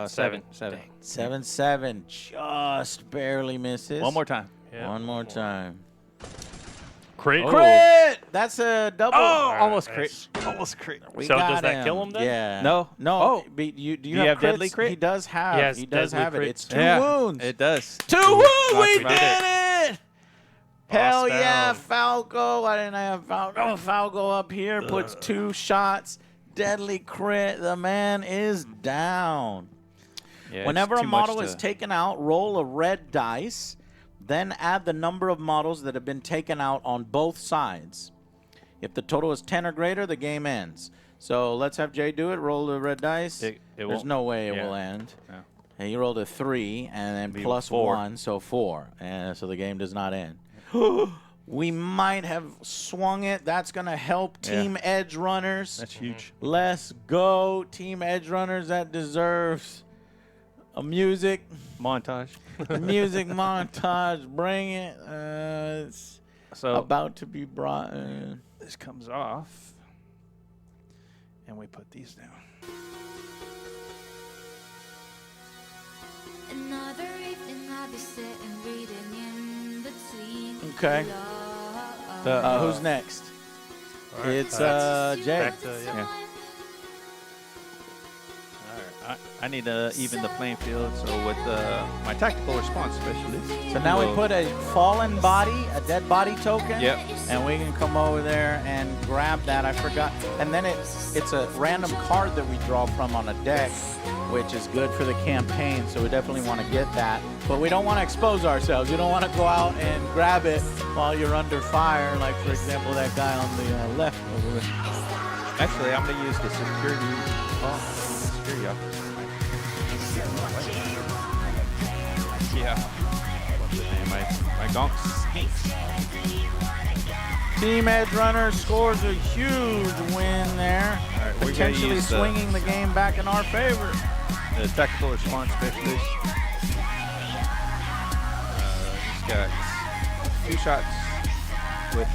7. 7. 7-7, just barely misses. One more time. Yeah. One more time. Crit. Oh. Crit! That's a double. Almost nice. crit. Almost crit. We So got does that kill him then? Yeah. No. No. Oh. Do you have crits? deadly crit? He does have. He has He does deadly have it. crits. It's 2 wounds. It does. 2 wounds. We about did it. Hell Boss yeah, down. Falco. Why didn't I have Falco? Falco up here puts 2 shots. Deadly crit. The man is down. Yeah, Whenever it's a too much model is to- taken out, roll a red dice, then add the number of models that have been taken out on both sides. If the total is 10 or greater, the game ends. So let's have Jay do it. Roll the red dice. It There's won't- no way it yeah. will end. No. And he rolled a 3 and then Be plus 4. 1, so 4. And so the game does not end. We might have swung it. That's going to help Yeah. Team Edgerunners. That's huge. Let's go, Team Edgerunners. That deserves a music Montage. montage. Bring it. It's So about to be brought in. this comes off, and we put these down. Another evening I'll be sitting reading in between. Okay. Who's next? All right. It's That's Jay. back to, yeah. Yeah. All right. I need to even the playing field. So with my tactical response specialist. So now we will- put a fallen body, a dead body token. Yep. And we can come over there and grab that. I forgot. And then it's a random card that we draw from on a deck, which is good for the campaign. So we definitely want to get that. But we don't want to expose ourselves. You don't want to go out and grab it while you're under fire. Like, for example, that guy on the left over there. Actually, I'm gonna use the security. Security officer. Yeah. What's his name? My gonk stinks. Team Edgerunners scores a huge win there. All right, we're gonna Potentially use swinging the game back in our favor. the tactical response specialist. He's got 2 shots with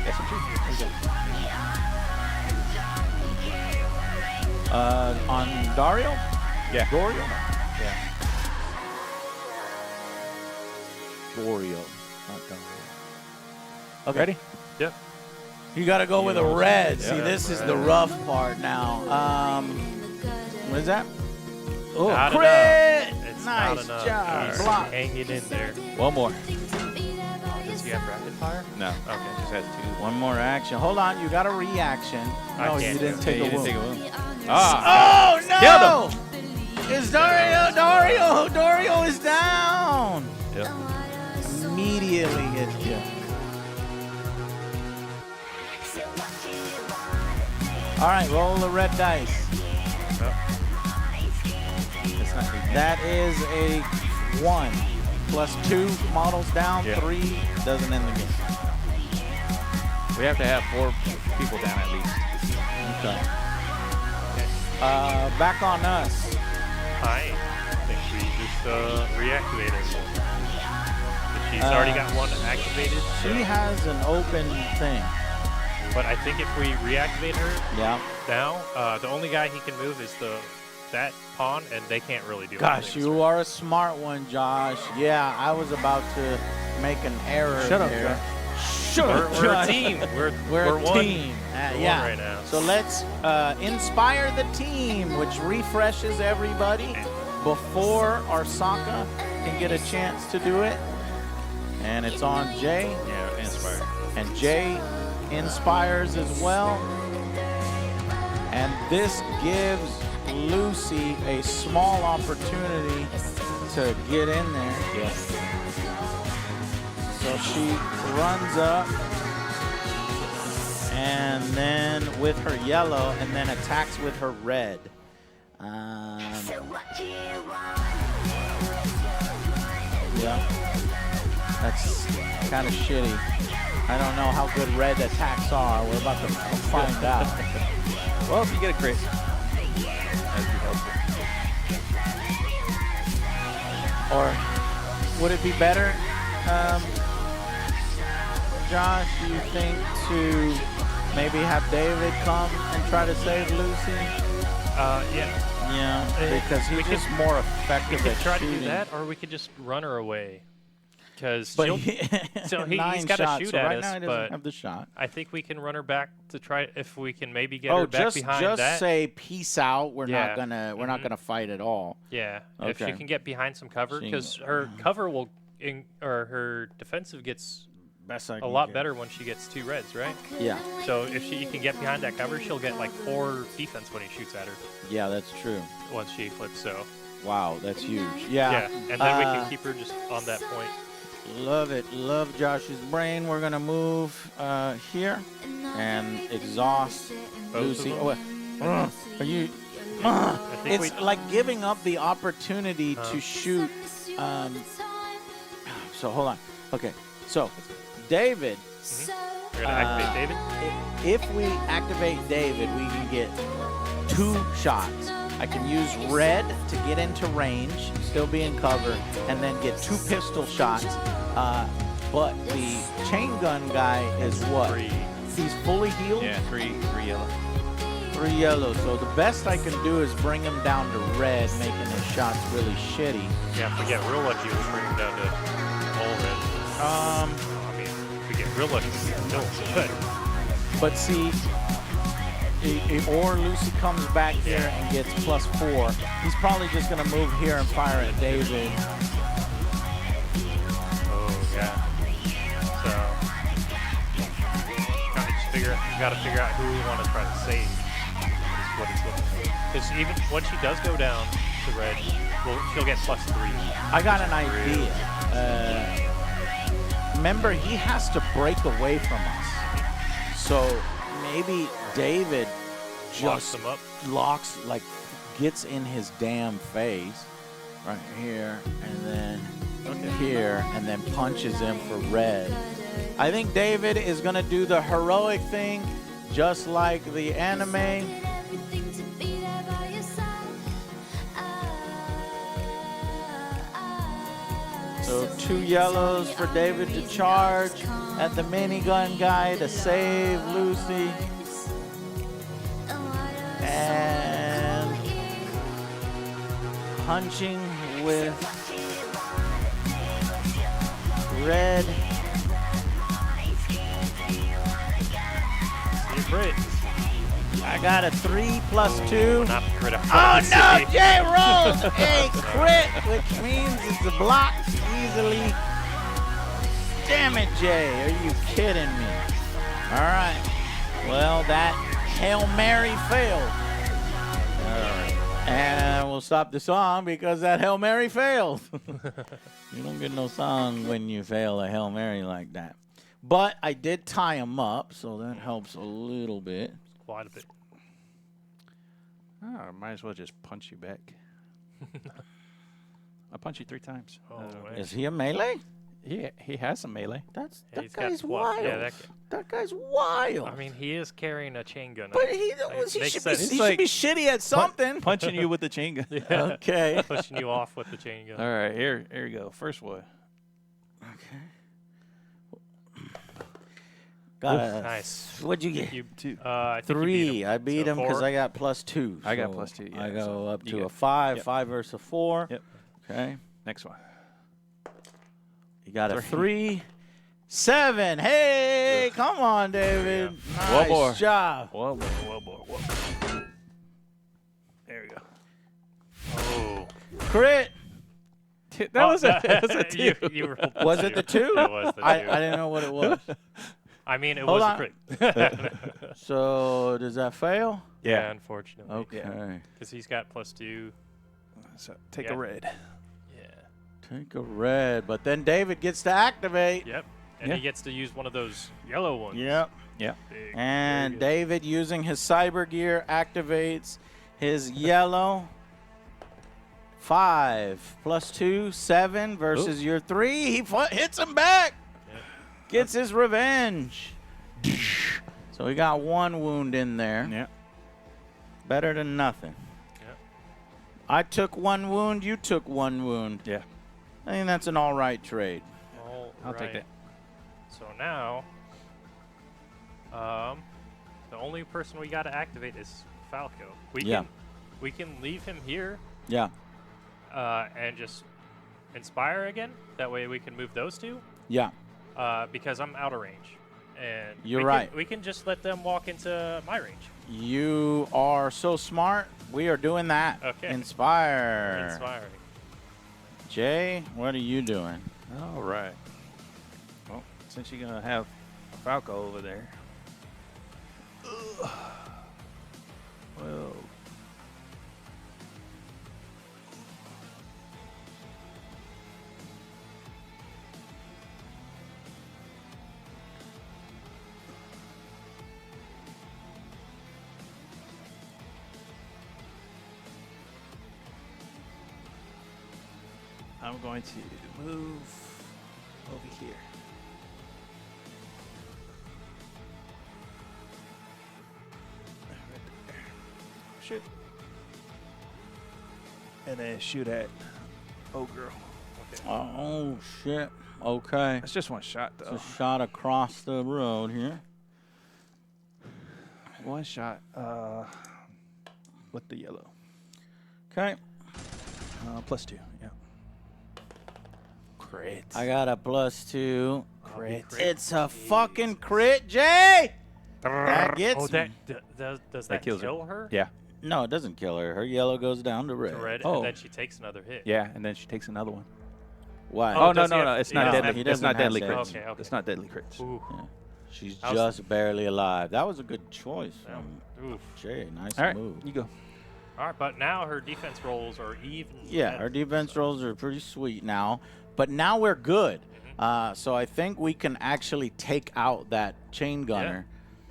SMG. On Dario? Yeah. Dario? Yeah. Dario, not Dario. Okay. Ready? Yep. You got to go with a red. See, Yeah, this is red. the rough part now. What is that? Oh, Not crit! enough. It's Nice not enough. job. He's Block. hanging in there. One more. Does you have rapid fire? No. Okay. It just has 2. One more action. Hold on, you got a reaction. No, you can't didn't do it. take a You didn't wound. take a wound. Ah! Oh no! It's Dario is down. Yep. Immediately gets killed. All right, roll the red dice. It's not good. That is a 1 plus 2 models down. Yeah. 3 doesn't end the game. We have to have 4 people down at least. Okay. Back on us. I think we just reactivate her. She's already got one activated. She has an open thing. But I think if we reactivate her Yeah. now, the only guy he can move is that pawn, and they can't really do Gosh, anything. you are a smart one, Josh. Yeah, I was about to make an error. Shut up, there. Josh. Shut We're up, a Josh. team. We're a one. team. We're Yeah. one right now. So let's inspire the team, which refreshes everybody before Arsaka can get a chance to do it. And it's on Jay. Yeah, inspired. And Jay inspires as well. And this gives Lucy a small opportunity to get in there. Yes. So she runs up and then with her yellow and then attacks with her red. Yeah. That's kind of shitty. I don't know how good red attacks are. We're about to find out. Well, if you get a crit, that'd be helpful. Or would it be better, Josh, do you think, to maybe have David come and try to save Lucy? Yeah. Yeah, because we he's could- just more We effective could at try to shooting. do that, or we could just run her away. Because But so he's 9 got to shots, shoot so at right us, now he doesn't but have the shot. I think we can run her back to try if we can maybe get Oh, her back just behind that. say peace out. We're Yeah. not gonna fight at all. Yeah, if she Okay. can get behind some cover, She- because her cover will, or her defensive gets Best I a can lot get. better when she gets 2 reds, right? Yeah, So if she can get behind that cover, she'll get like 4 defense when he shoots at her yeah, that's true. once she flips. So Wow, that's huge. yeah, and then we Uh, can keep her just on that point. Love it. Love Josh's brain. We're gonna move here and exhaust Both Lucy. of Oh, them? wait. Are you? I think It's like giving up the opportunity to shoot. So hold on. Okay. So David, We're gonna activate David. if we activate David, we can get 2 shots. I can use red to get into range, still be in cover, and then get 2 pistol shots. But the chain gun guy is what? 3. He's fully healed? Yeah, 3 yellow. 3 yellow. So the best I can do is bring him down to red, making his shots really shitty. Yeah, if we get real lucky, we'll bring him down to all red. I mean, if we get real lucky, we get no good. But see, or Lucy comes back here and gets +4. He's probably just going to move here and fire at David. Oh yeah. So gotta figure out who we want to try to save. Is what it's looking like. Because even when she does go down to red, she'll get +3. I got an idea. Remember, he has to break away from us. So maybe David Locks just them up. gets in his damn face right here and then here and then punches him for red. I think David is going to do the heroic thing just like the anime. So 2 yellows for David to charge at the minigun guy to save Lucy. And punching with red. You're great. I got a 3 + 2. Not crit. Oh no, Jay rolls a crit, which means it's blocked easily. Damn it, Jay. Are you kidding me? All right. Well, that Hail Mary failed. All right. And we'll stop the song because that Hail Mary failed. You don't get no song when you fail a Hail Mary like that. But I did tie him up, so that helps a little bit. Quite a bit. Oh, I might as well just punch you back. I punch you 3 times. Oh, man. Is he a melee? He has some melee. Yeah, That he's got guy's 12. wild. Yeah, that guy's wild. I mean, he is carrying a chain gun. but he makes should sense. be like shitty at something. Punching you with the chain gun. Yeah. Okay. Pushing you off with the chain gun. All right, here you go. First one. Okay. Got a, Nice. What'd you get? You, 2. I think you beat 3. him. I beat So him because 4. I got +2. I got so +2, yeah, I go so up you to get- a 5. yep. 5 versus a 4. Yep. Okay. Next one. You got a 3. 7. Hey, come on, David. One Nice more. job. One more. There we go. Oh. Crit. That was a 2. You rolled the Was it the 2? It was the 2. I didn't know what it was. I mean, it Hold was on. a crit. So does that fail? Yeah, unfortunately. Okay. Because he's got +2. So take Yeah. a red. Yeah. Take a red, but then David gets to activate. Yep. And Yeah. he gets to use one of those yellow ones. Yep. Yeah. Big, And very good. David, using his cyber gear, activates his yellow. 5 +2, 7 versus your 3. He hits him back. Yep. Gets his revenge. So he got 1 wound in there. Yeah. Better than nothing. Yep. I took 1 wound. You took 1 wound. Yeah. I think that's an all right trade. I'll take that. So now, the only person we got to activate is Falco. We can leave him here Yeah. and just inspire again. That way we can move those 2 Yeah. because I'm out of range. And You're right. We can just let them walk into my range. You are so smart. We are doing that. Okay. Inspire. Inspiring. Jay, what are you doing? All right. Well, since you're going to have a Falco over there. Well. I'm going to move over here. Right there. Shoot. And then shoot at old girl. Okay. Oh, shit. Okay. That's just one shot, though. It's a shot across the road here. One shot with the yellow. Okay. +2, yeah. Crit. I got a +2. Crit. It's a fucking crit, Jay! That gets Oh, me. does that kills her. kill her? Yeah. No, it doesn't kill her. Her yellow goes down to red. To red, Oh. and then she takes another hit. Yeah, and then she takes another one. Why? Oh, Oh, no, does he no, no. have- It's he not doesn't deadly. have- he It's doesn't not have deadly save. crits. Okay, okay. It's not deadly crits. Ooh. She's I was- just barely alive. That was a good choice Yeah. from Oof. Jay. Nice All right, move. you go. All right, but now her defense rolls are even. Yeah, better, our defense so- rolls are pretty sweet now. But now we're good. Mm-hmm. So I think we can actually take out that chain gunner.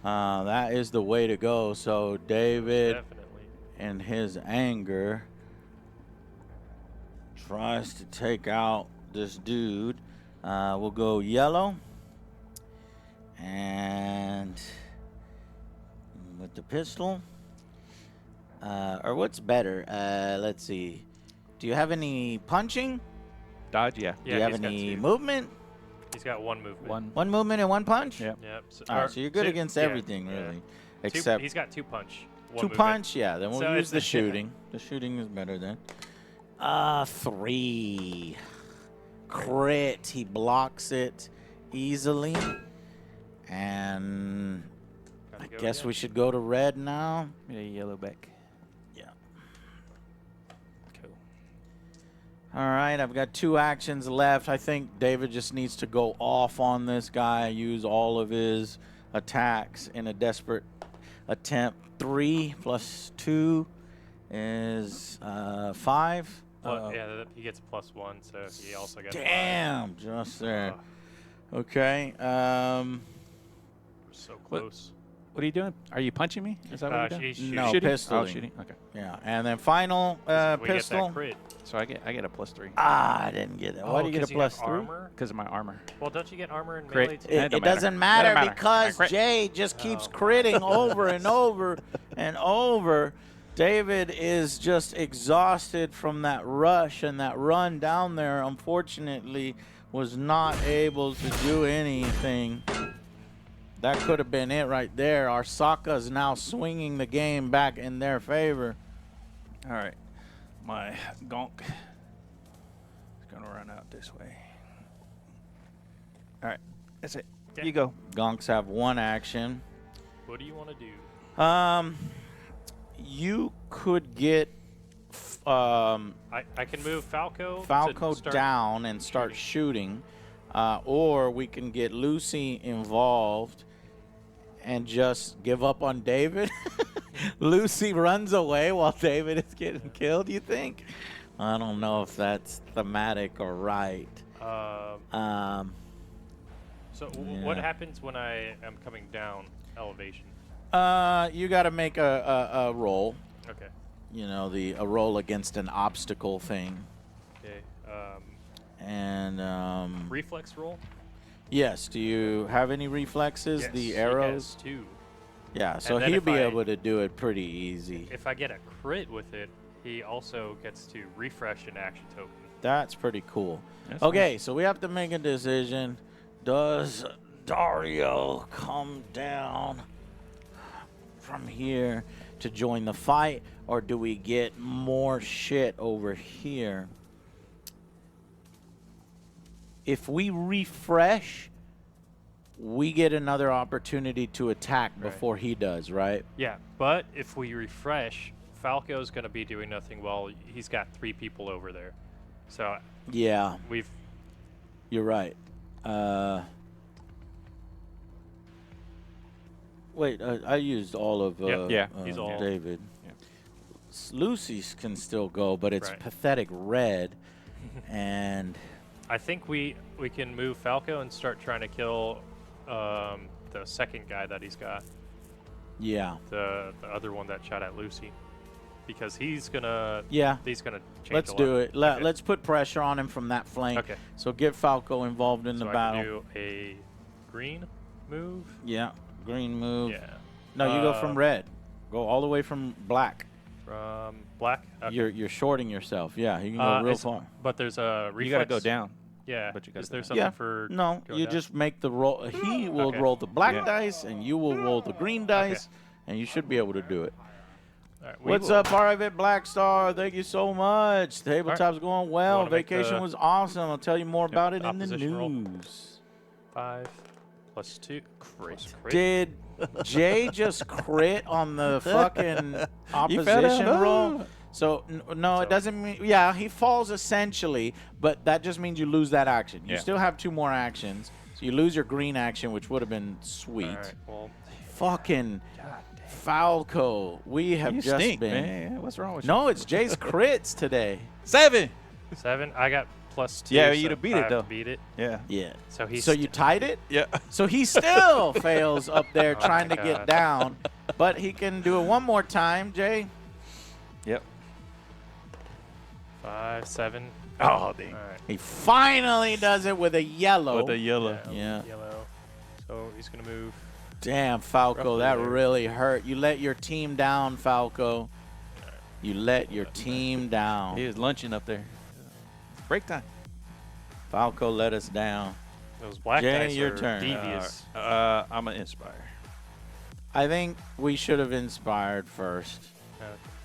That is the way to go. So David, Definitely. in his anger, tries to take out this dude. We'll go yellow. And with the pistol. Or what's better? Let's see. Do you have any punching? Dodge, yeah. Do you have he's got any 2. movement? He's got 1 movement. One. One movement and 1 punch? Yeah. Yep. So, All right, so you're good 2 against yeah, everything, yeah. really. 2 Except he's got 2 punch. 1 2 movement. punch? Yeah, then we'll So use the it's- shooting. The shooting is better then. 3. Crit. He blocks it easily. And Gotta I go guess again. we should go to red now. Yeah, yellow back. Yeah. Cool. All right, I've got 2 actions left. I think David just needs to go off on this guy, use all of his attacks in a desperate attempt. 3 plus 2 is 5. Well, yeah, he gets +1, so he also gets. Damn, just there. Ugh. Okay. We're so close. What are you doing? Are you punching me? Is that what you're doing? She's No, shooting. pistol. Oh, shooting. Okay. Yeah, and then final We get pistol. that crit. So I get a +3 I didn't get it. Why do you get a 'cause have +3? armor? because of my armor. Well, don't you get armor in Crit. melee too? It It don't doesn't matter. matter Doesn't matter. because I crit. Jay just keeps Oh. critting over and over and over. David is just exhausted from that rush and that run down there. Unfortunately, was not able to do anything. That could have been it right there. Our Sokka's now swinging the game back in their favor. All right. My gonk is going to run out this way. All right. That's it. Okay. You go. Gonks have 1 action. What do you want to do? You could get I can move Falco. Falco to start down and start shooting, or we can get Lucy involved and just give up on David. Lucy runs away while David is getting killed, you think? I don't know if that's thematic or right. So Yeah. what happens when I am coming down elevation? You got to make a roll. Okay. You know, a roll against an obstacle thing. Okay. And Reflex roll. yes, do you have any reflexes? Yes, The he arrows? has 2. Yeah, so And then he'll if be I- able to do it pretty easy. If I get a crit with it, he also gets to refresh an action token. That's pretty cool. That's Okay, so we have to make a decision. Does Dario come down from here to join the fight, or do we get more shit over here? If we refresh, we get another opportunity to attack Right. before he does, right? Yeah, but if we refresh, Falco's going to be doing nothing while he's got 3 people over there. So Yeah, we've you're right. Wait, I used all of Yep. Yeah. He's all- David. Yeah. Lucy's can still go, but it's Right. pathetic red. And I think we can move Falco and start trying to kill the second guy that he's got, yeah, the other one that shot at Lucy, because he's gonna yeah. change. Let's a lot. do it. Okay. Let's put pressure on him from that flank. Okay. So get Falco involved in So the I battle. can do a green move. Yeah, green move. Yeah. No, you go from red. Go all the way from black. From black. Okay. You're shorting yourself. Yeah, you can go real far. But there's a reflex. You got to go down. Yeah. but you gotta Is there go down. something Yeah. for? No, going you down? just make the roll. He will Okay. roll the black Yeah. dice, and you will roll the green dice, and you should be able to do it. All right, we What's will- up, Private Blackstar? Thank you so much. Tabletop's going well. wanna make Vacation the- was awesome. I'll tell you more about it in the opposition roll. news. 5 plus 2. Crit. Did Jay just crit on the fucking You opposition fell down. roll? So, no, it doesn't mean... Yeah, he falls essentially, but that just means you lose that action. You Yeah. still have 2 more actions. So you lose your green action, which would have been sweet. All right. Well, Fucking Falco. We have You just stink, been... man. What's wrong with you? No, it's Jay's crits today. 7. 7. I got plus 2. Yeah, so you'd have beat I it, have though. to beat it. Yeah. Yeah. So he's So you tied it? Yeah. So he still fails up there Oh trying my to get God. down, but he can do it one more time, Jay. Yep. 5, 7. Oh, dang. All right. He finally does it with a yellow. With the yellow. Yeah. Yellow. So he's gonna move. Damn, Falco, Roughly that there. really hurt. You let your team down, Falco. You let your team He down. was lunching up there. Break time. Falco let us down. Those black Jay, dice your are turn. devious. I'm going to inspire. I think we should have inspired first,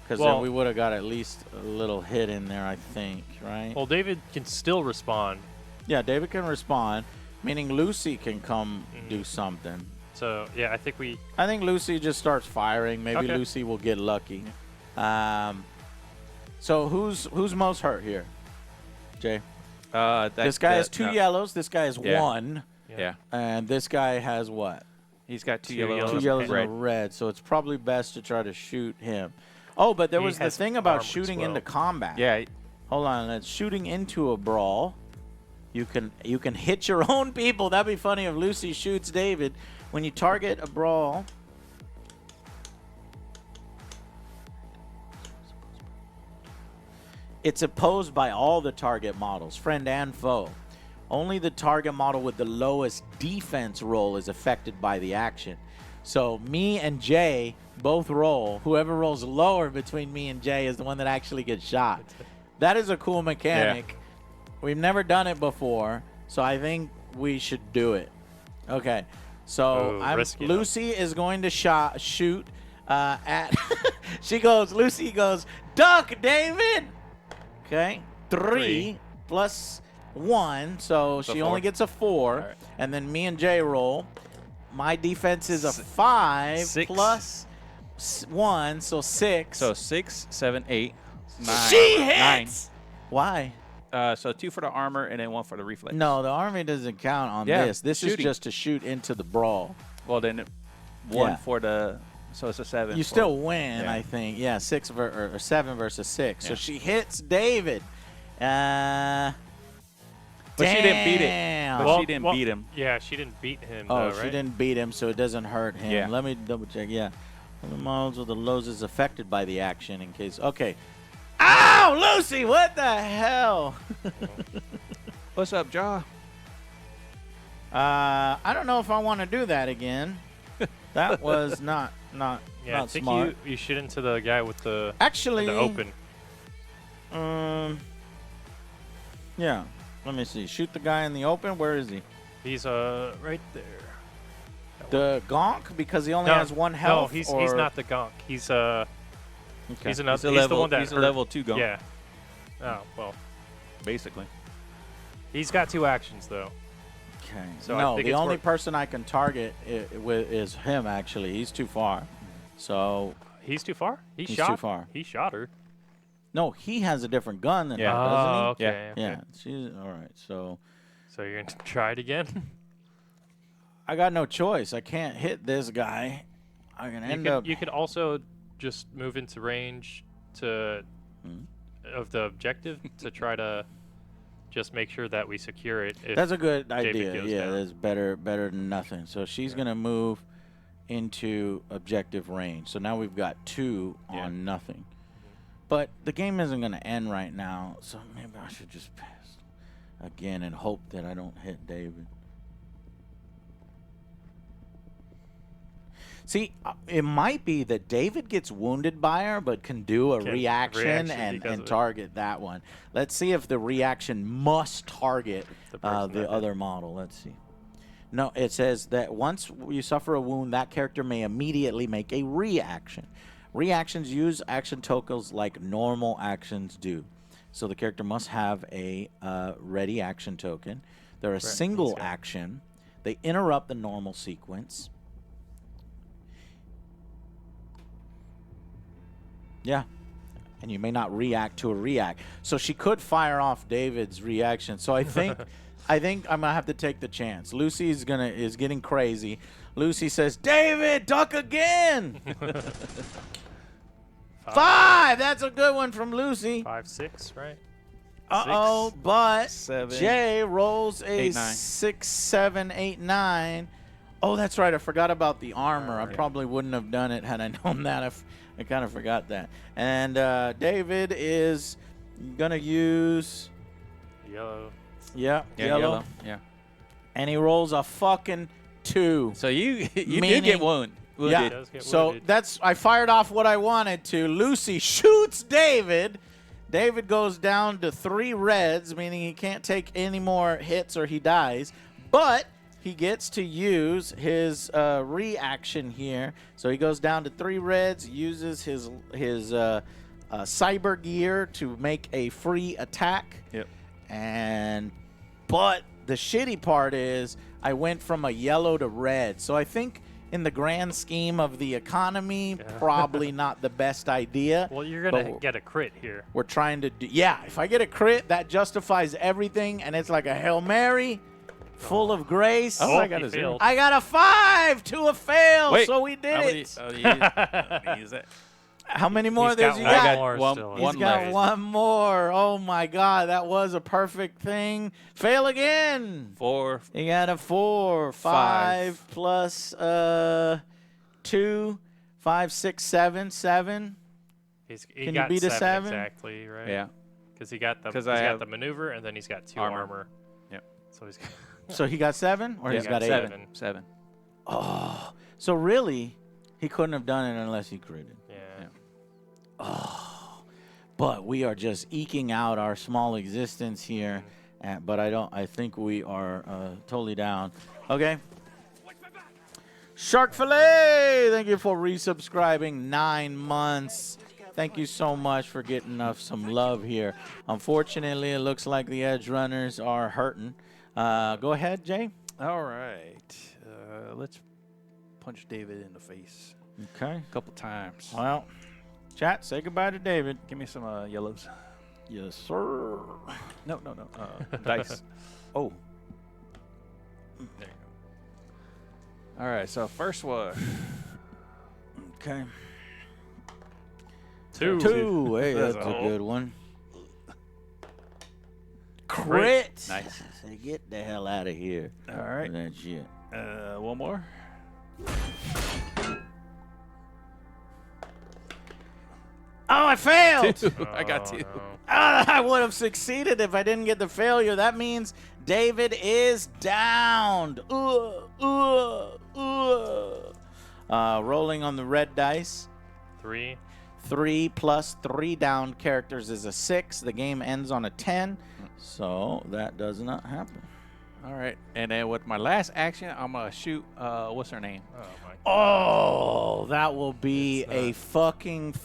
because Well- then we would have got at least a little hit in there, I think, right? Well, David can still respond. Yeah, David can respond, meaning Lucy can come Mm-hmm. do something. So yeah, I think we. I think Lucy just starts firing. Maybe Okay. Lucy will get lucky. So who's most hurt here? Jay? This guy has 2 yellows. This guy has Yeah. 1. Yeah. And this guy has what? He's got 2 Two yellows. yellows. 2 yellows red. and a red. So it's probably best to try to shoot him. Oh, but there He was the has thing about armor as shooting well. into combat. Yeah. Hold on. It's shooting into a brawl. You can hit your own people. That'd be funny if Lucy shoots David. When you target a brawl. It's opposed by all the target models, friend and foe. Only the target model with the lowest defense roll is affected by the action. So me and Jay both roll. Whoever rolls lower between me and Jay is the one that actually gets shot. That is a cool mechanic. We've never done it before, so I think we should do it. Okay, so risky Lucy is going to shoot at. Lucy goes, duck, David. Okay, 3 plus 1, so she only gets a 4. Right. And then me and Jay roll. My defense is a 5 6. plus 1, so 6. So 6, 7, 8, 9. She hits! Why? 9. So 2 for the armor and then 1 for the reflex. No, the army doesn't count on Yeah, this. This is shooting. just to shoot into the brawl. Well, then 1 Yeah. for the. So it's a 7. You for- still win, yeah. I think. Yeah, 7 versus 6. So Yeah. she hits David. But she didn't beat it. Damn. But she didn't beat him. Yeah, she didn't beat him. Oh, though, she right? didn't beat him, so it doesn't hurt him. Yeah. Let me double check. Yeah. One of the models with the lows is affected by the action in case. Okay. Ow, Lucy! What the hell? What's up, Jaw? I don't know if I want to do that again. That was not Yeah, I not think smart. you shoot into the guy with the Actually, open. Yeah. Let me see. Shoot the guy in the open. Where is he? He's right there. The gonk, because he only No, has 1 health. No, he's or- not the gonk. He's Okay. he's another. He's a He's level. the one that He's a hurt. level 2 gun. Yeah. Oh well, Basically. he's got 2 actions though. Okay. So I no, think the it's only worth- person I can target is him. Actually, he's too far. So He's too far. He He's shot. too far. He shot her. no, he has a different gun than Yeah. her, doesn't he? Oh, okay. Yeah. okay. Yeah. She's all right. So So you're gonna try it again? I got no choice. I can't hit this guy. I'm gonna end up. You could also just move into range to of the objective to try to just make sure that we secure it. If That's a good David idea. goes Yeah, down. that's better than nothing. So she's gonna move into objective range. So now we've got 2 Yeah. on nothing. But the game isn't gonna end right now. So maybe I should just pass again and hope that I don't hit David. See, it might be that David gets wounded by her, but can do a Can- reaction reaction and, because of it. target that one. Let's see if the reaction must target The person the that other model. Let's see. No, it says that once you suffer a wound, that character may immediately make a reaction. Reactions use action tokens like normal actions do. So the character must have a ready action token. They're a single that's good. action. They interrupt the normal sequence. Yeah. And you may not react to a react. So she could fire off David's reaction. So I think I'm gonna have to take the chance. Lucy is getting crazy. Lucy says, David, duck again. 5. That's a good one from Lucy. 5, 6, right? Uh-oh, but 7, Jay rolls a 8, 9. 6, 7, 8, 9. Oh, that's right. I forgot about the armor. I Yeah. probably wouldn't have done it had I known that. I kind of forgot that. And David is going to use, Yellow. yeah, yellow. Yeah. And he rolls a fucking 2. So you did Meaning- get wounded. Yeah. Does get So wounded. I fired off what I wanted to. Lucy shoots David. David goes down to 3 reds, meaning he can't take any more hits or he dies. But he gets to use his reaction here. So he goes down to 3 reds, uses his cyber gear to make a free attack. Yep. But the shitty part is I went from a yellow to red. So I think in the grand scheme of the economy, probably not the best idea. Well, you're gonna get a crit here. We're trying to do, yeah, if I get a crit, that justifies everything, and it's like a Hail Mary, full of grace. Oh, I he got a 0. failed. I got a 5 to a fail, Wait, so we did How many? it. Oh, use that. How many more He's there's got you one got? more one- still. He's one got left. one more. Oh my God, that was a perfect thing. Fail again. 4. You got a 4. 5 plus 2, 5, 6, 7, 7. He Can you got beat a 7? exactly, right? Yeah. Because he got the 'Cause he's I got have the maneuver and then he's got 2 armor. armor. Yep. So he's So he got 7, or Yeah, he's got 8. 7. 7. Oh, so really, he couldn't have done it unless he critted. Yeah. But we are just eking out our small existence here. But I think we are totally down. Okay. Shark Fillet, thank you for resubscribing 9 months. Thank you so much for getting us some love here. Unfortunately, it looks like the Edgerunners are hurting. Go ahead, Jay. All right. Let's punch David in the face Okay. a couple times. Well, chat, say goodbye to David. Give me some yellows. Yes, sir. No. Dice. Oh. There you go. All right. So first one. Okay. 2. 2. Hey, That's that's a a hole. good one. Crit. Nice. Say, get the hell out of here. All right. With that shit. One more. Oh, I failed. 2. I got 2. No. I would have succeeded if I didn't get the failure. That means David is downed. Rolling on the red dice. 3. 3 plus 3 downed characters is a 6. The game ends on a 10. So that does not happen. All right. And then with my last action, I'm going to shoot, what's her name? Oh my. Oh, that will be It's a not- fucking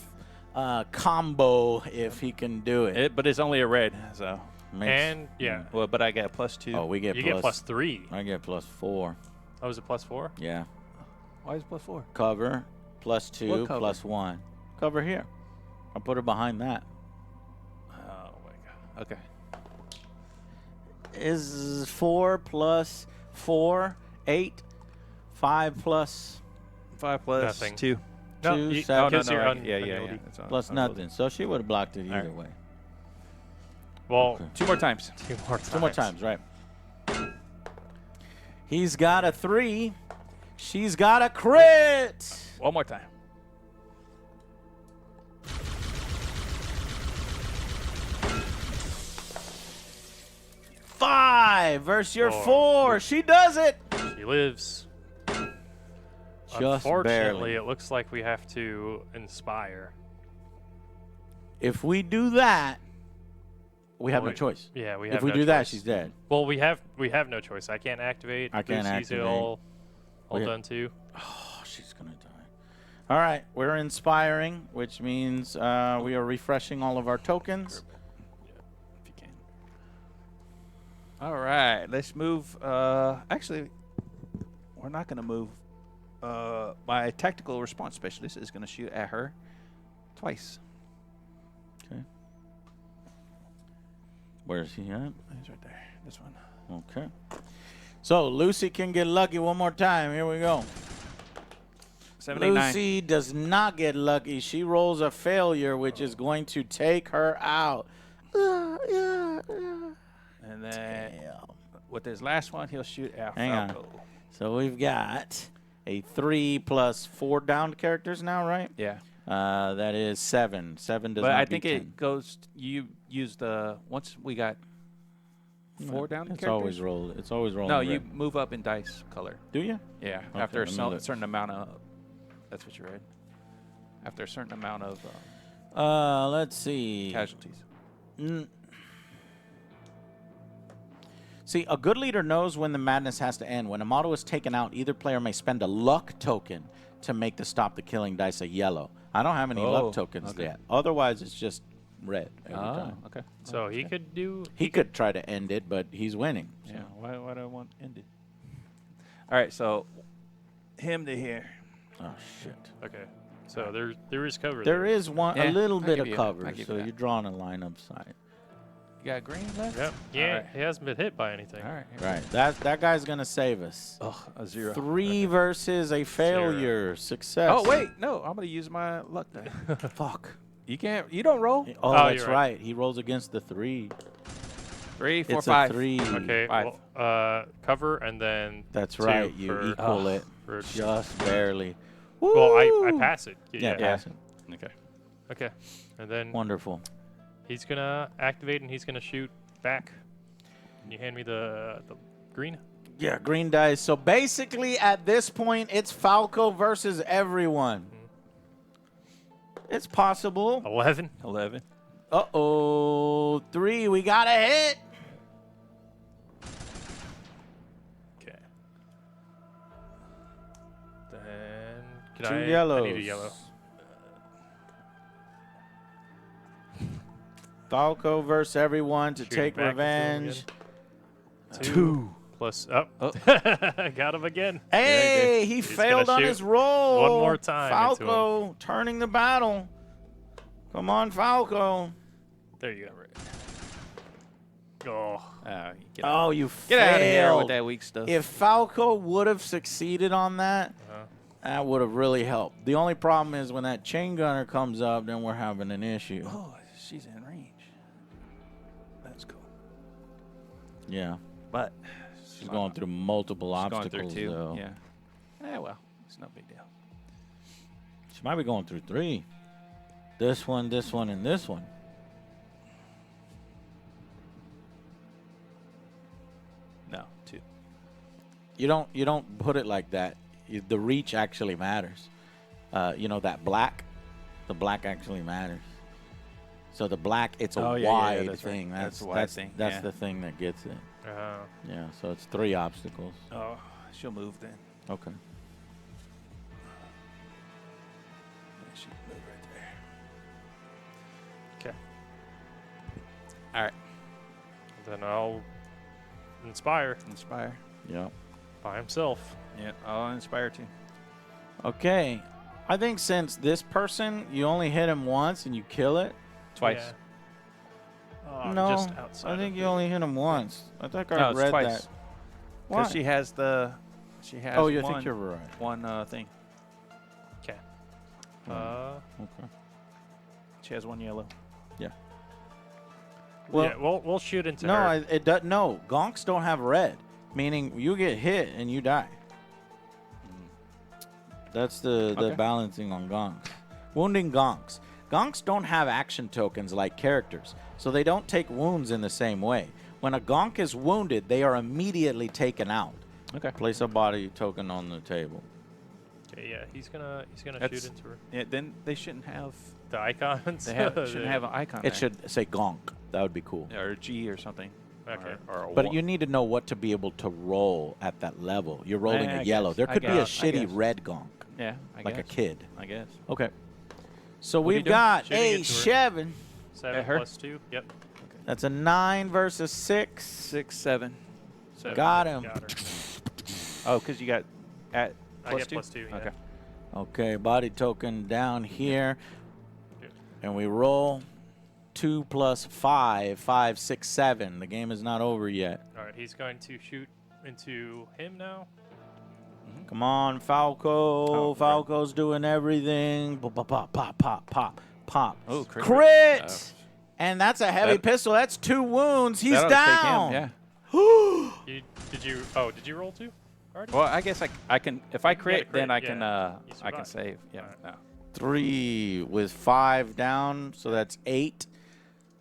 combo if he can do it. But it's only a red, so. Makes- And yeah, Well, but I get +2. Oh, we get you plus. get +3. I get +4. Oh, is it +4? Yeah. Why is +4? Cover +2 What cover? +1. Cover here. I'll put her behind that. Oh my god. Okay. Is 4 plus 4 8? 5 plus 5 plus Nothing. 2. No, 2 you- 7 Oh, no, Because you're no. un- Yeah. unwieldy. That's plus nothing. So she would have blocked it either Alright. way. Well, Okay. 2 more times. 2 more times. 2 more times, right? He's got a 3. She's got a crit. 1 more time. Five versus your 4. 4. She does it. She lives. Just Unfortunately, barely. it looks like we have to inspire. If we do that, we have no Wait. choice. Yeah, we have If we no do that, choice. she's dead. Well, we have no choice. I can't activate. I can't Lucy's activate. all We- done too. Oh, she's going to die. All right, we're inspiring, which means we are refreshing all of our tokens. If you can. All right. Let's move. Actually, we're not going to move. My tactical response specialist is going to shoot at her twice. Okay. Where's he at? He's right there. This one. Okay. So Lucy can get lucky one more time. Here we go. 79. Lucy does not get lucky. She rolls a failure, which is going to take her out. And then Damn. with his last one, he'll shoot at Hang on. Falco. So we've got a 3 plus 4 downed characters now, right? Yeah. That is 7. 7 does But not I beat think 10. it goes. You use the once we got 4 down It's characters. always rolled. It's always rolling. No, red. you move up in dice color. Do you? Yeah. Okay, After a let me look. certain amount of. That's what you read. After a certain amount of Let's see. casualties. See, a good leader knows when the madness has to end. When a model is taken out, either player may spend a luck token to make the stop the killing dice a yellow. I don't have any Oh, luck tokens okay. yet. Otherwise, it's just red every time. Okay. So he could do. He could try to end it, but he's winning. So. Yeah. Why do I want ended? All right. So him to here. Oh shit. Okay. So there is cover. There is one Yeah, a little I'll bit give of you- cover, I'll give so you that. you're drawing a line up side. You got green left? Yep. Yeah. Alright. He hasn't been hit by anything. All right. Right. That guy's gonna save us. Oh, a 0. 3 versus a failure. Success. Oh, wait. No, I'm going to use my luck die. Fuck. You can't. You don't roll. Oh, Oh, that's you're right. right. He rolls against the 3. 3, 4, It's 5. a 3. Okay. 5. Well, cover and then. That's 2 right. You for- equal it for- just barely. Well, I Woo! pass it. Yeah, pass it. Okay. Okay. And then Wonderful. he's gonna activate and he's gonna shoot back. Can you hand me the green? Yeah, green dice. So basically, at this point, it's Falco versus everyone. It's possible. 11. 11. Uh-oh. 3. We got a hit. Okay. Then can 2 I yellows. I need a yellow. Falco versus everyone to Shooting take back into him revenge. again. 2. Plus up. Oh. Got him again. Hey, he He's failed gonna on shoot his roll. one more time into Falco turning the battle. Come on, Falco. There you go. Oh. Get Oh, you Get out of here failed. with that weak stuff. If Falco would have succeeded on that, that would have really helped. The only problem is when that chain gunner comes up, then we're having an issue. Oh, she's in range. That's cool. Yeah. But She's going through multiple she's going obstacles, through 2. though. Yeah. Well, it's no big deal. She might be going through 3. This one, and this one. No, 2. You don't put it like that. The reach actually matters. You know that black? The black actually matters. So the black, it's a wide that's right. thing. That's a wide thing, That's yeah. the thing that gets it. Uh, Yeah, so it's 3 obstacles. Oh, she'll move then. Okay. She'll move right there. okay. All right. Then I'll inspire Inspire. Yeah. by himself. Yeah, I'll inspire too. Okay. I think since this person, you only hit him once and you kill it. Twice. Yeah. Oh, No, just outside I think of you the- only hit him once. I think I No, it's read twice. that. Why? Because she has the. She has. Oh, you one, think you're right. one thing. Okay. Okay. She has 1 yellow. Well, yeah, we'll shoot into no, her. it does. No, gonks don't have red, meaning you get hit and you die. That's the Okay. balancing on gonks. Wounding gonks. Gonks don't have action tokens like characters, so they don't take wounds in the same way. When a gonk is wounded, they are immediately taken out. Okay. Place a body token on the table. Okay, yeah, he's gonna That's- shoot into her. Yeah, then they shouldn't have. The icons. They shouldn't have an icon. It there. should say gonk. That would be cool. Or a G or something. Okay. Or a But one. you need to know what to be able to roll at that level. You're rolling I a yellow. guess. There I could be a guess. I shitty guess. red gonk, Yeah, I like a guess. kid. I guess. Okay. So What are you we've doing? got Shooting a into her. 7. 7 her? plus 2. Yep. That's a 9 versus 6. 6, 7. 7. Got him. Got her. Oh, because you got at I plus get 2? plus 2. Yeah. Okay. Okay, body token down here. Good. And we roll 2 plus 5. 5, 6, 7. The game is not over yet. All right, he's going to shoot into him now. Come on, Falco. Oh, right. Falco's doing everything. Pop, pop, pop, pop, pop, pop, pop. Oh, crit. Crit! Oh. And that's a heavy That- pistol. That's 2 wounds. He's That'll take him, down. Yeah. Did you roll 2 already? Well, I guess I can. If I crit, crit, then I yeah. can. You I can survive. save. Yeah. Alright. No. 3 with 5 down, so that's 8.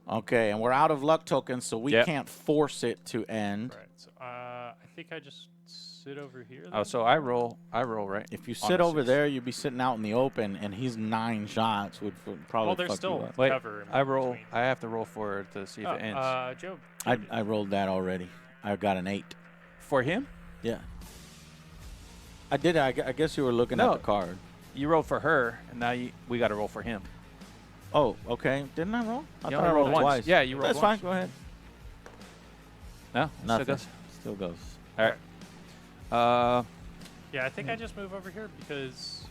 Okay, and we're out of luck tokens, so we Yep. can't force it to end. Right. So I think I just sit over here. Oh, then? so I roll. I roll right. If you On sit the over 6. there, you'd be sitting out in the open, and he's 9 shots would probably Well, there's fuck still you up. Wait, cover. in I roll. between. I have to roll for it to see if it ends. Joe. I rolled that already. I got an 8. For him, Yeah. I did. I guess you were looking No. at the card. you rolled for her, and now we got to roll for him. Oh, okay. Didn't I roll? I You thought only I rolled rolled once. twice. Yeah, you rolled That's once. fine. Go ahead. No, Nothing. Still goes. Still goes. All right. Yeah, I think I just move over here because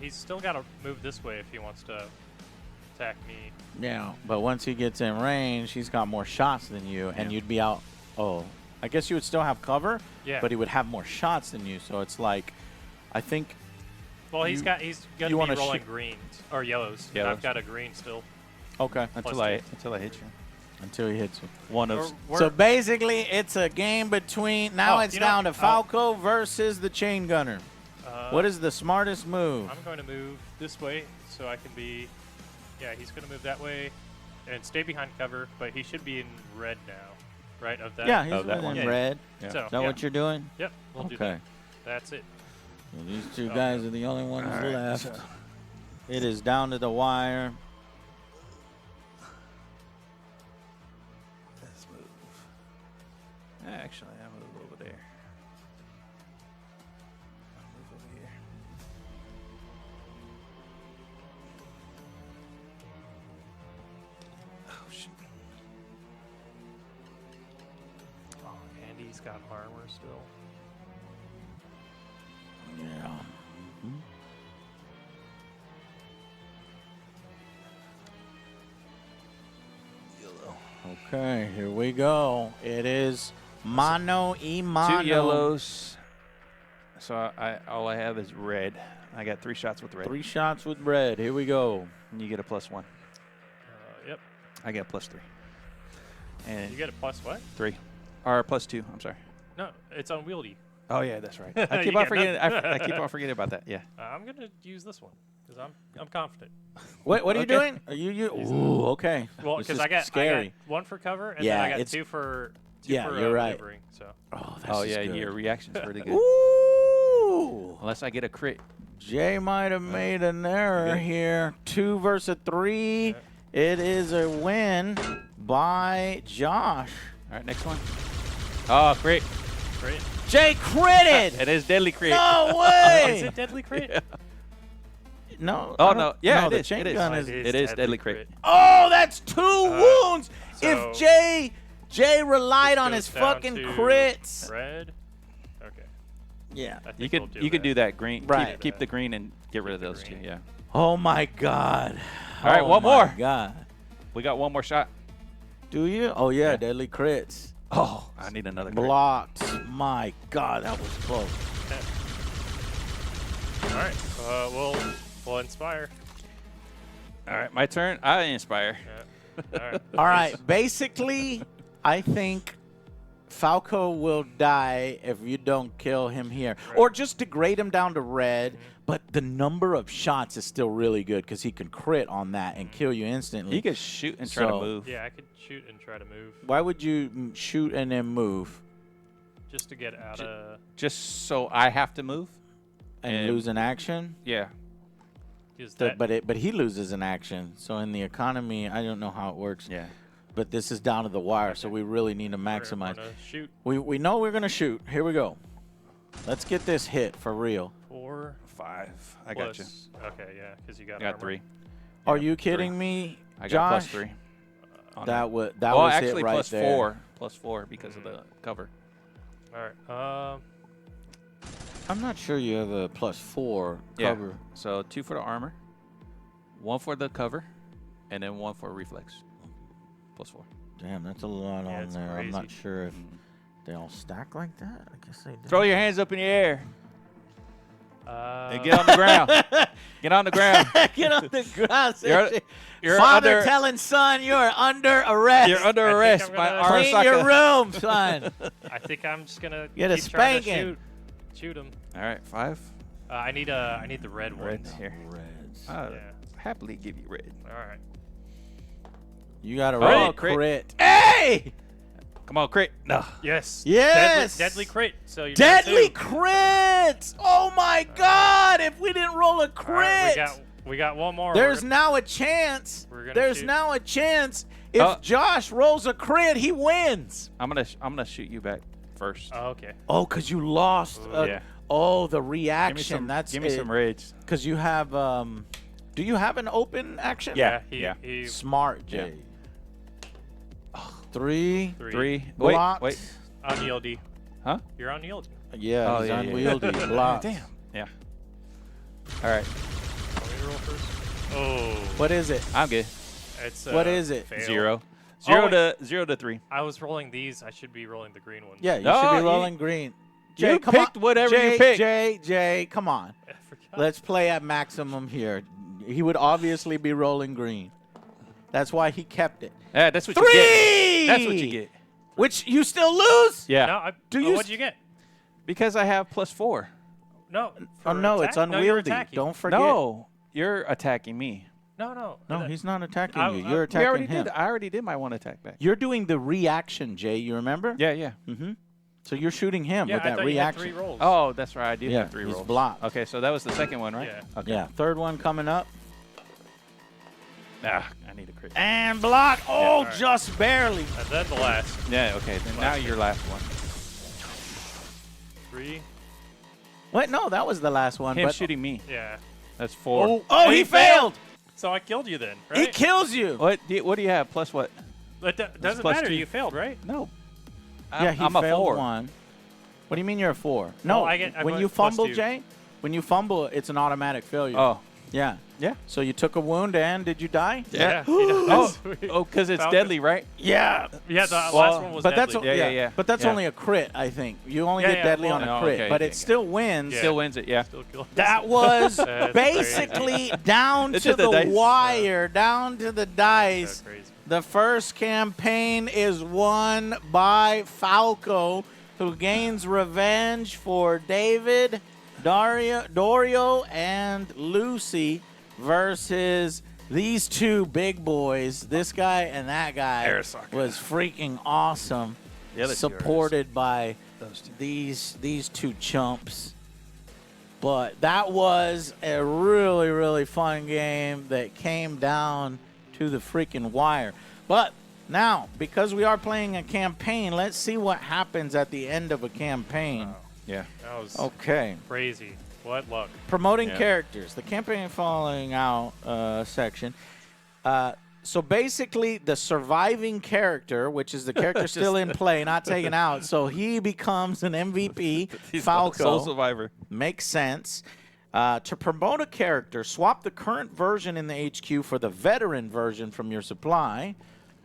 he's still got to move this way if he wants to attack me. Yeah, but once he gets in range, he's got more shots than you, and you'd be out. Oh, I guess you would still have cover, but he would have more shots than you. So it's like, I think. Well, he's going to be rolling greens or yellows. And I've got a green still. Okay. Until I hit you. Until he hits you. One of. So basically, it's a game between. Now it's down to Falco versus the chain gunner. What is the smartest move? I'm going to move this way so I can be. Yeah, he's going to move that way and stay behind cover, but he should be in red now, right? Of that. Yeah, he's that in one. red. Yeah. So, is that what you're doing? Yep. We'll do that. That's it. So these two guys are the only ones left. So. It is down to the wire. Let's move. Actually, I'll move over there. I'll move over here. Oh, shit. Oh, Andy's got armor still. Yeah. Okay, here we go. It is mano y mano. 2 yellows. So all I have is red. I got 3 shots with red. 3 shots with red. Here we go. And you get a +1. Yep. I get a +3. And You get a plus what? 3. Or +2. I'm sorry. No, it's unwieldy. Oh yeah, that's right. I keep on forgetting. I keep on forgetting about that. Yeah. I'm going to use this one because I'm confident. What are you doing? Are you? Ooh, okay. Well, This because is I got scary. 1 for cover and Yeah, then I got it's- 2 for you're right. maneuvering. So Oh, Oh this yeah, is good. your reaction's pretty good. Ooh. Unless I get a crit. Jay might have made an error here. 2 versus 3. Yeah. It is a win by Josh. All right, next one. Oh, crit. great. Jay critted. It is deadly crit. No Is way. it deadly crit? Yeah. No. Oh I no. don't- Yeah, no, it the is. chain It is. gun It is deadly crit. Oh, that's 2 wounds. so If Jay relied on his goes down fucking to crits. Red. Okay. Yeah. I think You we'll could do that green. Right. Keep the green and get rid of the those 2. green. Yeah. Oh my God. All right, Oh one my more. God. We got 1 more shot. Do you? Oh yeah, Yeah. deadly crits. Oh, I need another crit. Blocked. My God, that was close. All right. We'll inspire. All right, my turn. I inspire. Yeah. All right. All right. Basically, I think Falco will die if you don't kill him here, or just degrade him down to red. But the number of shots is still really good because he can crit on that and kill you instantly. He could shoot and try to So- move. Yeah, I could shoot and try to move Why would you shoot and then move just to get out of. Just so I have to move. and lose an action? Yeah. Use So- that. but he loses an action. So in the economy, I don't know how it works. Yeah. But this is down to the wire, so we really need to We're maximize. gonna shoot We know we're gonna shoot. Here we go. Let's get this hit for real. 4. 5. I got you. plus- Okay, yeah, because you got. I got armor. 3. Are you kidding me, I got Josh? +3. on That it. was well, was actually it right plus there. 4. Plus 4 because of the cover. All right. I'm not sure you have a +4 Yeah. cover. So 2 for the armor, 1 for the cover, and then 1 for reflex. +4. Damn, that's a lot Yeah, on it's there. I'm not crazy. sure if they all stack like that. I guess they do. Throw your hands up in the air And and get on the ground. Get on the ground. Get on the ground. You're Father under. telling son you are under arrest. You're under I think arrest. I'm My gonna- arm Clean your sucker. room, son. I think I'm just gonna Get a keep trying to spanking. shoot him. All right, 5. I need the red one. Red here. Reds. I'll Yeah. happily give you red. All right. You got to Oh, roll crit. crit. Hey! Come on, crit. No. Yes. Yes! Deadly crit. So you're down Deadly 2. crits! Oh my God! If we didn't roll a All crit, right, we got one more. there's now a chance. We're gonna There's shoot. now a chance. If Oh. Josh rolls a crit, he wins. I'm gonna shoot you back first. Oh, okay. Oh, because you lost. Yeah. Oh, the Give me reaction. some. That's Give me some reds. Because you have. Do you have an open action? Yeah. He Smart, Jay. 3. 3. Wait. Blocked. Wait. on ELD. Huh? You're on ELD. Yeah, Oh, he's yeah, unwieldy. Yeah. Blocks. Damn. Yeah. All right. Want me to roll first? Oh. What is it? I'm good. It's, What is it? fail. 0. Oh, 0 to 3. I was rolling these. I should be rolling the green ones. Yeah, you No, should you- be rolling green. you Jay, come picked on. whatever you Jay, picked. Jay, come on. I forgot. Let's play at maximum here. He would obviously be rolling green. That's why he kept it. Yeah, that's what 3! you get. That's what you get. Which you still lose? Yeah. No, Do you what'd you get? Because I have +4. No. Oh, for no, attack? it's No, you're unwieldy. attacking. Don't forget. No, you're attacking me. No. No, he's not attacking I- you. I- You're We attacking already him. did. I already did my one attack back. You're doing the reaction, Jay. You remember? Yeah, yeah. Mm-hmm. So you're shooting him Yeah, with I that thought you had reaction. 3 rolls. Oh, that's right. I did Yeah, have 3 he's rolls. blocked. Okay, so that was the second one, right? Yeah. Okay. Yeah, third one coming up. Ah, I need a crit. And block. Oh, all right. just barely. And then the last Yeah, okay. Then now Last your last one. 3. Wait, no, that was the last one. Him but shooting me. Yeah. That's 4. Oh, he failed. So I killed you then, He right? kills you. What do you have? Plus what? But doesn't plus matter. 2. You failed, right? No. Yeah, he I'm a failed 4. one. What do you mean you're a 4? No, I get- I when put you plus fumble, 2. Jay, when you fumble, it's an automatic failure. Oh. Yeah. Yeah. So you took a wound and did you die? Yeah. Oh, because it's Falcon. deadly, right? Yeah. Yeah, the last Well, one was But that's deadly. Yeah. But that's Yeah. only a crit, I think. You only Yeah, get yeah, deadly well, on a no, crit, okay, but okay, it still wins. Still wins it, yeah. Still killed. That was That's basically down It's to just the the dice. wire, down to the dice. So crazy. The first campaign is won by Falco, who gains revenge for David, Dorio, and Lucy versus these two big boys. This guy and that guy Arasaka. was freaking awesome. Yeah, let's Supported by Those two. these two chumps. But that was a really, really fun game that came down to the freaking wire. But now, because we are playing a campaign, let's see what happens at the end of a campaign. Wow. Yeah. That was Okay. crazy. What luck. Promoting Yeah. characters. The campaign falling out section. So basically, the surviving character, which is the character still in play, not taken out, so he becomes an MVP. He's Falco. Soul Survivor. Makes sense. To promote a character, swap the current version in the HQ for the veteran version from your supply.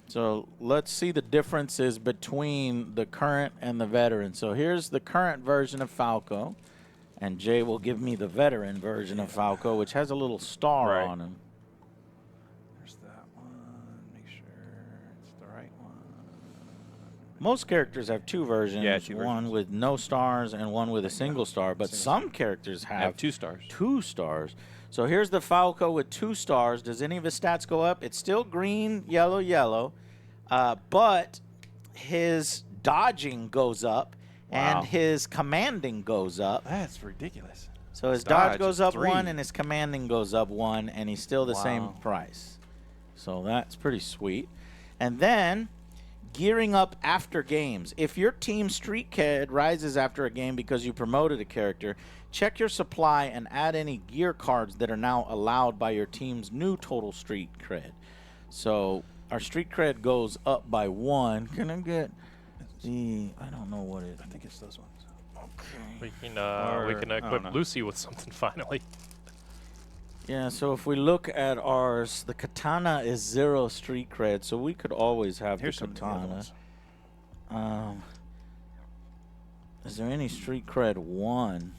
So let's see the differences between the current and the veteran. So here's the current version of Falco, and Jay will give me the veteran version of Falco, which has a little star Right. on him. There's that one. Make sure it's the right one. Most characters have two versions, Yeah, two one versions. with no stars and one with a single star, but some characters I have have 2 stars. 2 stars. So here's the Falco with 2 stars. Does any of his stats go up? It's still green, yellow, yellow, but his dodging goes up Wow. and his commanding goes up. That's ridiculous. So his Dodge dodge goes is up 3. 1 and his commanding goes up 1, and he's still the same Wow. price. So that's pretty sweet. And then gearing up after games. If your team's street cred rises after a game because you promoted a character, check your supply and add any gear cards that are now allowed by your team's new total street cred. So our street cred goes up by 1. Can I get the, I don't know what it is. I think it's those ones. We can Or- I don't equip know. Lucy with something finally. Yeah, so if we look at ours, the katana is 0 street cred, so we could always have Here's the some of the other katana. ones. Is there any street cred 1?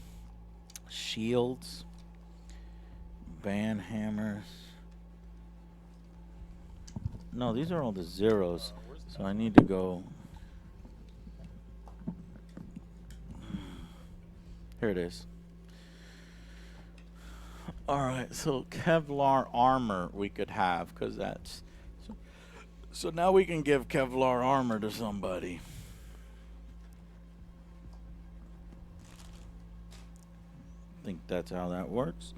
Shields, band hammers. No, these are all the zeros, so I need to go. Here it is. All right, so Kevlar armor we could have, because that's so now we can give Kevlar armor to somebody. I think that's how that works.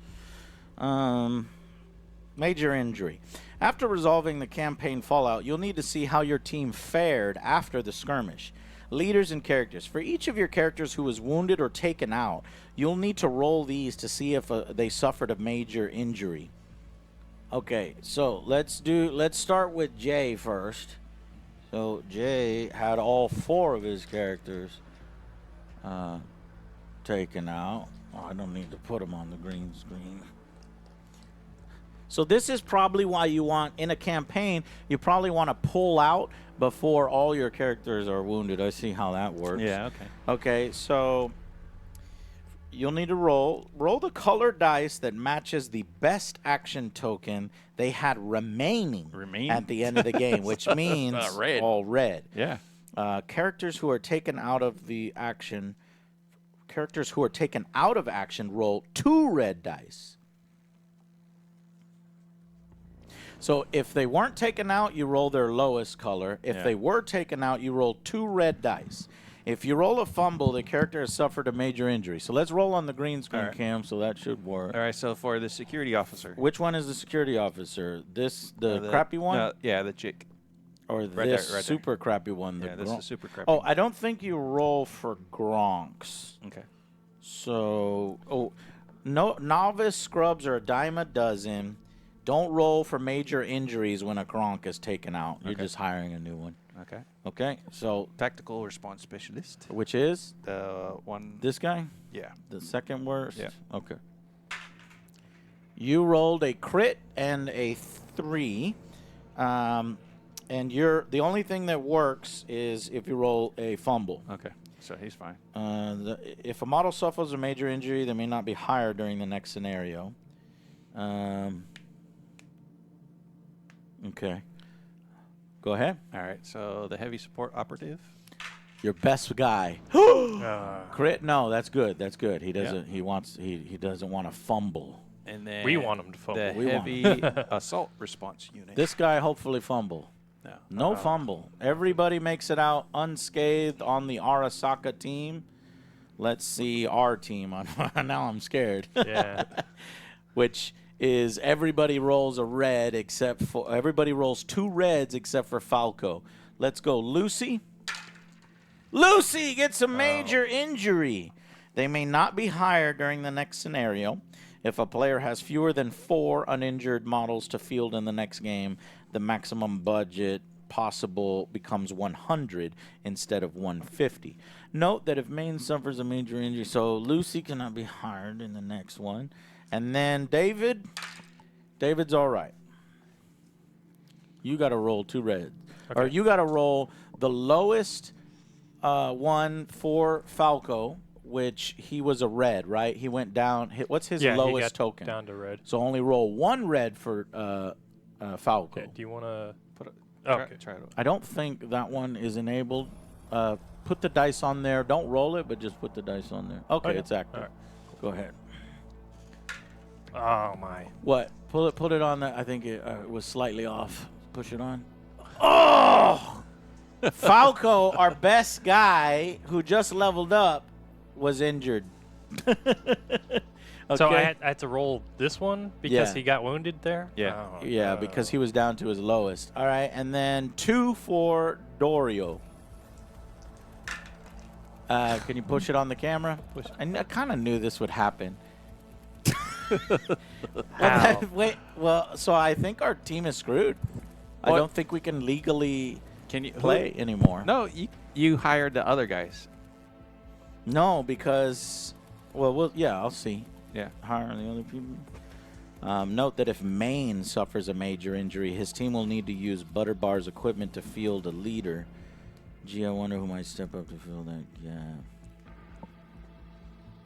Major injury. After resolving the campaign fallout, you'll need to see how your team fared after the skirmish. Leaders and characters. For each of your characters who was wounded or taken out, you'll need to roll these to see if they suffered a major injury. Okay, so let's start with Jay first. So Jay had all 4 of his characters taken out. Oh, I don't need to put them on the green screen. So this is probably why you want, in a campaign, you probably want to pull out before all your characters are wounded. I see how that works. Yeah, okay. Okay, so you'll need to roll the colored dice that matches the best action token they had remaining at the end of the game, which means red. all red. Yeah. Characters who are taken out of action roll 2 red dice. So if they weren't taken out, you roll their lowest color. If they were taken out, you roll 2 red dice. If you roll a fumble, the character has suffered a major injury. So let's roll on the green screen, Cam, so that should work. All right, so for the security officer. Which one is the security officer? The crappy one? No, yeah, the chick. Or Right this there. super crappy one? Yeah, this is the super crappy. Oh, I don't think you roll for Gronks. Okay. So, no, novice scrubs are a dime a dozen. Don't roll for major injuries when a Gronk is taken out. You're just hiring a new one. Okay. Okay, so Tactical response specialist. which is The one. this guy? Yeah. The second worst? Yeah. Okay. You rolled a crit and a 3. And the only thing that works is if you roll a fumble. Okay. So he's fine. If a model suffers a major injury, they may not be hired during the next scenario. Okay. Go ahead. All right. So the heavy support operative. Your best guy. Crit? No, that's good. That's good. He doesn't. He wants. He doesn't want to fumble. And then We want him to fumble. The We want heavy assault response unit. This guy hopefully fumble. No. No fumble. Everybody makes it out unscathed on the Arasaka team. Let's see our team. Now I'm scared. Yeah. Which is everybody rolls a red except for everybody rolls 2 reds except for Falco. Let's go, Lucy. Lucy gets a major injury. They may not be hired during the next scenario. If a player has fewer than 4 uninjured models to field in the next game, the maximum budget possible becomes 100 instead of 150. Note that if Maine suffers a major injury, so Lucy cannot be hired in the next one. And then David's all right. You got to roll 2 reds. Okay. Or you got to roll the lowest one for Falco, which he was a red, right? He went down. What's his Yeah, he lowest got token? down to red. So only roll 1 red for Falco. Okay, do you want to Put it. Okay. Try it. I don't think that one is enabled. Put the dice on there. Don't roll it, but just put the dice on there. Okay, Okay. it's active. All right. Go ahead. Oh my. What? Put it on there. I think it was slightly off. Push it on. Oh! Falco, our best guy who just leveled up, was injured. So Okay. I had to roll this one because Yeah. he got wounded there? Yeah. Oh, Yeah, because he was down to his lowest. All right, and then 2 for Dorio. Can you push it on the camera? Push it. I kind of knew this would happen. How? Wait, well, so I think our team is screwed. I What? don't think we can legally Can you play anymore. No, you hired the other guys. No, because, well, yeah, I'll see. Yeah. Hire the other people. Note that if Maine suffers a major injury, his team will need to use Butterbar's equipment to field a leader. Gee, I wonder who might step up to fill that gap.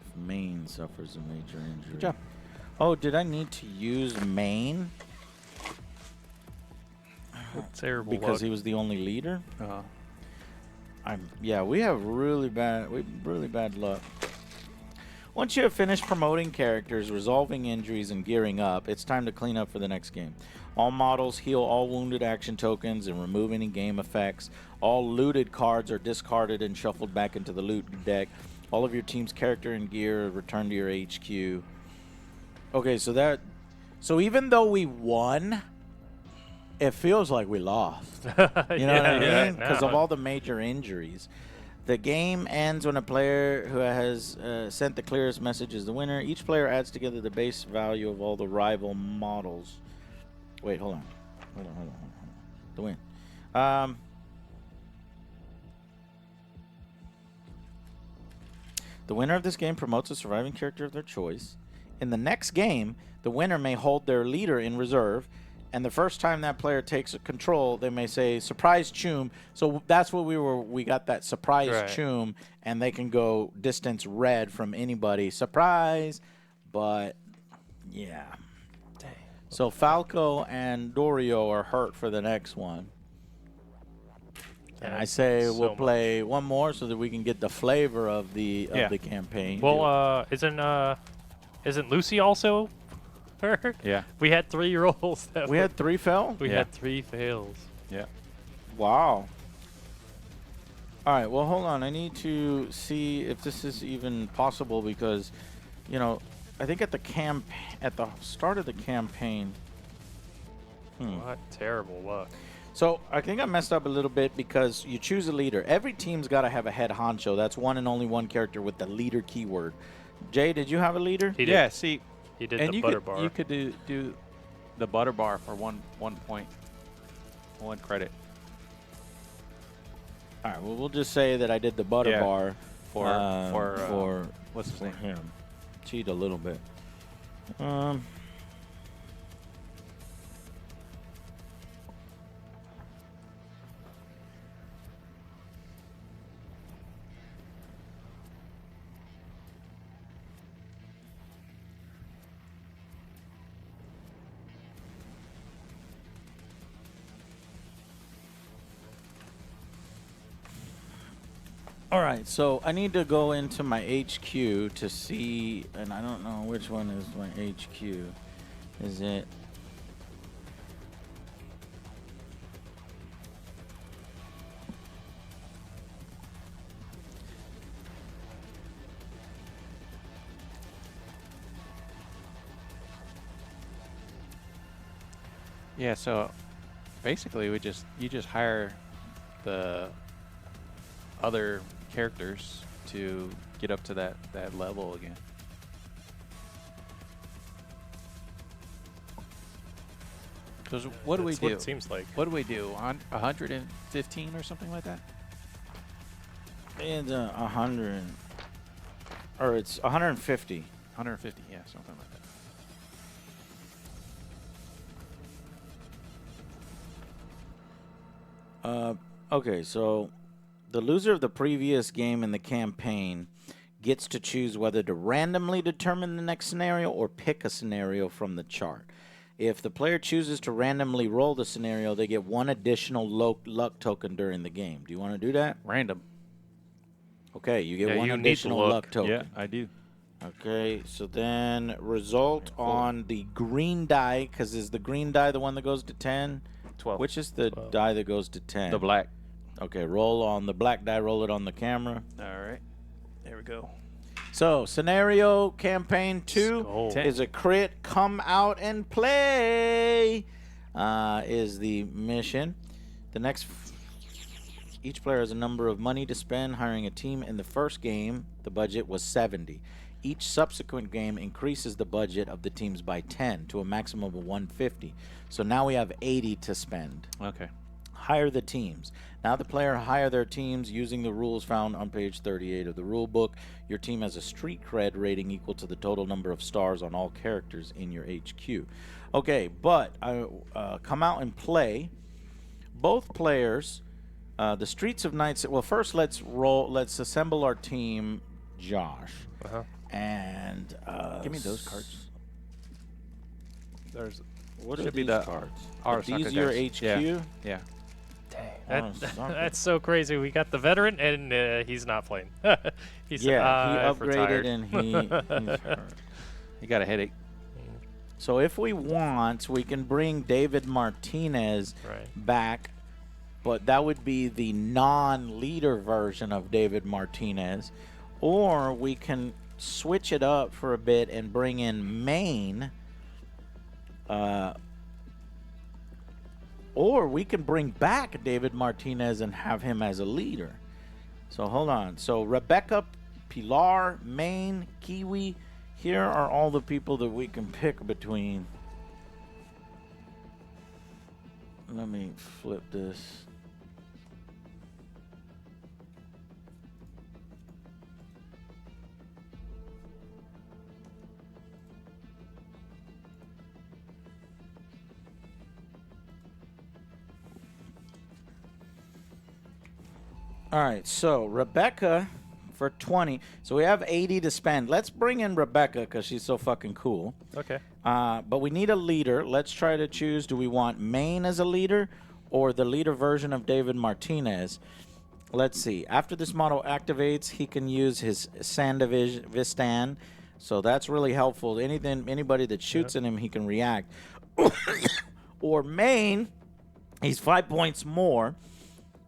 If Maine suffers a major injury. Good job. Oh, did I need to use Maine Terrible because luck. he was the only leader? Uh, Yeah, we have really bad luck. Once you have finished promoting characters, resolving injuries, and gearing up, it's time to clean up for the next game. All models heal all wounded action tokens and remove any game effects. All looted cards are discarded and shuffled back into the loot deck. All of your team's character and gear are returned to your HQ. Okay, so even though we won, it feels like we lost. You know what I Yeah, mean? Because of no. all the major injuries. The game ends when a player who has sent the clearest message is the winner. Each player adds together the base value of all the rival models. Wait, hold on. The win. The winner of this game promotes a surviving character of their choice. In the next game, the winner may hold their leader in reserve, and the first time that player takes control, they may say surprise choom. So that's what we got that surprise choom, and they can go distance red from anybody. Surprise. But yeah. Dang. So Falco and Dorio are hurt for the next one. And I say we'll play one more so that we can get the flavor of the campaign. Well, isn't Lucy also hurt? Yeah. We had 3 rolls. We had 3 fail? We had 3 fails. Yeah. Wow. All right, well, hold on. I need to see if this is even possible because, you know, I think at the start of the campaign. What terrible luck. So I think I messed up a little bit because you choose a leader. Every team's got to have a head honcho. That's one and only one character with the leader keyword. Jay, did you have a leader? He did. Yeah, see. He did and the you butter could, bar. You could do the butter bar for 1 point, 1 credit. All right, well, we'll just say that I did the butter bar for what's his name? him. Cheat a little bit. All right, so I need to go into my HQ to see, and I don't know which one is my HQ. Is it? Yeah, so basically you just hire the other characters to get up to that level again. Because what do we That's do? what it seems like. What do we do? 115 or something like that? It's 100, or it's 150. 150, yeah, something like that. Okay, so the loser of the previous game in the campaign gets to choose whether to randomly determine the next scenario or pick a scenario from the chart. If the player chooses to randomly roll the scenario, they get 1 additional luck token during the game. Do you want to do that? Random. Okay, you get Yeah, 1 you need the additional luck. luck token. Yeah, I do. Okay, so then result on the green die, because is the green die the one that goes to 10? 12. Which is the die that goes to 10? The black. Okay, roll on the black die, roll it on the camera. All right. There we go. So, scenario campaign 2 Skull. is a crit, come out and play, is the mission. The next, each player has a number of money to spend hiring a team. In the first game, the budget was 70. Each subsequent game increases the budget of the teams by 10 to a maximum of 150. So now we have 80 to spend. Okay. Hire the teams. Now the player hire their teams using the rules found on page 38 of the rule book. Your team has a street cred rating equal to the total number of stars on all characters in your HQ. Okay, but come out and play. Both players, the Streets of Night. Well, first let's assemble our team, Josh. And Give me those cards. There's what Should are be these the cards? our Are these soccer your dice. HQ? Yeah. Dang, Oh, sucker. that's so crazy. We got the veteran, and he's not playing. He said, Yeah, he "I've upgraded retired." and he's hurt. You got a headache. So if we want, we can bring David Martinez Right. back, but that would be the non-leader version of David Martinez. Or we can switch it up for a bit and bring in Maine. Or we can bring back David Martinez and have him as a leader. So hold on. So Rebecca, Pilar, Maine, Kiwi. Here are all the people that we can pick between. Let me flip this. All right, so Rebecca for 20. So we have 80 to spend. Let's bring in Rebecca because she's so fucking cool. Okay. But we need a leader. Let's try to choose. Do we want Maine as a leader or the leader version of David Martinez? Let's see. After this model activates, he can use his Sandavistan. So that's really helpful. Anybody that shoots at him, he can react. Or Maine, he's 5 points more.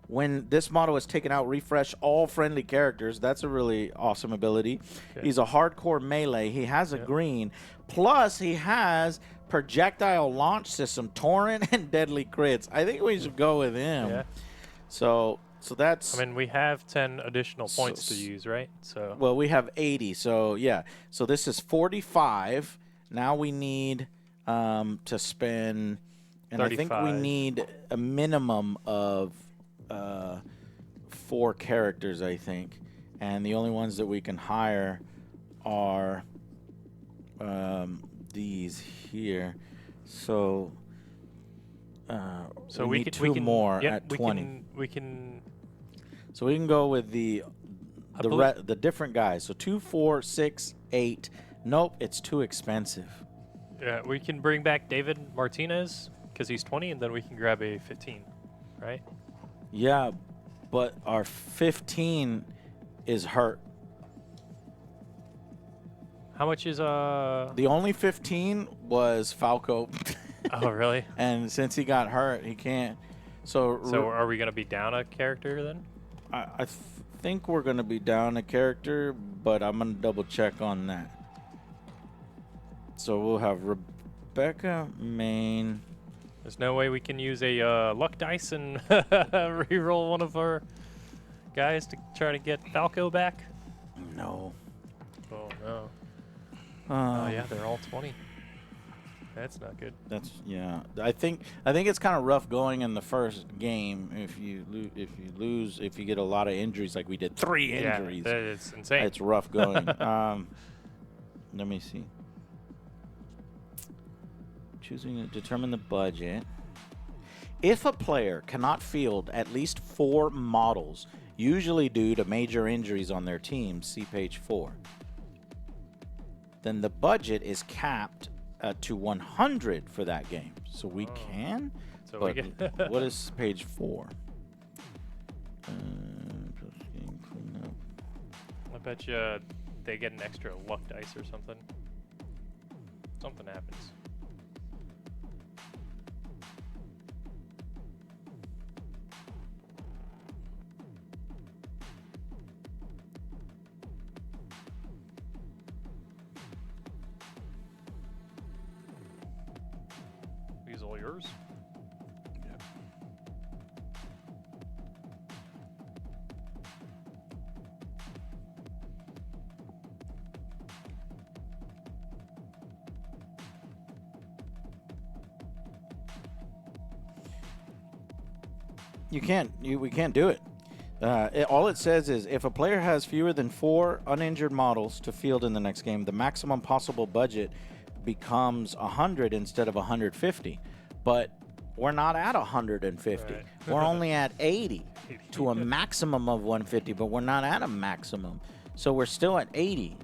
When this model is taken out, refresh all friendly characters. That's a really awesome ability. Okay. He's a hardcore melee. He has a green. Plus, he has projectile launch system, torrent, and deadly crits. I think we should go with him. Yeah. So that's... I mean, we have 10 additional points to use, right? So. Well, we have 80. So, yeah. So this is 45. Now we need to spend... And 35. I think we need a minimum of... 4 characters, I think, and the only ones that we can hire are these here. So we need two more at 20. We can. So we can go with the different guys. So 2, 4, 6, 8. Nope, it's too expensive. Yeah, we can bring back David Martinez because he's 20, and then we can grab a 15, right? Yeah, but our 15 is hurt. How much is The only 15 was Falco. Oh, really? And since he got hurt, he can't. So are we gonna be down a character then? I think we're gonna be down a character, but I'm gonna double check on that. So we'll have Rebecca, Maine. There's no way we can use a luck dice and reroll one of our guys to try to get Falco back? No. Oh, no. Oh, yeah, they're all 20. That's not good. That's yeah. I think it's kind of rough going in the first game if you lose if you get a lot of injuries like we did 3 injuries. Yeah, it's insane. It's rough going. Let me see. Choosing to determine the budget. If a player cannot field at least 4 models, usually due to major injuries on their team, see page 4, then the budget is capped to 100 for that game. So we can. So but we can what is page 4? I bet you they get an extra luck dice or something. Something happens. These all yours? Yep. We can't do it. All it says is if a player has fewer than 4 uninjured models to field in the next game, the maximum possible budget becomes 100 instead of 150. But we're not at 150. Right. We're only at 80 to a maximum of 150, but we're not at a maximum. So we're still at 80.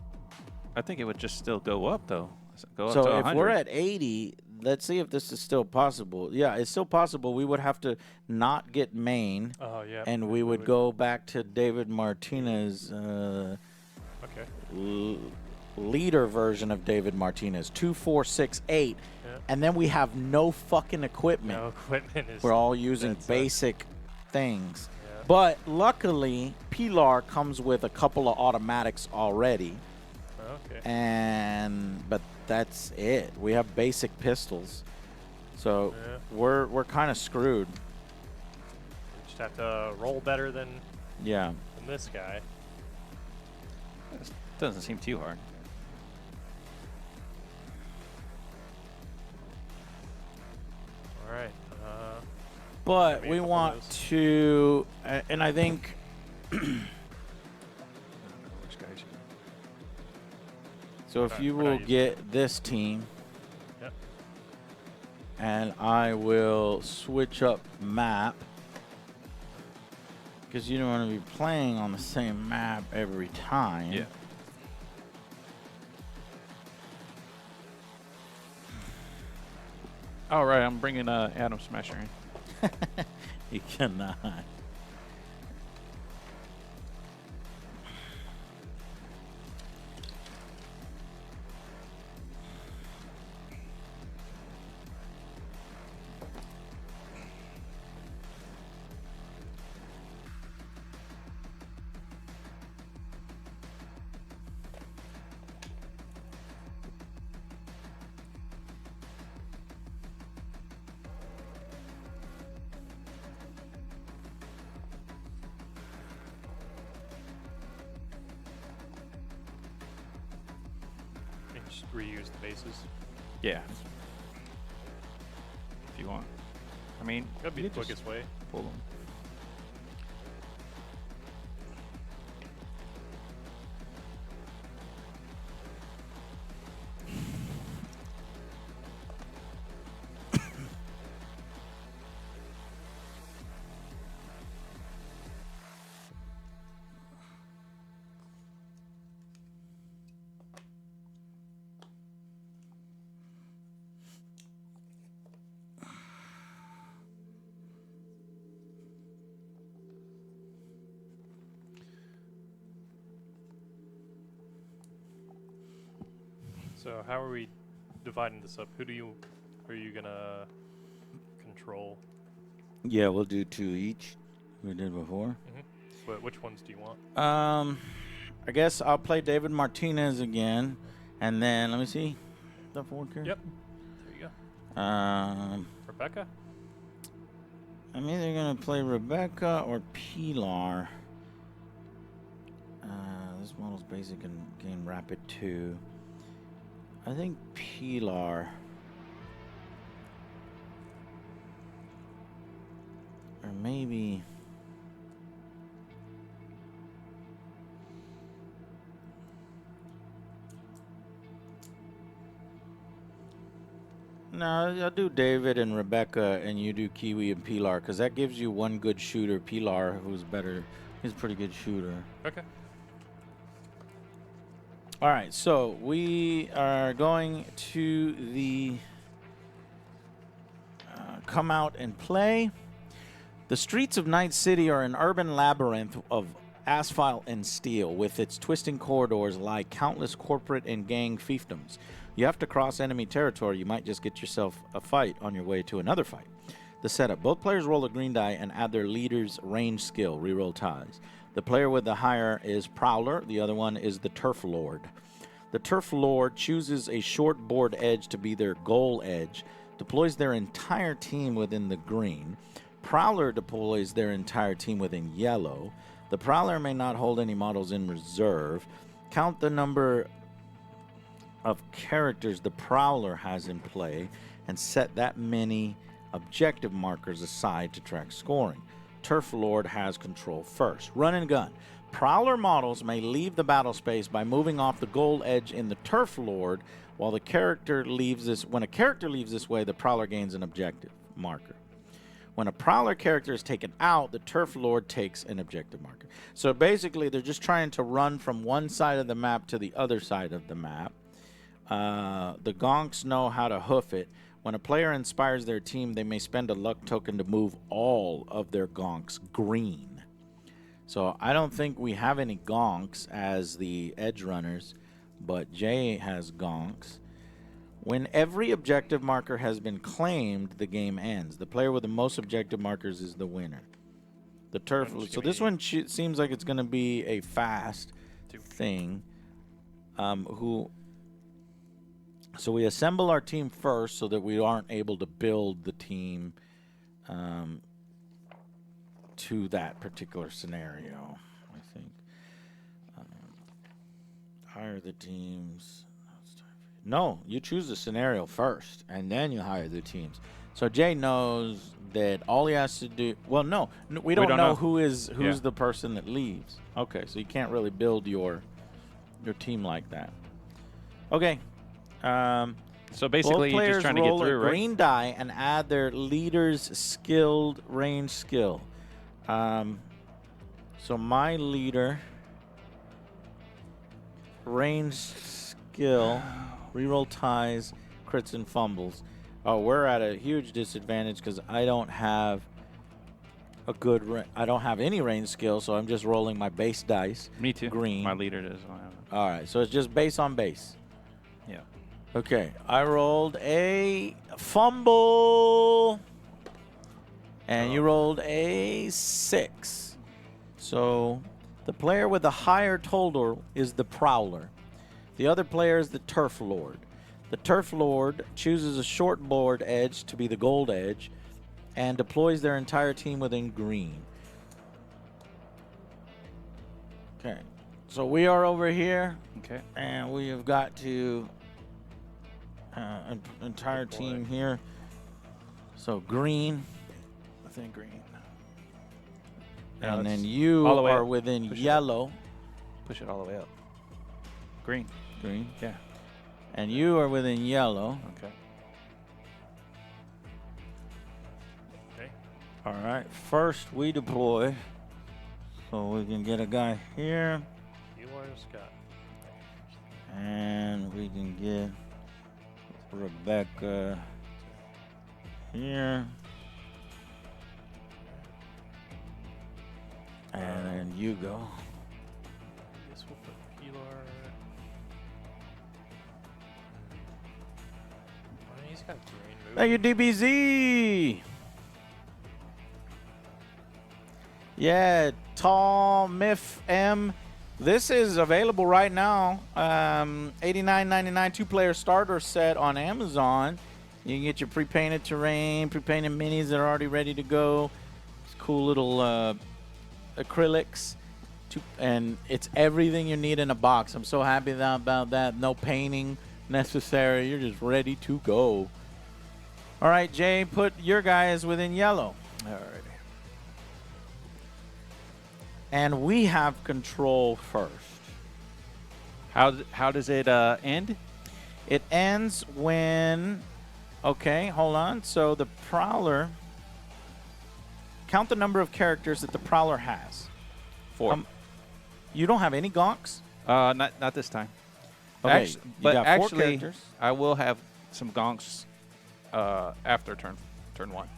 I think it would just still go up, though. Go up So to if 100. we're at 80, let's see if this is still possible. Yeah, it's still possible. We would have to not get Maine, Oh, yeah. and we would go back to David Martinez, Okay. leader version of David Martinez, 2, 4, 6, 8, Yeah. and then we have no fucking equipment. No equipment is. We're all using that sucks. basic things. Yeah. But luckily, Pilar comes with a couple of automatics already. Okay. But that's it. We have basic pistols, so Yeah. we're kind of screwed. Just have to roll better than Yeah. this guy. Doesn't seem too hard. All right. But Maybe a we couple want of those. to, and I think Which guys? so. If you we're not will using get this team, Yep. and I will switch up map. Because you don't want to be playing on the same map every time. Yeah. All right, I'm bringing Atom Smasher in. You cannot. And just reuse the bases. Yeah. If you want. I mean, That'd be you the just quickest way. pull them. So how are we dividing this up? Who are you gonna control? Yeah, we'll do 2 each. We did before. But which ones do you want? I guess I'll play David Martinez again, and then let me see the 4 character. Yep. There you go. Rebecca? I'm either gonna play Rebecca or Pilar. This model's basic and gain rapid 2. I think Pilar. Or maybe. No, I'll do David and Rebecca, and you do Kiwi and Pilar, because that gives you one good shooter. Pilar, who's better, he's a pretty good shooter. Okay. All right, so we are going to the come out and play. The streets of Night City are an urban labyrinth of asphalt and steel. With its twisting corridors lie countless corporate and gang fiefdoms. You have to cross enemy territory. You might just get yourself a fight on your way to another fight. The setup. Both players roll a green die and add their leader's range skill. Reroll ties. The player with the higher is Prowler. The other one is the Turf Lord. The Turf Lord chooses a short board edge to be their goal edge. Deploys their entire team within the green. Prowler deploys their entire team within yellow. The Prowler may not hold any models in reserve. Count the number of characters the Prowler has in play and set that many objective markers aside to track scoring. Turf Lord has control first. Run and gun. Prowler models may leave the battle space by moving off the goal edge in the Turf Lord while the character leaves this. When a character leaves this way, the Prowler gains an objective marker. When a Prowler character is taken out, the Turf Lord takes an objective marker. So basically, they're just trying to run from one side of the map to the other side of the map. The Gonks know how to hoof it. When a player inspires their team, they may spend a luck token to move all of their Gonks green. So I don't think we have any Gonks as the Edgerunners, but Jay has Gonks. When every objective marker has been claimed, the game ends. The player with the most objective markers is the winner. The Turf. So this one seems like it's going to be a fast thing. So we assemble our team first so that we aren't able to build the team to that particular scenario, I think. Hire the teams. No, you choose the scenario first, and then you hire the teams. So Jay knows that all he has to do... Well, no, we don't know who's the person that leaves. Okay, so you can't really build your team like that. Okay. So basically, you're just trying to get through, right? Roll a green die and add their leader's skilled range skill. So my leader, range skill, reroll ties, crits and fumbles. Oh, we're at a huge disadvantage because I don't have a good. I don't have any range skill, so I'm just rolling my base dice. Me too. Green. My leader does. All right, so it's just base on base. Yeah. Okay, I rolled a fumble, and you rolled a 6. So the player with the higher total is the Prowler. The other player is the Turf Lord. The Turf Lord chooses a short board edge to be the gold edge and deploys their entire team within green. Okay, so we are over here. Okay. And we have got to entire team here. So green. Within green. And then you all the way are up. within Push it yellow. Push it all the way up. Green. Green. Yeah. And you are within yellow. Okay. Okay. All right. First we deploy. So we can get a guy here. You are Scott. And we can get Rebecca here. And then you go. This will put Pilar. Oh, he's got green move. Thank you, DBZ. Yeah, Tall Miff M. This is available right now. $89.99 2-player starter set on Amazon. You can get your pre-painted terrain, pre-painted minis that are already ready to go. It's cool little acrylics. And it's everything you need in a box. I'm so happy about that. No painting necessary. You're just ready to go. All right, Jay, put your guys within yellow. All right. And we have control first. How does it end? It ends when... Okay, hold on. So the Prowler... Count the number of characters that the Prowler has. 4. You don't have any gonks? Not this time. Okay, you but got 4 actually, characters. I will have some gonks after turn 1.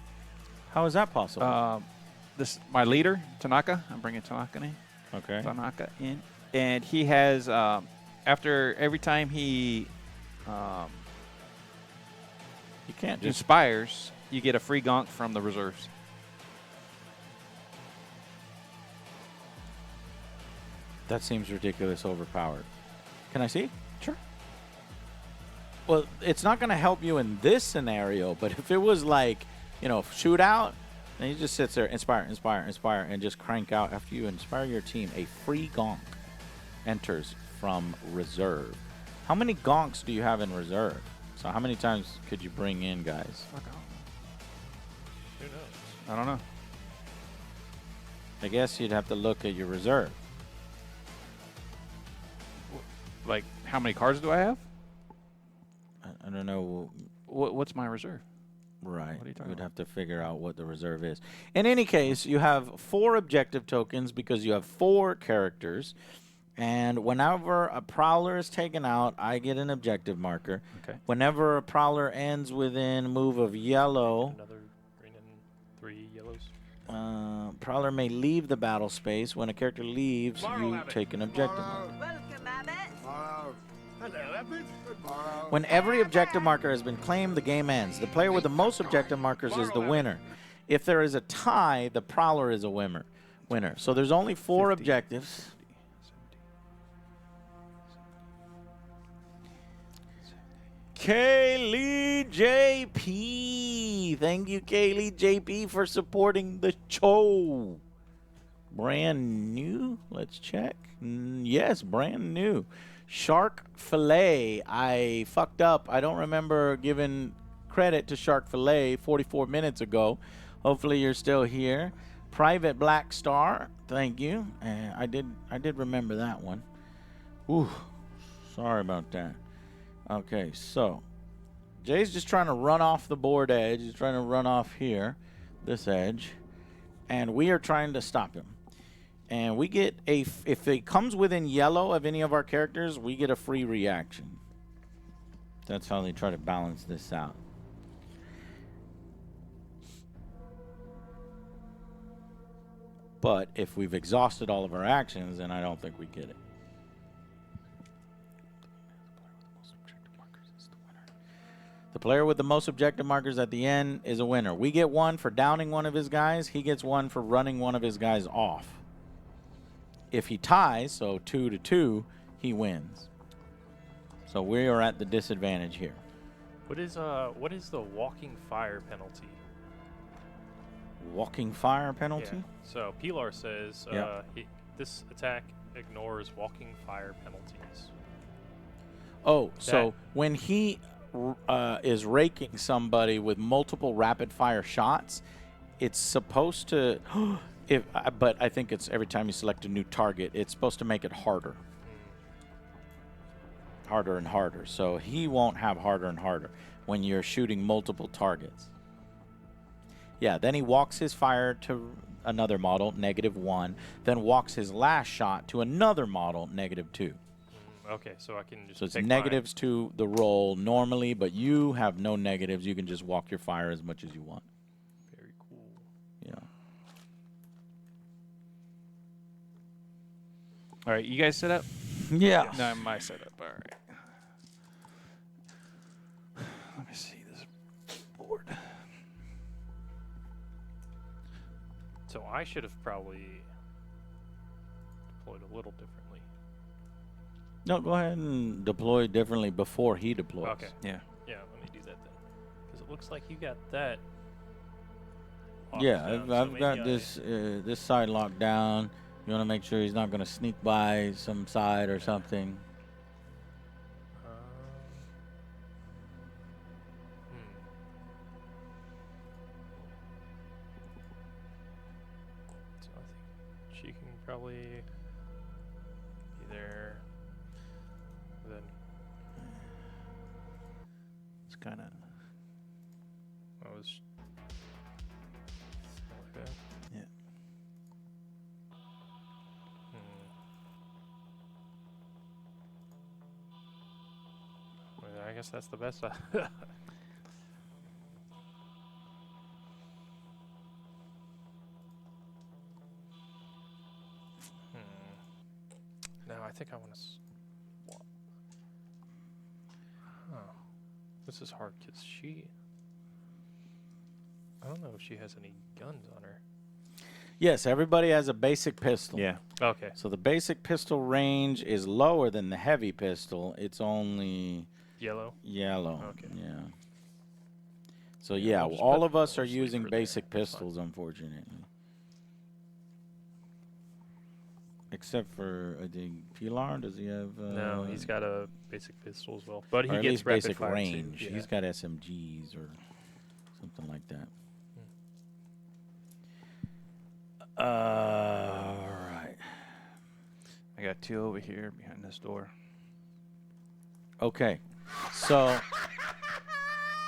How is that possible? This my leader Tanaka. I'm bringing Tanaka in. Okay. Tanaka in, and he has after every time he You can't just... inspires, you get a free gonk from the reserves. That seems ridiculous overpowered. Can I see? Sure. Well, it's not going to help you in this scenario, but if it was like, shootout, then you just sit there, inspire, and just crank out. After you inspire your team, a free gonk enters from reserve. How many gonks do you have in reserve? So how many times could you bring in, guys? Who knows? I don't know. I guess you'd have to look at your reserve. Like, how many cards do I have? I don't know. What's my reserve? Right. What are you talking We'd about? have to figure out what the reserve is. In any case, you have 4 objective tokens because you have 4 characters. And whenever a Prowler is taken out, I get an objective marker. Okay. Whenever a Prowler ends within a move of yellow, Another green and 3 yellows. Prowler may leave the battle space. When a character leaves, you take an objective marker. When every objective marker has been claimed, the game ends. The player with the most objective markers is the winner. If there is a tie, the Prowler is a winner. So there's only 4 objectives. Kaylee JP. Thank you, Kaylee JP, for supporting the show. Brand new? Let's check. Yes, brand new. Shark Fillet. I fucked up. I don't remember giving credit to Shark Fillet 44 minutes ago. Hopefully you're still here. Private Black Star. Thank you. I did remember that one. Ooh, sorry about that. Okay, so Jay's just trying to run off the board edge. He's trying to run off here, this edge, and we are trying to stop him. And we get if it comes within yellow of any of our characters, we get a free reaction. That's how they try to balance this out. But if we've exhausted all of our actions, then I don't think we get it. The player with the most objective markers at the end is a winner. We get one for downing one of his guys. He gets one for running one of his guys off. If he ties, so 2-2, he wins. So we are at the disadvantage here. What is the walking fire penalty? Walking fire penalty? Yeah. So Pilar says Yeah. this attack ignores walking fire penalties. Oh, so when he is raking somebody with multiple rapid fire shots, it's supposed to but I think it's every time you select a new target, it's supposed to make it harder. Harder and harder. So he won't have harder and harder when you're shooting multiple targets. Yeah, then he walks his fire to another model, -1, then walks his last shot to another model, -2. Okay, so I can just So it's pick negatives to the roll normally, but you have no negatives. You can just walk your fire as much as you want. mine. Very cool. Yeah. All right, you guys set up? Yeah. No, my setup. All right. Let me see this board. So I should have probably deployed a little differently. No, go ahead and deploy differently before he deploys. Okay. Yeah. Yeah, let me do that then. Because it looks like you got that. locked Yeah, down, so I've maybe got I- this side locked down. You want to make sure he's not going to sneak by some side or something. hmm. So I think she can probably be there. Then It's kind of. I was like that. Yeah. Well, I guess that's the best. No, I think I want to. Oh, this is hard because I don't know if she has any guns on her. Yes, everybody has a basic pistol. Yeah. Okay. So the basic pistol range is lower than the heavy pistol. It's only Yellow. yellow. Okay. Yeah. So Yeah, yeah, we'll just all put of us are sleeper using there. basic That's fine. pistols, unfortunately. Except for I think Pilar. Does he have? No, he's got a basic pistol as well, but he or at gets least rapid basic fire range. Too. Yeah. He's got SMGs or something like that. All right. I got 2 over here behind this door. Okay. So,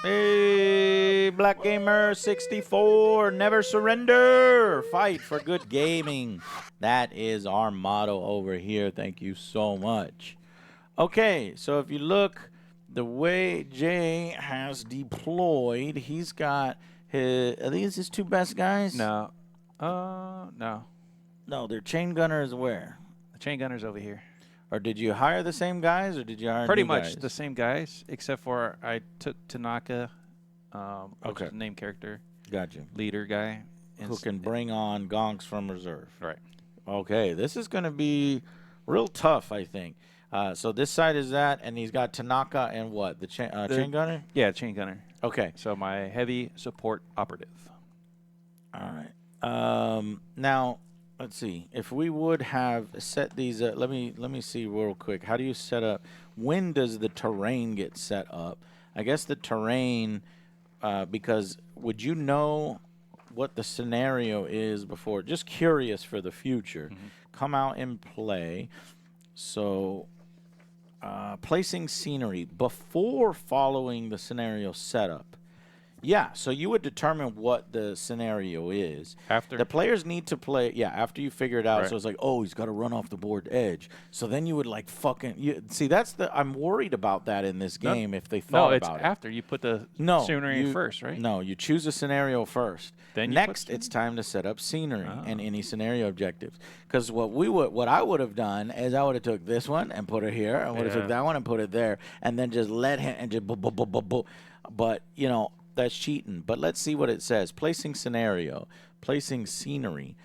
hey, Black Gamer 64, never surrender. Fight for good gaming. That is our motto over here. Thank you so much. Okay, so if you look the way Jay has deployed, he's got his. Are these his 2 best guys? No. No. No, they're chain gunners where? The chain gunner's over here. Or did you hire the same guys, or did you hire Pretty new much guys? the same guys, except for I took Tanaka, which Okay. is the name character, Gotcha. leader guy. Who can bring on gonks from reserve. Right. Okay, this is going to be real tough, I think. So this side is that, and he's got Tanaka and what? The chain gunner? Yeah, chain gunner. Okay. So my heavy support operative. All right. Now, let's see. If we would have set these, let me see real quick. How do you set up? When does the terrain get set up? I guess the terrain, because would you know what the scenario is before? Just curious for the future. Come out and play. So, placing scenery before following the scenario setup. Yeah, so you would determine what the scenario is. After? The players need to play, after you figure it out. Right. So it's like, oh, he's got to run off the board edge. So then you would like see, I'm worried about that in this No- game if they thought No, it's about it. after you put the No, scenery first, right? No, you choose a scenario first. Then you Next, put it's time to set up scenery and Oh. any scenario objectives. Because what I would have done is I would have took this one and put it here. I would have Yeah. took that one and put it there, and then just let him and just But that's cheating. But let's see what it says. Placing scenario, placing scenery.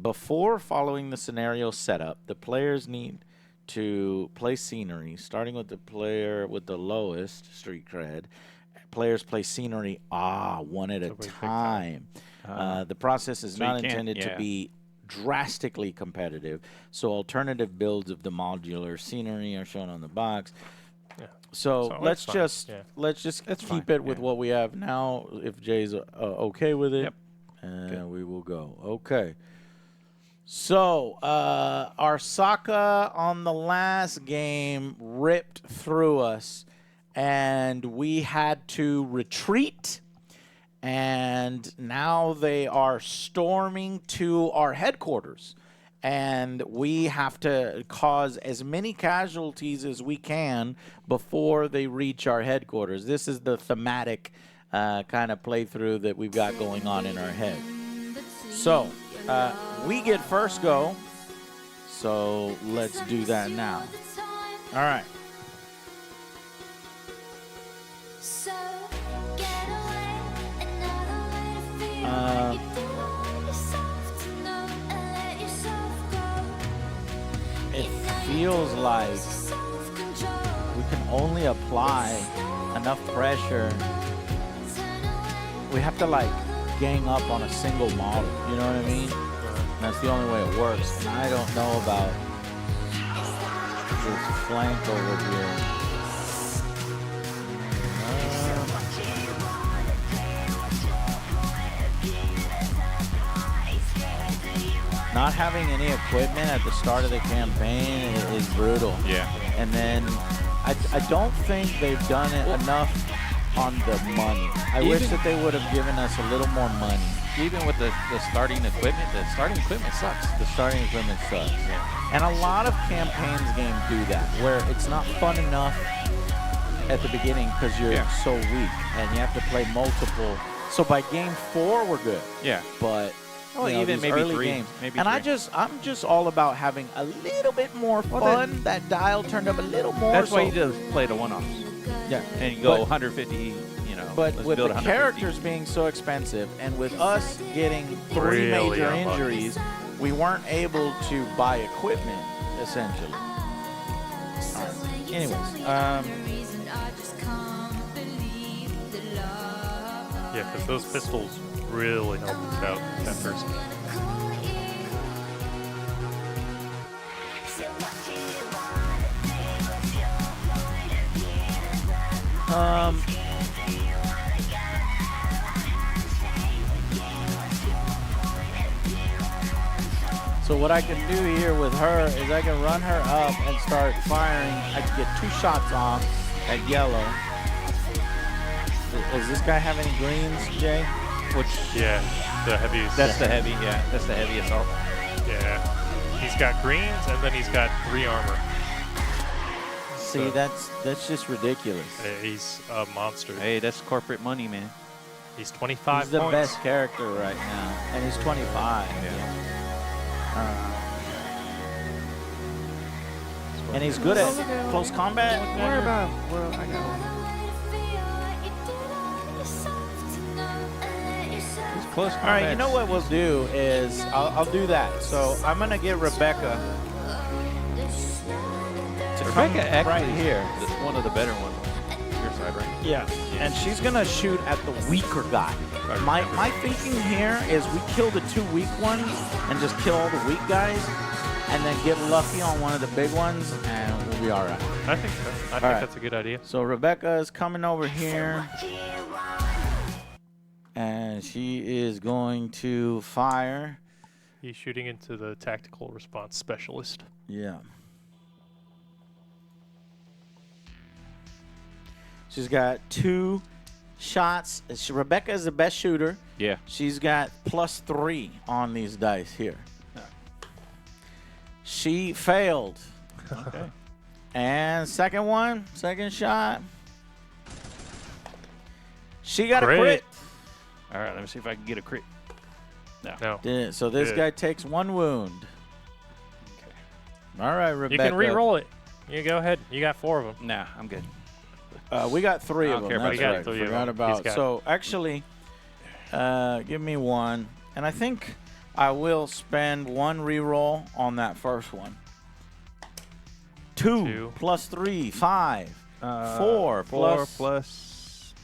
Before following the scenario setup, the players need to place scenery, starting with the player with the lowest street cred. Players place scenery one at a So we take time. The process is So you not can't- intended to yeah. be drastically competitive. So alternative builds of the modular scenery are shown on the box. Yeah. So So let's it's fine. just Yeah. let's just That's keep fine, it with yeah. what we have now. If Jay's okay with it, Yep. and we will go. Okay. So our Sokka on the last game ripped through us, and we had to retreat. And now they are storming to our headquarters. And we have to cause as many casualties as we can before they reach our headquarters. This is the thematic kind of playthrough that we've got going on in our head. So, we get first go. So, let's do that now. All right. So get away, another way to feel like you do want yourself to know and let yourself go. It You know you feels can like lose your self-control. we can only apply enough pressure. Turn away, We have to like gang up on a single model. You know what I mean? And that's the only way it works. And I don't know about this flank over here. Not having any equipment at the start of the campaign is brutal. Yeah. And then I don't think they've done it enough on the money. I wish Even- that they would have given us a little more money. Even with the starting equipment sucks. The starting equipment sucks. And a lot of campaigns games do that, where it's not fun enough at the beginning because you're Yeah. so weak and you have to play multiple. So by game 4, we're good. Yeah. But Well, even these maybe early 3, games. maybe and 3. I'm just all about having a little bit more Well, fun. That dial turned up a little more. That's why so- you just play the one-offs. Yeah. And you go But- 150, But let's with build the 150. characters being so expensive, and with us getting 3 Really major unlucky. injuries, we weren't able to buy equipment, essentially. so when you Anyways, tell me I'm the reason, I just can't believe the love. Yeah, because those pistols really help us out that first game. Call you. So what I can do here with her is I can run her up and start firing. I can get 2 shots off at yellow. Does this guy have any greens, Jay? Which, Yeah, the heavy. that's the heavy, yeah. That's the heavy assault. Yeah, he's got greens and then he's got 3 armor. See, So- that's just ridiculous. He's a monster. Hey, that's corporate money, man. He's 25 He's the points. best character right now, and he's 25. And he's good at close combat. Worry about well, I got He's close All right, you know what we'll do is I'll do that. So I'm gonna get Rebecca to come Rebecca actually right here. is one of the better ones on your side, right? Yeah, and she's gonna shoot at the weaker guy. My thinking here is we kill the 2 weak ones and just kill all the weak guys, and then get lucky on one of the big ones, and we'll be all right. I think so. I think right. that's a good idea. So Rebecca is coming over here, and she is going to fire. He's shooting into the tactical response specialist. Yeah. She's got 2 shots. Rebecca is the best shooter. Yeah. She's got +3 on these dice here. She failed. Okay. And second shot. She got Crit. a crit. All right, let me see if I can get a crit. No. So this Good. guy takes 1 wound. Okay. All right, You Rebecca. can re-roll it. You go ahead. You got 4 of them. Nah, I'm good. We got 3 I of don't them. care about That's that. right. 3 of Forgot them. about. He's got So actually, give me 1, and I think I will spend 1 re-roll on that first one. 2 plus 3, 5. 4 plus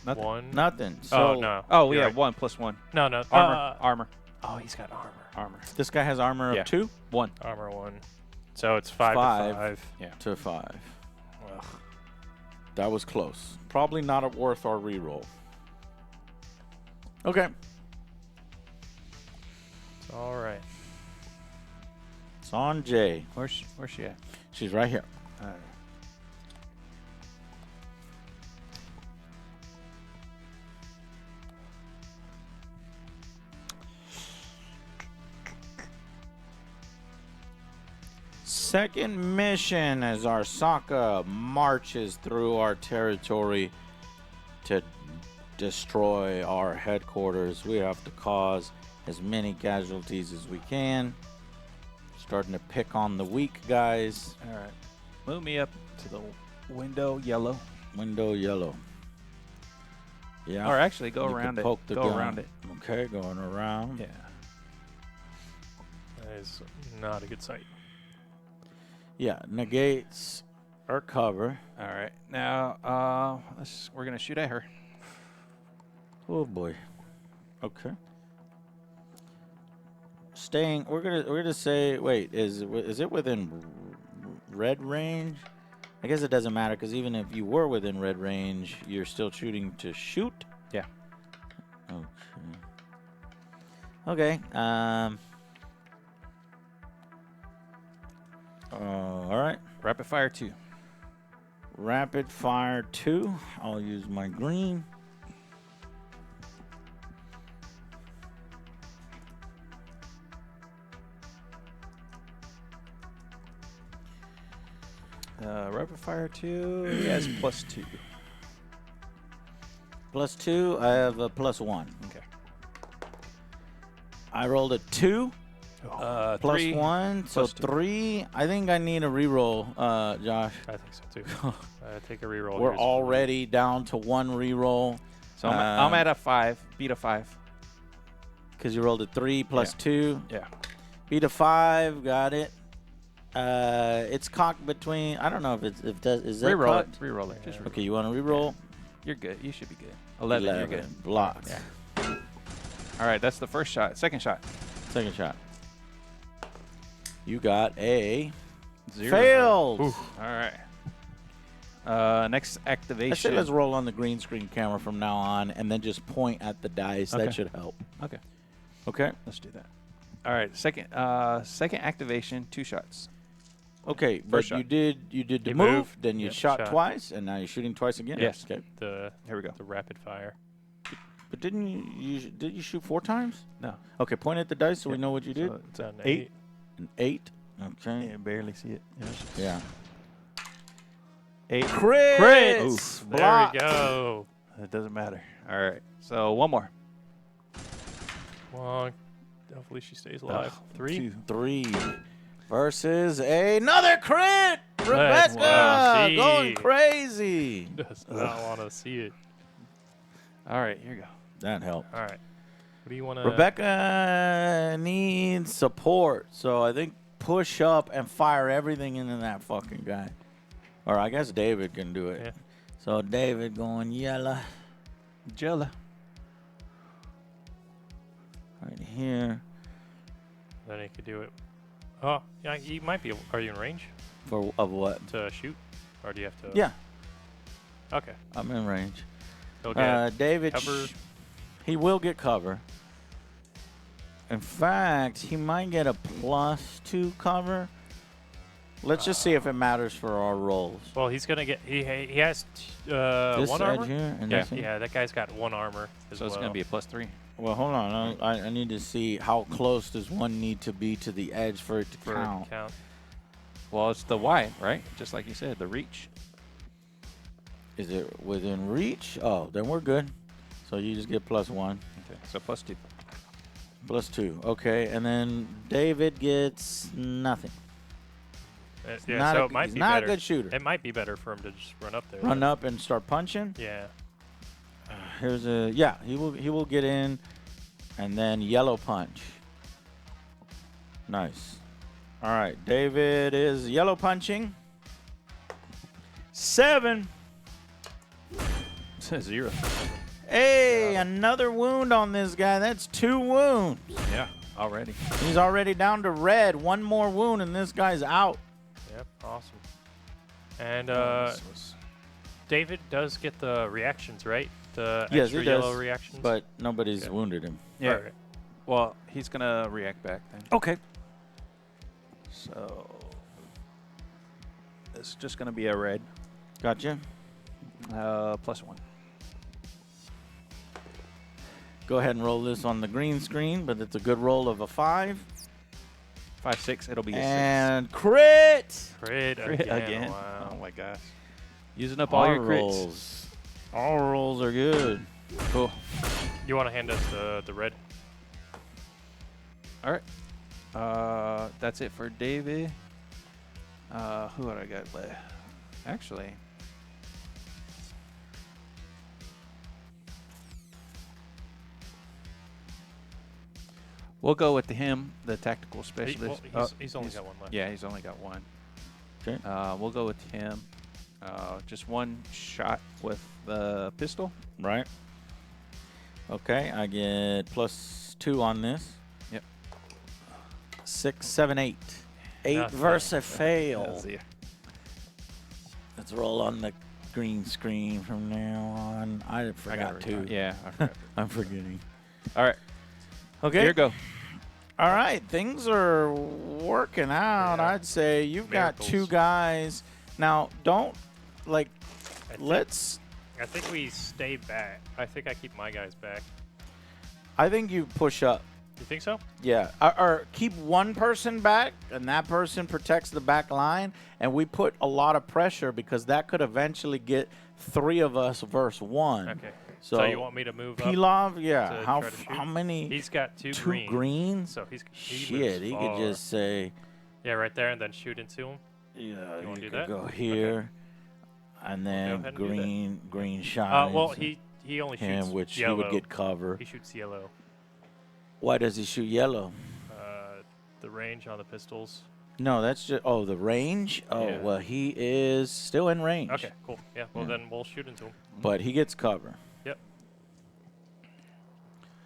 nothing. 1. Nothing. So Oh, no. Oh, You're yeah, right. 1 plus 1. No. Armor. Oh, he's got armor. Armor. this guy has armor Yeah. of 2 1. Armor 1. So it's 5 5. to 5. Yeah. to 5. Ugh. That was close. Probably not worth our re-roll. Okay. It's all right. It's on Jay. Where's she at? She's right here. All right. Second mission as our Sokka marches through our territory to destroy our headquarters. We have to cause as many casualties as we can. Starting to pick on the weak guys. All right. Move me up to the window yellow. Window yellow. Yeah. Or actually, go You around can it. poke the Go gun. around it. Okay, going around. Yeah. That is not a good sight. Yeah, negates our cover. All right. Now, we're gonna shoot at her. Oh boy. Okay. Staying. We're gonna say. Wait, is it within red range? I guess it doesn't matter because even if you were within red range, you're still shooting to shoot. Yeah. Okay. All right. Rapid fire 2. Rapid fire 2. I'll use my green. Rapid fire 2. He has +2. +2. I have a +1. Okay. I rolled a 2. Plus 3. 1, so plus 2. 3. I think I need a reroll, Josh. I think so too. Take a reroll. We're Here's- already down to 1 reroll So I'm at a 5. Beat a 5. because you rolled a 3 plus Yeah. 2. Yeah. Beat a 5, got it. It's cocked between. I don't know if is that Reroll cocked? it. Reroll it. Just Okay, you want to reroll? You're good. You should be good. 11. You're good. Blocked. Yeah. All right. That's the first shot. Second shot. Second shot. You got a 0. failed. All right. Next I activation. say let's roll on the green screen camera from now on, and then just point at the dice. Okay. That should help. Okay. Okay. Let's do that. All right. Second activation. 2 shots. Okay, but First shot. you did the You move, moved, then you yep, shot shot. twice, and now you're shooting twice again. Yes. Okay. The Here we go. rapid fire. But didn't did you shoot 4 times? No. Okay, point at the dice so we Yeah. know what you did. So it's An 8. An 8. Okay. Yeah, barely see it. Yeah. 8. Crits. Crits! There Blocked. we go. It doesn't matter. All right. So one more. Well, hopefully she stays alive. 3. 2. 3 versus another crit. Let's Rebecca see. going crazy. Does not want to see it. All right. Here you go. That helped. All right. What do you want to? Rebecca needs support, so I think push up and fire everything into that fucking guy. Or I guess David can do it. Yeah. So David going yellow Jella. right here Then he could do it. Oh, yeah, you might be. Are you in range for of what? to shoot, or do you have to? Yeah, Okay. I'm in range. He'll get David, cover. he will get cover. In fact, he might get a +2 cover, Let's just see if it matters for our rolls. Well, he's gonna get. He has This one edge armor. here and Yeah. this here? Yeah, that guy's got one armor as So well. it's going to be a +3 Well, hold on. I need to see how close does one need to be to the edge for it to for count. count. Well, it's the Y, right? Just like you said, the reach. Is it within reach? Oh, then we're good. So you just get +1. Okay, so +2. +2. Okay, and then David gets nothing. Yeah, Not so a, it might he's be not better. a good shooter. It might be better for him to just run up there. Run up and start punching. Yeah. Here's a he will get in, and then yellow punch. Nice. All right, David is yellow punching. 7. 0. Hey, another wound on this guy. That's 2 wounds. Yeah, already. He's already down to red. 1 more wound, and this guy's out. Yep. Awesome. And This was- David does get the reactions, right? The Yes, extra he does, yellow reactions. But nobody's Okay. wounded him. Yeah. Alright. Well, he's going to react back then. Okay. So it's just going to be a red. Gotcha. +1. Go ahead and roll this on the green screen, but it's a good roll of a 5. 5, 6. It'll be a And crit! 6. Crit Crit again. Wow. Oh my gosh. Using up all your crits. rolls. All rolls are good. Cool. You want to hand us the red? All right. That's it for David. Who would I got left? Actually, we'll go with him, the tactical specialist. He's only got one left. Yeah, he's only got one. Okay. We'll go with him. Just one shot with the pistol. Right. Okay, I get +2 on this. Yep. 6, 7, 8. 8 Nothing. versus fail. That's it. Let's roll on the green screen from now on. I forgot to. Yeah. I forgot. I'm forgetting. All right. Okay. Here you go. All right, things are working out. Yeah. I'd say you've got 2 Miracles. guys. Now, don't like. Let's. I think we stay back. I think I keep my guys back. I think you push up. You think so? Yeah, or keep one person back, and that person protects the back line, and we put a lot of pressure because that could eventually get 3 of us versus 1. Okay. So, So you want me to move up? Pilov, yeah. to How try to shoot? how many? He's got 2 2 green. greens. So he Shit, moves he far. could just say, Yeah, right there, and then shoot into him. yeah, You wanna you do could that? go here, and go then ahead and do that. green shot. Well, he only him, shoots which yellow. he would get cover. He shoots yellow. Why does he shoot yellow? The range on the pistols. No, that's just the range. Oh Yeah. well, he is still in range. Okay, cool. Yeah, well Yeah. then we'll shoot into him. But he gets cover. Yep.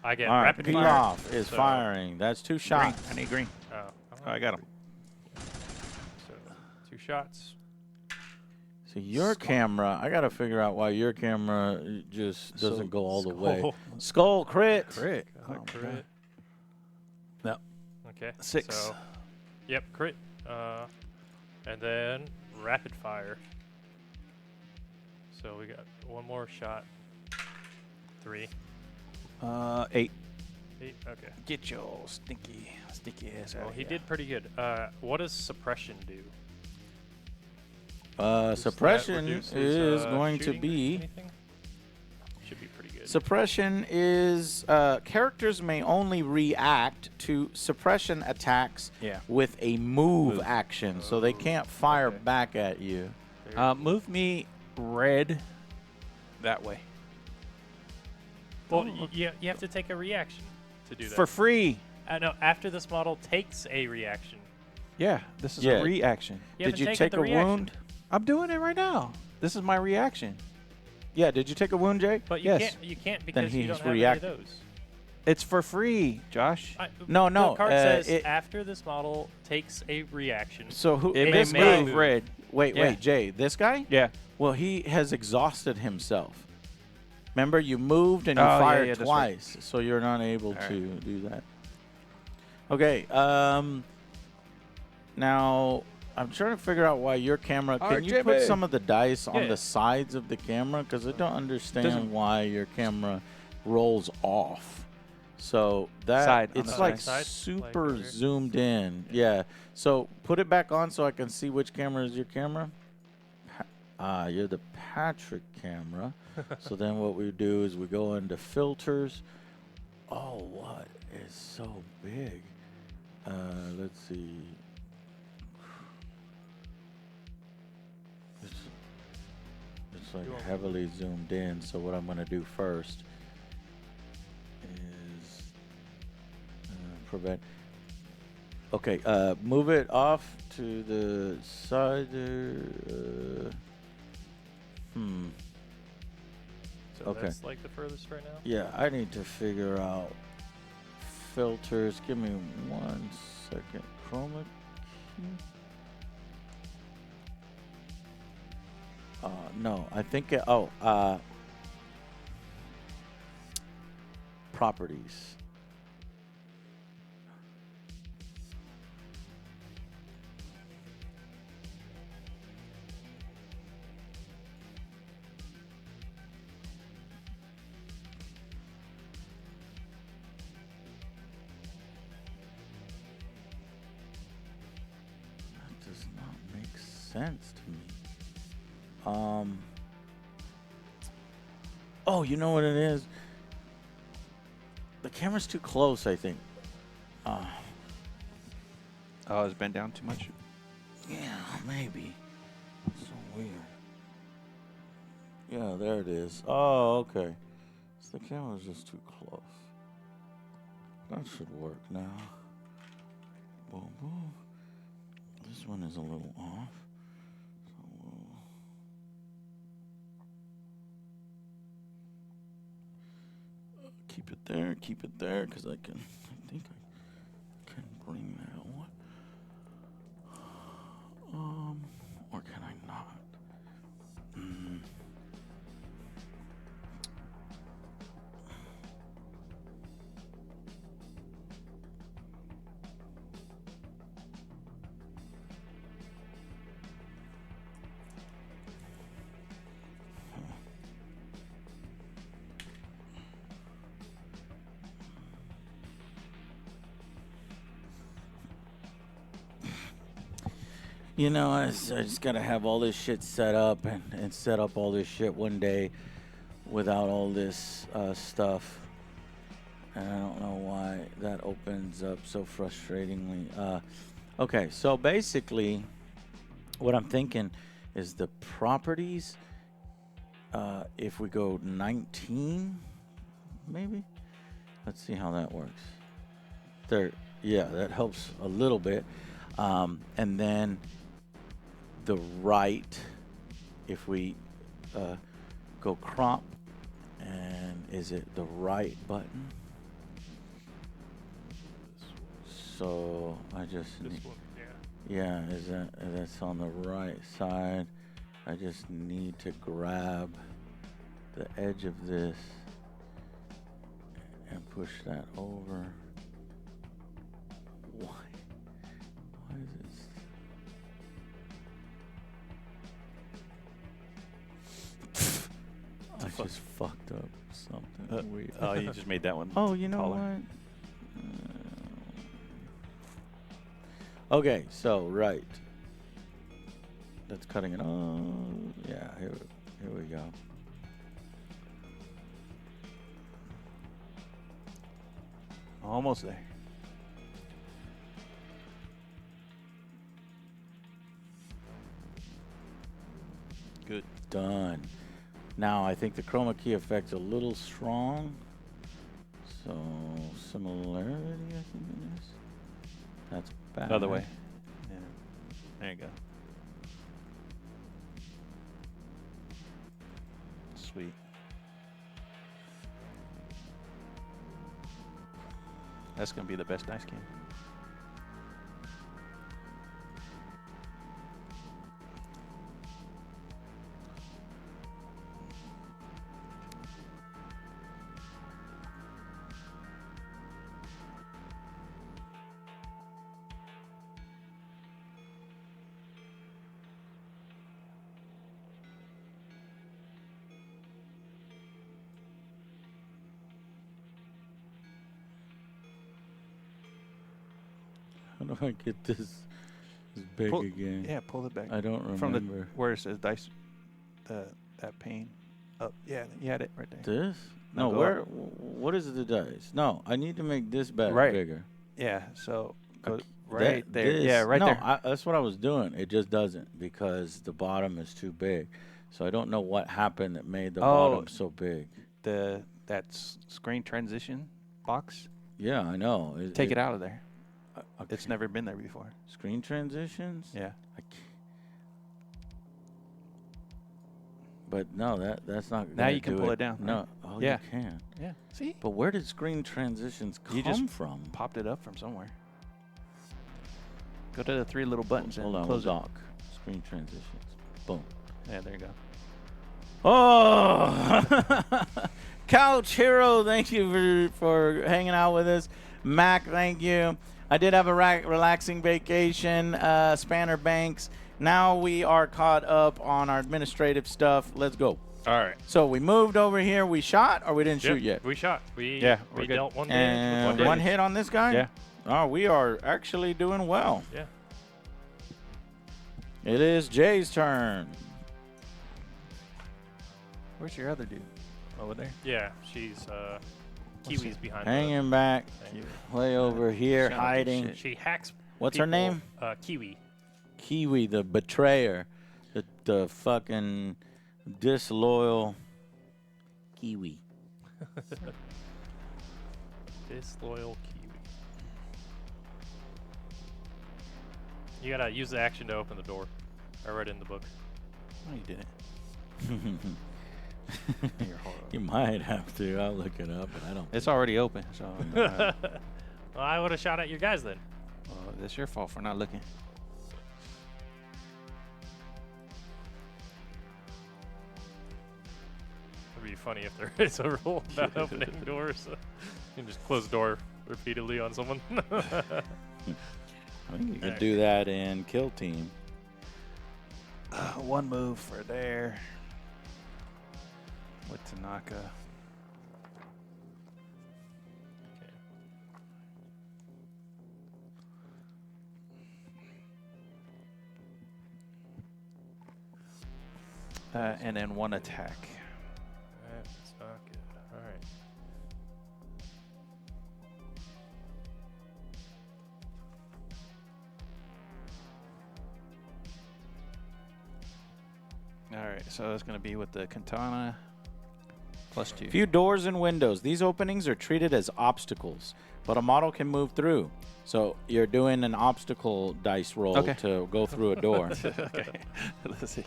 I get All right, rapid fire. Pilov is so- firing. That's 2 Green. shots. I need green. Oh, Oh, I got him. So 2 shots. So your camera, I gotta figure out why your camera just So doesn't go all the Skull. way. Skull crit. Crit. Got a crit. No. Okay. 6. So, yep, crit. And then rapid fire. So we got 1 more shot. 3. 8. 8. Okay. Get your stinky ass out Well, of he here. did pretty good. What does suppression do? Suppression Reduces, is going to shooting be. anything? Should be pretty good. Suppression is characters may only react to suppression attacks Yeah. with a move Move. action, so they can't fire okay. back at you. Move me red that way. Well, you have to take a reaction to do that. For free. No, after this model takes a reaction. Yeah, this is Yeah. a reaction. You Did haven't you taken take the a reaction. wound? I'm doing it right now. This is my reaction. Yeah, did you take a wound, Jay? But you Yes. can't. You can't because you he's don't have reacting. any of those. It's for free, Josh. No, no, The card uh, says it- after this model takes a reaction. So who? It this may guy? move red. Wait, Yeah. wait, Jay. This guy? Yeah. Well, he has exhausted himself. Remember, you moved and you Oh, yeah, fired yeah, that's right. twice, so you're not able All to do that. Okay. Now, I'm trying to figure out why your camera. Can you put some of the dice on the sides of the camera? Because I don't understand why your camera rolls off. So that it's like super zoomed in. Yeah. So put it back on so I can see which camera is your camera. You're the Patrick camera. So then what we do is we go into filters. Oh, what is so big? Let's see. It's like heavily zoomed in. So what I'm going to do first is prevent. Okay, move it off to the side. So Okay. that's like the furthest right now? Yeah, I need to figure out filters. Give me 1 second. Chroma key. No, I think properties. That does not make sense to me. Oh, you know what it is? The camera's too close, I think. Oh, it's bent down too much? Yeah, maybe. So weird. Yeah, there it is. Oh, okay. So the camera's just too close. That should work now. Boom, boom. This one is a little off. Keep it there, because I think I can bring that one. Or can I not? You know, I just gotta have all this shit set up and set up all this shit one day without all this stuff. And I don't know why that opens up so frustratingly. Okay, so basically, what I'm thinking is the properties, if we go 19, maybe? Let's see how that works. There, yeah, that helps a little bit. And then the right, if we go crop, and is it the right button? So I just This need, one, yeah, that's on the right side. I just need to grab the edge of this and push that over. Why is this? I just fucked up something weird. Oh, you just made that one. Oh, you know taller. what? Okay, so right. That's cutting it off. Yeah, here we go. Almost there. Good. Done. Now I think the chroma key effect's a little strong. So similarity, I think it is. That's bad. Other way. Yeah. There you go. Sweet. That's gonna be the best dice game. How do I get this big again? Yeah, pull it back. I don't remember. From the where it says dice, that pane. Up. Yeah, you had it right there. This? No, No, go where? up. What is the dice? No, I need to make this Right. bigger. Yeah, so go Okay, right there. this- Yeah, right no, there. that's what I was doing. It just doesn't because the bottom is too big. So I don't know what happened that made the bottom so big. That screen transition box. Yeah, I know. Take it out of there. Okay. It's never been there before. Screen transitions? Yeah. I can't. But no, that's not. Now gonna you can do pull it down, No, right? oh, Yeah. you can. Yeah. See? But where did screen transitions come You just from? Popped it up from somewhere. Go to the 3 little buttons Hold and on, close it. dock. Screen transitions. Boom. Yeah, there you go. Oh, Couch Hero, thank you for hanging out with us. Mac, thank you. I did have a relaxing vacation. Spanner Banks. Now we are caught up on our administrative stuff. Let's go. All right. So we moved over here. We shot or we didn't shoot yet? We shot. We're We good. dealt one damage And with one damage. hit on this guy? Yeah. Oh, we are actually doing well. Yeah. It is Jay's turn. Where's your other dude? Over there? Yeah. She's Kiwi's behind. Hanging back, Kiwi. way over here, Son of a hiding. shit. She hacks. What's her people- name? Kiwi. Kiwi, the betrayer. The fucking disloyal Kiwi. Disloyal Kiwi. You gotta use the action to open the door. I read it in the book. No, you didn't. You're horrible. You might have to. I'll look it up, but I don't. It's already open, so Well, I would have shot at your guys then. well, it's your fault for not looking. It'd be funny if there is a rule about opening doors. You can just close the door repeatedly on someone. I think you could do that in Kill Team. One move for there. With Tanaka. And then one attack. That's not good. All right. All right, so it's going to be with the katana +2. Few doors and windows. These openings are treated as obstacles, but a model can move through. So you're doing an obstacle dice roll Okay. to go through a door. Okay, let's see.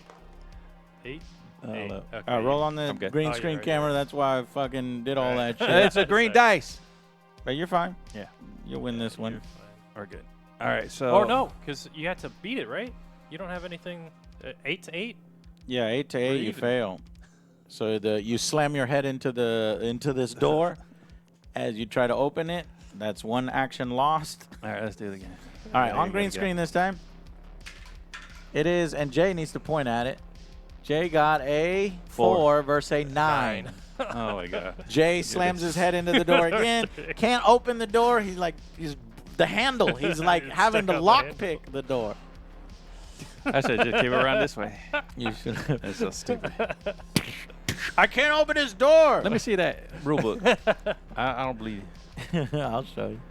8. Oh, Eight. no. Okay. All right, roll on the I'm good. green Oh, screen you're right, camera. you're right. That's why I fucking did all Right. that shit. It's a green dice. But you're fine. Yeah, You'll win this one. You're fine. we're good. All right, so. Oh no, because you had to beat it, right? You don't have anything. 8 to 8. Yeah, 8 to 8, you even. fail. So you slam your head into this door as you try to open it. That's one action lost. All right, let's do it again. All right, There on you green go. screen this time. It is, and Jay needs to point at it. Jay got a 4 versus a 9. Oh my god. Jay slams his head into the door again. Can't open the door. He's the handle. He's like It's having stuck to on the lock handle. pick the door. I said just keep it around this way. You should. That's so stupid. I can't open his door. Let me see that rule book. I don't believe you. I'll show you.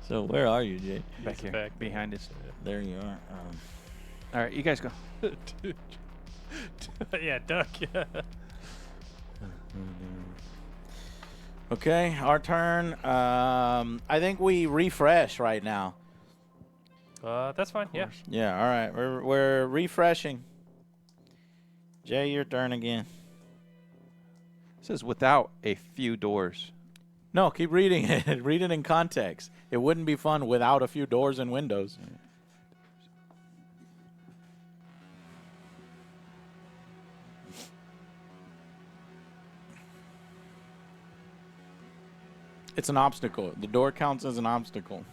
So where are you, Jay? Back here, back. behind us. There you are. All right, you guys go. Yeah, duck. Yeah. Okay, our turn. I think we refresh right now. That's fine. Yeah. Yeah, all right. We're refreshing. Jay, your turn again. It says without a few doors. No, keep reading it. Read it in context. It wouldn't be fun without a few doors and windows. It's an obstacle. The door counts as an obstacle.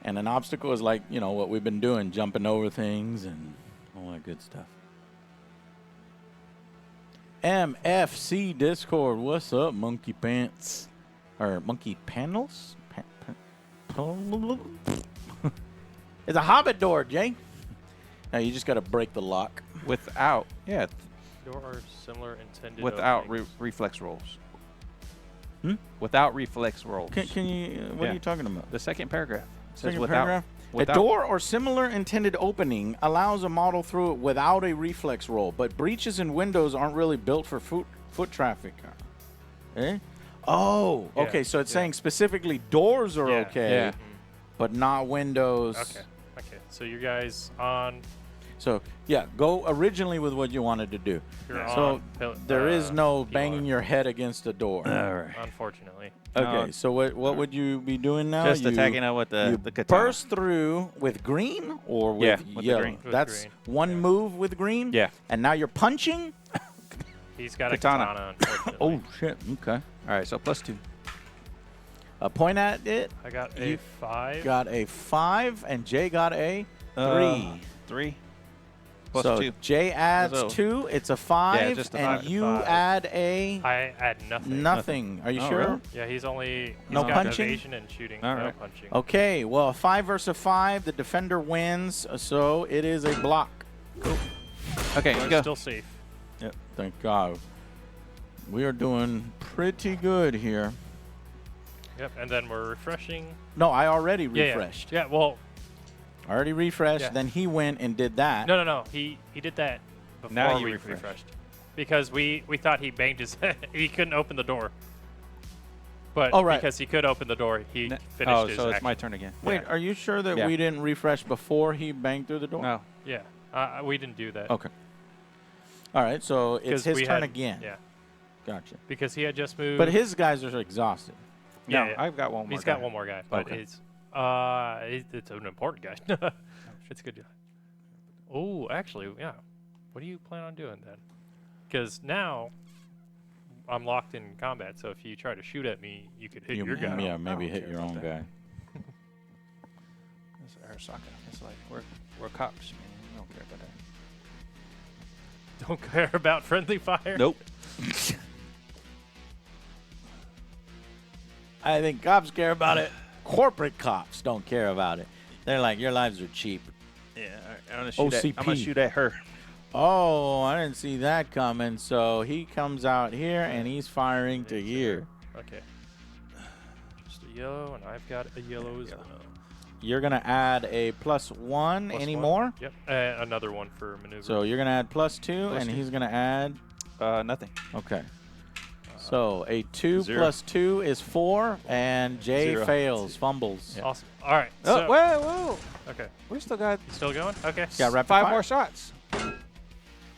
And an obstacle is like, you know, what we've been doing, jumping over things and all that good stuff. MFC Discord, what's up, monkey pants? Or monkey panels? It's a hobbit door, Jay. Now you just got to break the lock. Without, yeah, There are similar intended without openings. reflex rolls. Hmm? Without reflex rolls. Can you? What Yeah. are you talking about? The second paragraph says Second without. paragraph? without. A door or similar intended opening allows a model through it without a reflex roll, but breaches and windows aren't really built for foot traffic. Eh? Oh, Yeah, okay. So it's yeah. saying specifically doors are Yeah, okay, yeah. but not windows. Okay. Okay. So you guys on? So yeah, go originally with what you wanted to do. You're So on. there is no P1. banging your head against a door. All right. Unfortunately. Okay, No. so what would you be doing now? Just You- attacking it with you the katana. burst through with green or with Yeah, with the yellow. green. With That's green. one move with green. Yeah. And now you're punching. He's got Katana. a katana. Unfortunately. Oh shit. Okay. All right, so +2. Point at it. I got You a 5. Got a 5, and Jay got a 3. 3. So +2. Jay adds So- 2. It's a 5, just a and 5. you 5. add a I add nothing. nothing. Are you Oh, sure? really? Yeah, he's No got punching? evasion and shooting. All No right. punching. Okay. Well, 5 versus 5. The defender wins, so it is a block. Okay, But you go. still safe. Yep. Thank God. We are doing pretty good here. Yep. And then we're refreshing. No, I already Yeah, refreshed. Yeah. Well, Already refreshed. Yeah. Then he went and did that. no. He did that before Now you we refreshed. refreshed. Because we thought he banged his head. He couldn't open the door. But Oh, right. because he could open the door, he Ne- finished oh, his so it's action. my turn again. Wait, are you sure that Yeah. we didn't refresh before he banged through the door? No. Yeah. We didn't do that. Okay. All right, so it's 'Cause his we turn had- again. Yeah. Gotcha. Because he had just moved. But his guys are exhausted. Yeah, No, yeah. I've got one more. He's got guy. one more guy, but Okay. it's an important guy. It's a good guy. Oh, actually, yeah. What do you plan on doing then? Because now I'm locked in combat, so if you try to shoot at me, you could hit your guy. Yeah, maybe I don't hit care your about own that. guy. It's Arasaka. It's like we're cops, man. We don't care about that. Don't care about friendly fire. Nope. I think cops care about it. Corporate cops don't care about it. They're like, your lives are cheap. Yeah, I'm gonna shoot. OCP. I'm gonna shoot at her. Oh, I didn't see that coming. So he comes out here and he's firing to here. Okay. Just a yellow, and I've got a yellow as well. You're going to add a +1 Plus any one. more? Yep. Another one for maneuver. So you're going to add +2, Plus and 2. he's going to add. Nothing. Okay. So a 2 0. plus 2 is 4, and Jay 0. fails, fumbles. Awesome. All right. Oh, So, whoa! okay. We still got Still going? Okay. Got rapid 5 fire? more shots.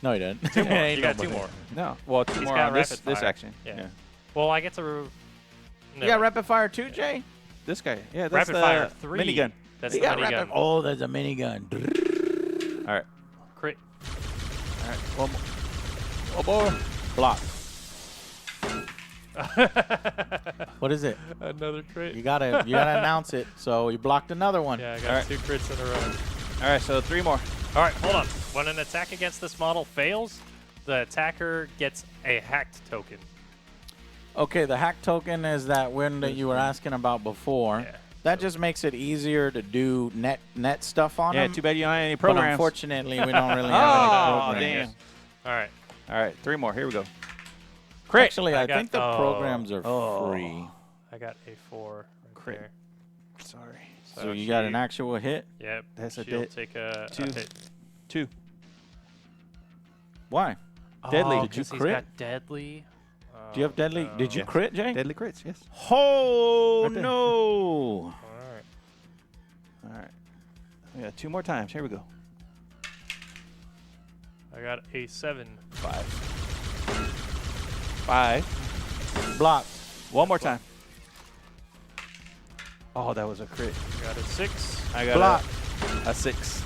No, he didn't. 2 more. Ain't You got nobody. 2 more. No. Well, 2 He's more got on this rapid fire. action. Yeah. Well, I get to. You got rapid fire too, Jay? This guy. Yeah, that's Rapid the fire 3. minigun. That's He the got minigun. rapid. Oh, there's a minigun. All right. Crit. All right. One more. Oh boy. Block. What is it? Another crit. You gotta announce it. So you blocked another one. Yeah, I got All right. 2 crits in a row. All right. So 3 more. All right, hold on. When an attack against this model fails, the attacker gets a hacked token. Okay, the hack token is that one that you were asking about before. Yeah. That just makes it easier to do net stuff on Yeah. them. Too bad you don't have any But programs. unfortunately, we don't really Oh, have any damn. programs. All right. All right. 3 more. Here we go. Crit. Actually, I I got- think the oh. programs are Oh. free. I got a 4 right Crit. there. Sorry. So you got an actual hit? Yep. That's a she'll hit. take a 2. hit. 2. Why? Deadly. Oh, Did you 'cause he's crit? got deadly. Do you have deadly? Did you Yes. crit, Jay? Deadly crits. Yes. Oh, Right there. no. All right. All right. We got 2 more times. Here we go. I got a 7. 5. 5. Block. One more time. Oh, that was a crit. Got a 6. I got Block. a 6.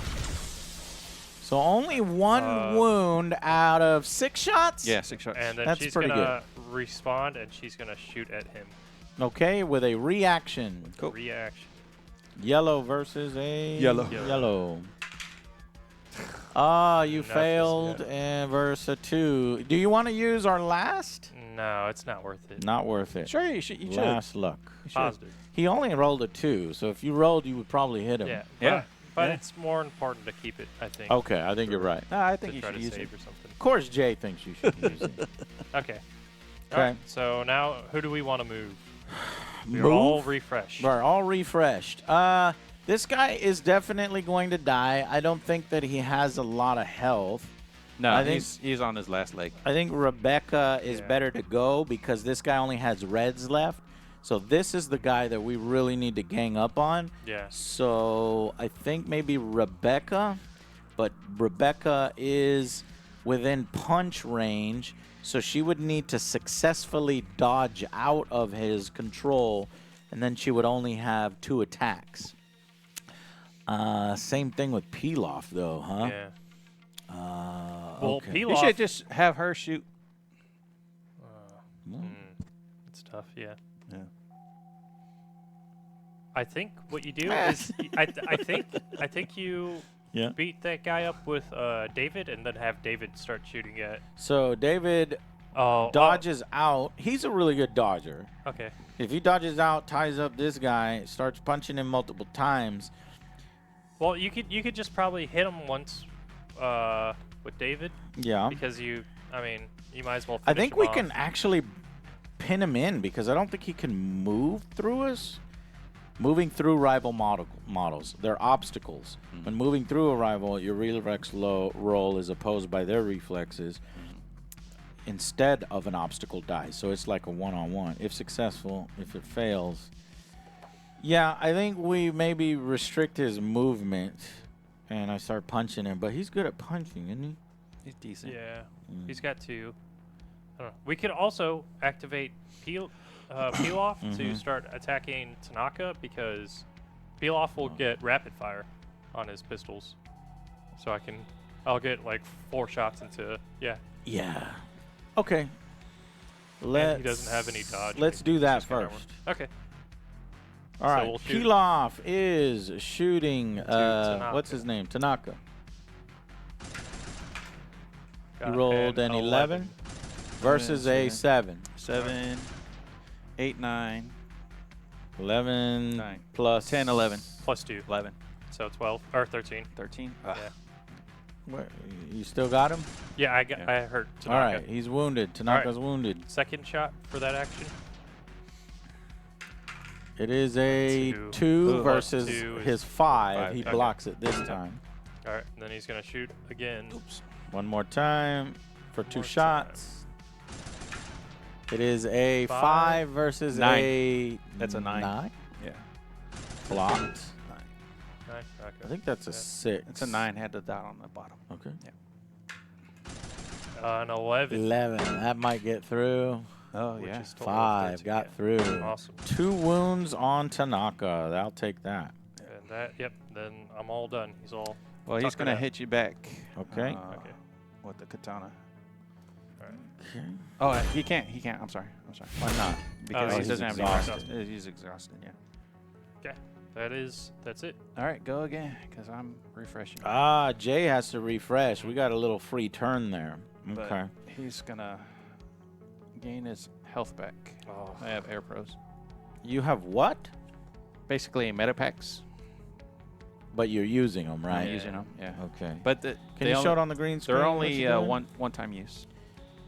So only one wound out of 6 shots? Yeah, 6 shots. And then That's she's pretty gonna respawn, and she's gonna shoot at him. Okay, with a reaction. Cool. Reaction. Yellow versus a Yellow. Yellow. Ah, you Enough is failed good. and versus a 2. Do you want to use our last? No, it's not worth it. Not worth it. Sure, you should. You should. Last luck. You should. Positive. He only rolled a 2, so if you rolled, you would probably hit him. Yeah. Yeah. But Yeah. it's more important to keep it, I think. Okay, I think you're right. No, I To think you try should to use save it. or something. Of course, Jay thinks you should use it. Okay. Okay. Alright, so now, who do we want to move? We're Move? all refreshed. We're all refreshed. This guy is definitely going to die. I don't think that he has a lot of health. No, I think- he's on his last leg. I think Rebecca is Yeah. better to go because this guy only has reds left. So this is the guy that we really need to gang up on. Yeah. So I think maybe Rebecca, but Rebecca is within punch range, so she would need to successfully dodge out of his control, and then she would only have 2 attacks. Same thing with Pilaf, though, huh? Yeah. Well, Okay. You Pilaf. should just have her shoot. It's tough, yeah. Yeah. I think what you do is, I think you Yeah. beat that guy up with David, and then have David start shooting at. So David Oh, dodges out. He's a really good dodger. Okay. If he dodges out, ties up this guy, starts punching him multiple times. Well, you could just probably hit him once with David, Yeah. because you might as well. I Finish think him we off. can actually pin him in because I don't think he can move through us. Moving through rival models, they're obstacles. When moving through a rival, your reflex roll is opposed by their reflexes instead of an obstacle die. So it's like a one-on-one. If successful, if it fails. Yeah, I think we maybe restrict his movement and I start punching him. But he's good at punching, isn't he? He's decent. Yeah, he's got 2. I don't know. We could also activate Peel off to start attacking Tanaka, because Peel off will get rapid fire on his pistols. So I'll get like 4 shots into, yeah. Yeah. Okay. And he doesn't have any dodge. Let's do that kinda first. Okay. All So right. we'll shoot. Pilaf is shooting. Tanaka. What's his name? Tanaka. Got He rolled an 11 versus a 7. 7, 8, 9, 11 9. plus 10, 11, plus 2, 11, so 12 or 13. 13. Yeah. What, you still got him? Yeah, I Yeah. hurt All Tanaka. right. He's wounded. Tanaka's wounded. Second shot for that action. It is a 2 Plus versus 2 is his 5. He Okay. blocks it this time. All right, and then he's gonna shoot again. Oops. One more time for 2 more shots. It is a 5 5 versus 9. a. That's a 9. 9? Yeah. Blocked. 9. Nice, okay. I think that's a Yeah. 6. It's a 9. Had the dot on the bottom. Okay. An 11. 11. That might get through. Oh which yeah. is total 5 13, got yeah. through. Awesome. 2 wounds on Tanaka. I'll take that. And that, yep. Then I'm all done. He's all. Well, he's tuckered gonna out. hit you back. Okay. Okay. With the katana. All right. Okay. Oh, he can't. He can't. I'm sorry. Why not? Because he he's doesn't have any exhausted. rest. He's exhausted. Yeah. That's it. All right, go again, because I'm refreshing. Jay has to refresh. We got a little free turn there. But Okay. he's gonna gain his health back. Oh. I have air pros. You have what? Basically, meta packs. But you're using them, I'm right? using them. Yeah. Okay. But the, Can you show it on the green screen? They're what only you're doing? one-time use.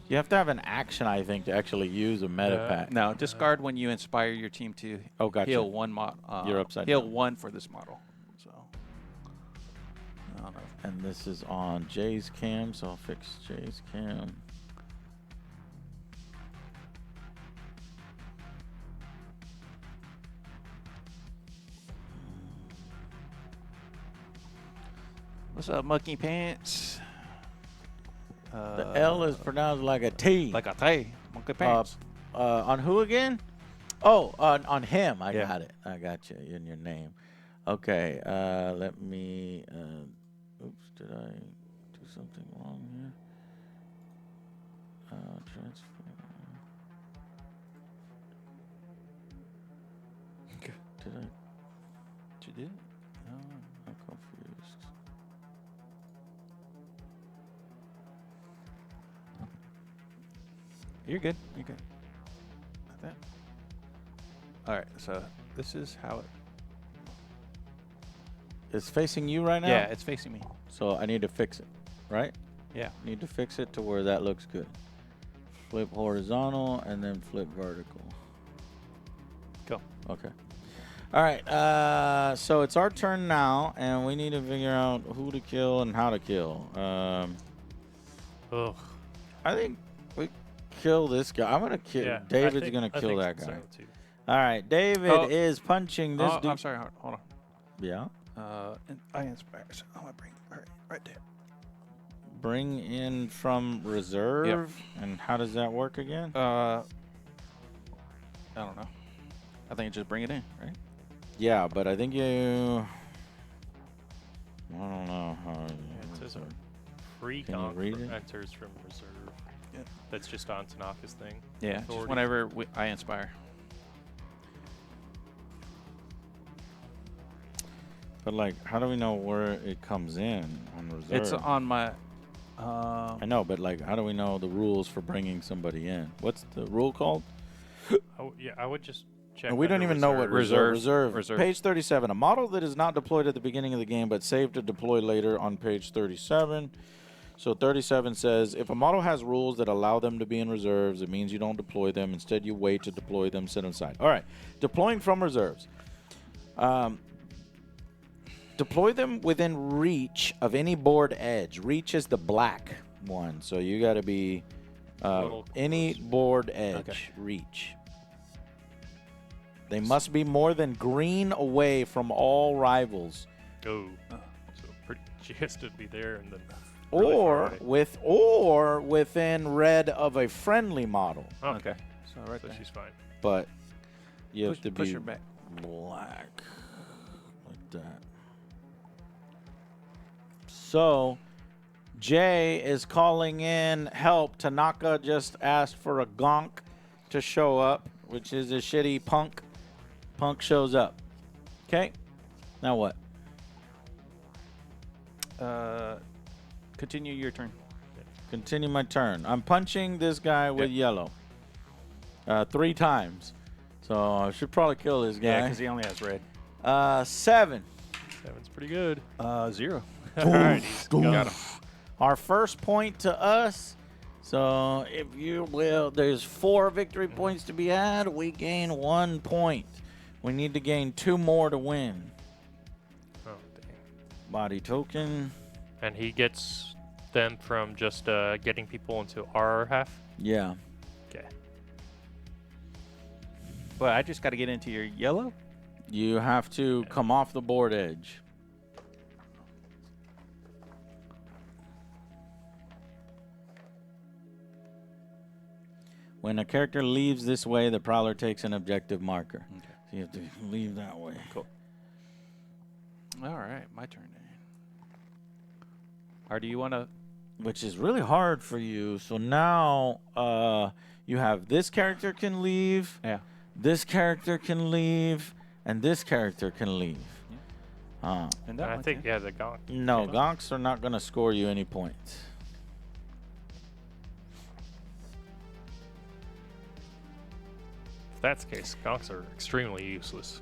You have to have an action, I think, to actually use a meta Yeah. pack. No, discard when you inspire your team to Oh, gotcha. heal one You're upside heal down. 1 for this model. So. I don't know. And this is on Jay's cam, so I'll fix Jay's cam. What's up, Monkey Pants? The L is pronounced like a T. like a T. Monkey Pants. On who again? Oh, on him. I Yeah. got it. I got you in your name. Okay. Let me. Oops. Did I do something wrong here? Transfer. Did I? Did you do? I'm confused. You're good. You're good. Like that. All right. So this is how it. It's facing you right now? Yeah, it's facing me. So I need to fix it, right? Yeah. Need to fix it to where that looks good. Flip horizontal and then flip vertical. Go. Okay. All right. So it's our turn now, and we need to figure out who to kill and how to kill. Ugh. I think we kill this guy. I'm gonna kill. Yeah, David's gonna I kill think that so, guy. too. All right. David Oh. is punching this dude. I'm sorry. Hold on. Yeah. And I inspire. So I'm gonna bring right there. Bring in from reserve. And how does that work again? I don't know. I think just bring it in, right? Yeah, but I think you. I don't know how. It says a free Can you conk read it? enters from reserve. Yeah. That's just on Tanaka's thing. Yeah. Just Authority. whenever I inspire. But like, how do we know where it comes in on reserve? It's on my. I know, but like, how do we know the rules for bringing somebody in? What's the rule called? I would just check. And we don't under even know what reserve. reserve. Page 37. A model that is not deployed at the beginning of the game but saved to deploy later on page 37. So 37 says, if a model has rules that allow them to be in reserves, it means you don't deploy them. Instead, you wait to deploy them, set them aside. All right. Deploying from reserves. Deploy them within reach of any board edge. Reach is the black one. So you got to be any board edge. Reach. They must be more than green away from all rivals. Oh. So she has to be there and then. Really Or far away. within red of a friendly model. Okay. So right So there. she's fine. But you have to push be her back. black. Like that. So Jay is calling in help. Tanaka just asked for a gonk to show up, which is a shitty punk. Punk shows up. Okay. Now what? Continue your turn. Continue my turn. I'm punching this guy with yellow 3 times. So I should probably kill this Yeah, guy. because he only has red. 7. 7's pretty good. 0. All right, he's got him. Our first point to us. So if you will, there's 4 victory points to be had. We gain 1 point. We need to gain 2 more to win. Oh, dang. Body token. And he gets them from just getting people into our half. Yeah. Okay. But I just got to get into your yellow. You have to come off the board edge. When a character leaves this way, the prowler takes an objective marker. Okay. So you have to leave that way. Cool. All right, my turn. Or do you want to? Which is really hard for you. So now you have this character can leave, Yeah. this character can leave, and this character can leave. And And that I one think, can. yeah, the gonk. No, Okay. gonks are not going to score you any points. If that's the case, gonks are extremely useless.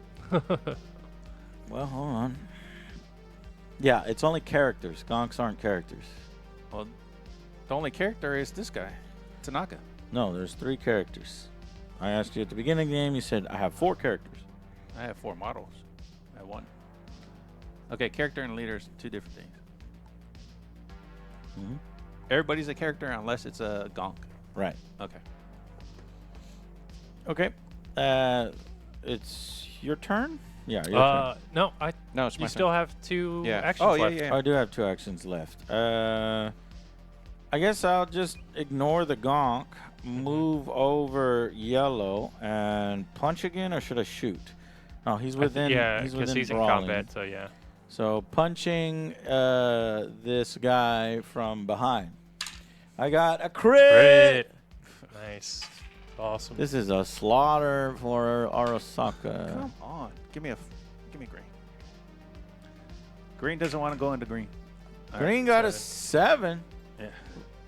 Well, hold on. Yeah, it's only characters. Gonks aren't characters. Well, the only character is this guy, Tanaka. No, there's 3 characters. I asked you at the beginning of the game, you said, I have 4 characters. I have 4 models. I have 1. Okay, character and leader is 2 different things. Mhm. Everybody's a character unless it's a gonk. Right. Okay. Okay. It's your turn? Yeah, your turn. No, No, it's my you still turn. have 2 Yeah. actions Oh, yeah, left. yeah. I do have 2 actions left. I guess I'll just ignore the gonk, move over yellow, and punch again, or should I shoot? No, he's within. Yeah, he's because within he's in brawling. combat, so yeah. So punching this guy from behind. I got a crit. Nice. Awesome. This is a slaughter for Arasaka. Come on, give me green. Green doesn't want to go into green. All right. Green got a 7. 7. Yeah.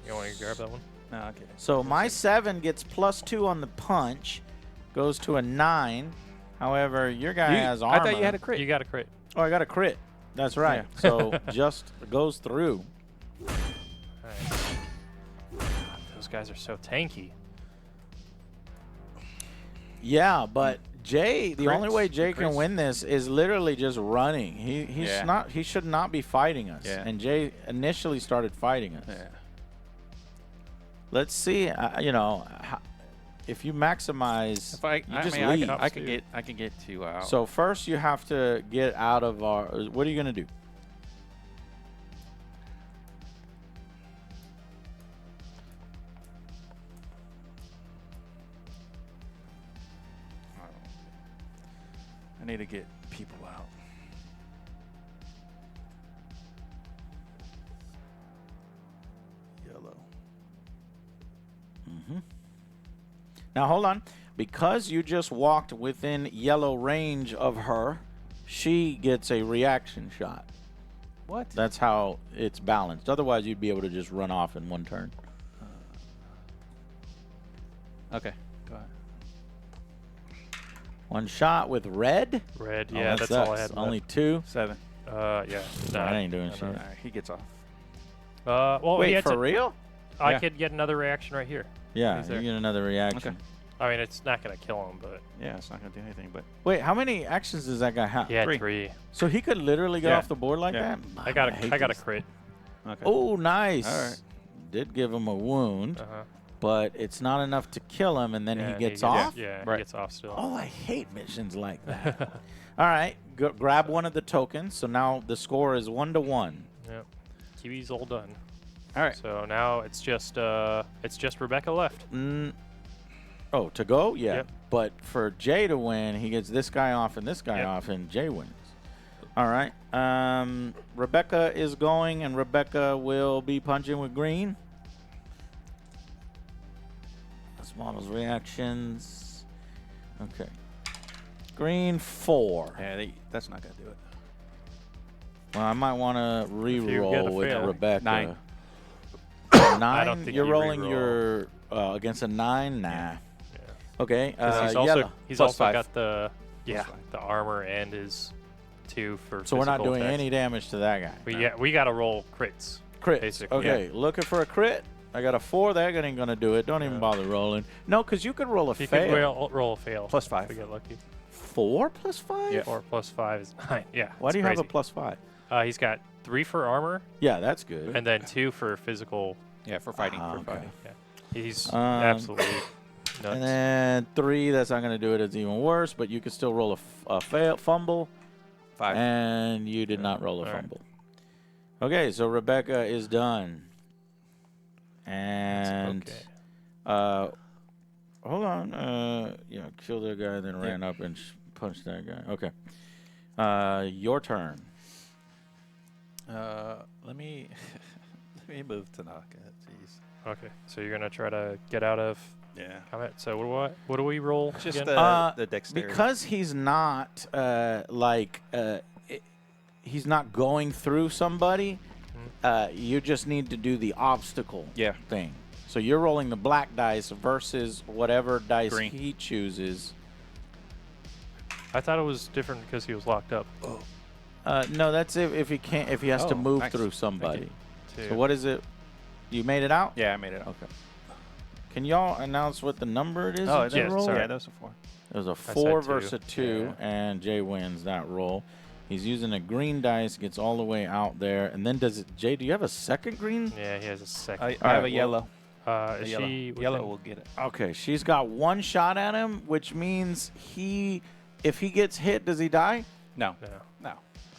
You want to grab that one? Oh, okay. So my 7 gets +2 on the punch, goes to a 9. However, your guy has armor. I thought you had a crit. You got a crit. Oh, I got a crit. That's right. Yeah. So just goes through. Alright. Those guys are so tanky. Yeah, but Jay, the only Crits. way Jay can Crits. win this is literally just running. He should not be fighting us. Yeah. And Jay initially started fighting us. Yeah. Let's see. You know, if you maximize, If I, you I just mean, leave. I can get to out. So first you have to get out of our. What are you gonna do? I need to get people out. Yellow. Now hold on. Because you just walked within yellow range of her, she gets a reaction shot. What? That's how it's balanced. Otherwise, you'd be able to just run off in one turn. Okay. Go ahead. One shot with red. Red, Oh, yeah, that that's all I sucks. had. Only left. 2. 7. Yeah. That ain't doing shit. All right, he gets off. Well, he Wait, had for to, real? I Yeah. could get another reaction right here. Yeah, He's you there. get another reaction. Okay. I mean, it's not gonna kill him, but Yeah, it's not gonna do anything. But Wait, how many actions does that guy have? he had 3. 3. So he could literally get Yeah. off the board like Yeah. that? I got hate a this. crit. okay. Oh, nice. All right. Did give him a wound, Uh-huh. but it's not enough to kill him, and then Yeah, he and gets yeah, off? Yeah, Right. he gets off still. Oh, I hate missions like that. All right, grab one of the tokens. So now the score is 1-1. Yep. Kiwi's all done. All right. So now it's just Rebecca left. Oh, to go? Yeah. Yep. But for Jay to win, he gets this guy off and this guy Yep. off, and Jay wins. All right. Rebecca is going, and Rebecca will be punching with green. This model's reactions. Okay. Green 4. Yeah, that's not gonna do it. Well, I might want to you get re-roll a with fail. Rebecca. 9. 9? I don't think You're you rolling re-roll. your against a 9? Nah. Yeah. Okay. 'Cause Yellow. he's Plus also 5. got the Plus 5. the armor and his 2 for. So we're not physical doing attacks. any damage to that guy. We gotta roll crits. Crits. basically. Okay, looking for a crit. I got a 4. That ain't gonna do it. Don't even bother rolling. No, because you could roll a You fail. could roll a fail. Plus 5. If we get lucky. 4 plus 5? Yeah. 4 plus 5 is 9. Yeah. Why it's do you have a crazy. plus 5? He's got 3 for armor Yeah, that's good. and then 2 for physical. Yeah, for fighting. Ah, for okay. fighting. Yeah. He's absolutely nuts. And then 3, that's not gonna do it. It's even worse. But you could still roll a fail, fumble, 5. and you did not roll a All right. fumble. Okay, so Rebecca is done. And okay. hold on. Killed that guy, then ran up and punched that guy. Okay. Your turn. Let me let me move Tanaka. Jeez. Okay. So you're gonna try to get out of Yeah. combat. So what do we roll? Just again? the dexterity. Because he's not he's not going through somebody. You just need to do the obstacle thing. So you're rolling the black dice versus whatever dice Green. he chooses. I thought it was different because he was locked up. No, that's if he can't if he has to Oh, move nice. through Thank somebody. Too. So what is it? You made it out? Yeah, I made it up. Okay. Can y'all announce what the number it is? Oh, that you yes, rolled? sorry. Yeah, that was a 4. It was a said 4 2. versus a 2, and Jay wins that roll. He's using a green dice, gets all the way out there, and then does it? Jay, do you have a second green? Yeah, he has a second. I All have right, a well, yellow. Is yellow. she Yellow within- will get it. Okay, she's got 1 shot at him, which means if he gets hit, does he die? No. No. No.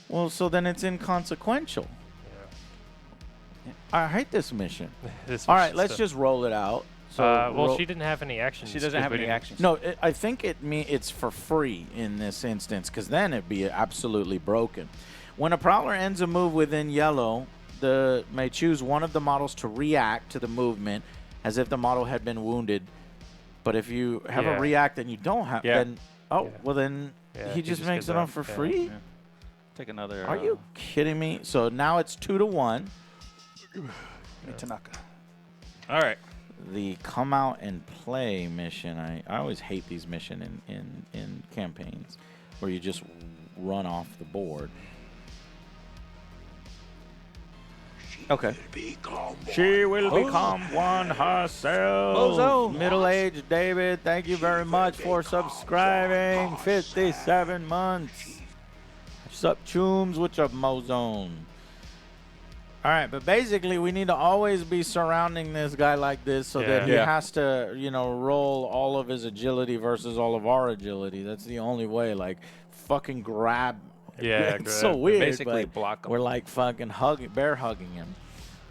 Well, so then it's inconsequential. Yeah. I hate this mission. This All was right, let's just roll it out. So well, she didn't have any actions. She doesn't 'cause have we any didn't- actions. No, I think it's for free in this instance, because then it'd be absolutely broken. When a prowler ends a move within yellow, may choose one of the models to react to the movement as if the model had been wounded. But if you have Yeah. a react and you don't have, Yeah. then Yeah. then Yeah, he just makes gives it up. up for Yeah. free. Yeah. Take another. Are you kidding me? So now it's 2-1. Tanaka. All right. the come out and play mission. I always hate these missions in campaigns where you just run off the board. Okay. She will become one herself. Bozo. Middle-aged David, thank you very much for subscribing. 57 months. Sup, chooms? What's up, Mozone? All right, but basically we need to always be surrounding this guy like this so that he has to, you know, roll all of his agility versus all of our agility. That's the only way. Like, fucking grab. Yeah, it's so weird. Basically but block him. we're like fucking bear hugging him.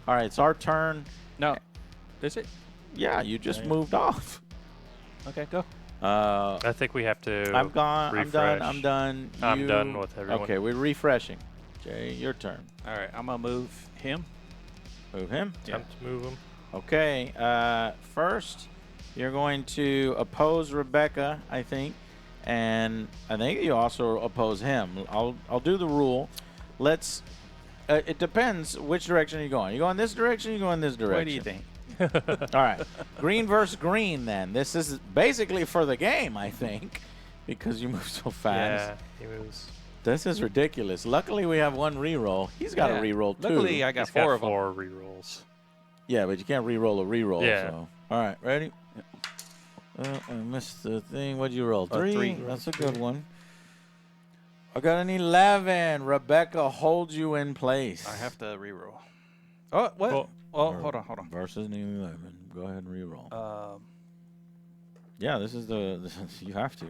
All right, it's our turn. No. Is it? Yeah, you just moved off. Okay, go. I think we have to. I'm gone. refresh. I'm done. I'm done with everyone. Okay, we're refreshing. Jay, your turn. All right, I'm going to move him. Move him. Time to move him. Okay. First, you're going to oppose Rebecca, I think, and I think you also oppose him. I'll do the rule. Let's. It depends which direction you're going. You go in this direction. You go in this direction. What do you think? All right, green versus green. Then this is basically for the game, I think, because you move so fast. Yeah, he moves. This is ridiculous. Luckily, we have one reroll. He's got a reroll too. Luckily, I got He's four of them. 4 rerolls. Yeah, but you can't reroll a reroll. Yeah. So. All right, ready? I missed the thing. What'd you roll? 3? 3. That's a good one. I got an 11. Rebecca holds you in place. I have to reroll. Oh, what? Well, hold on. Versus an 11. Go ahead and reroll. Yeah, this is you have to.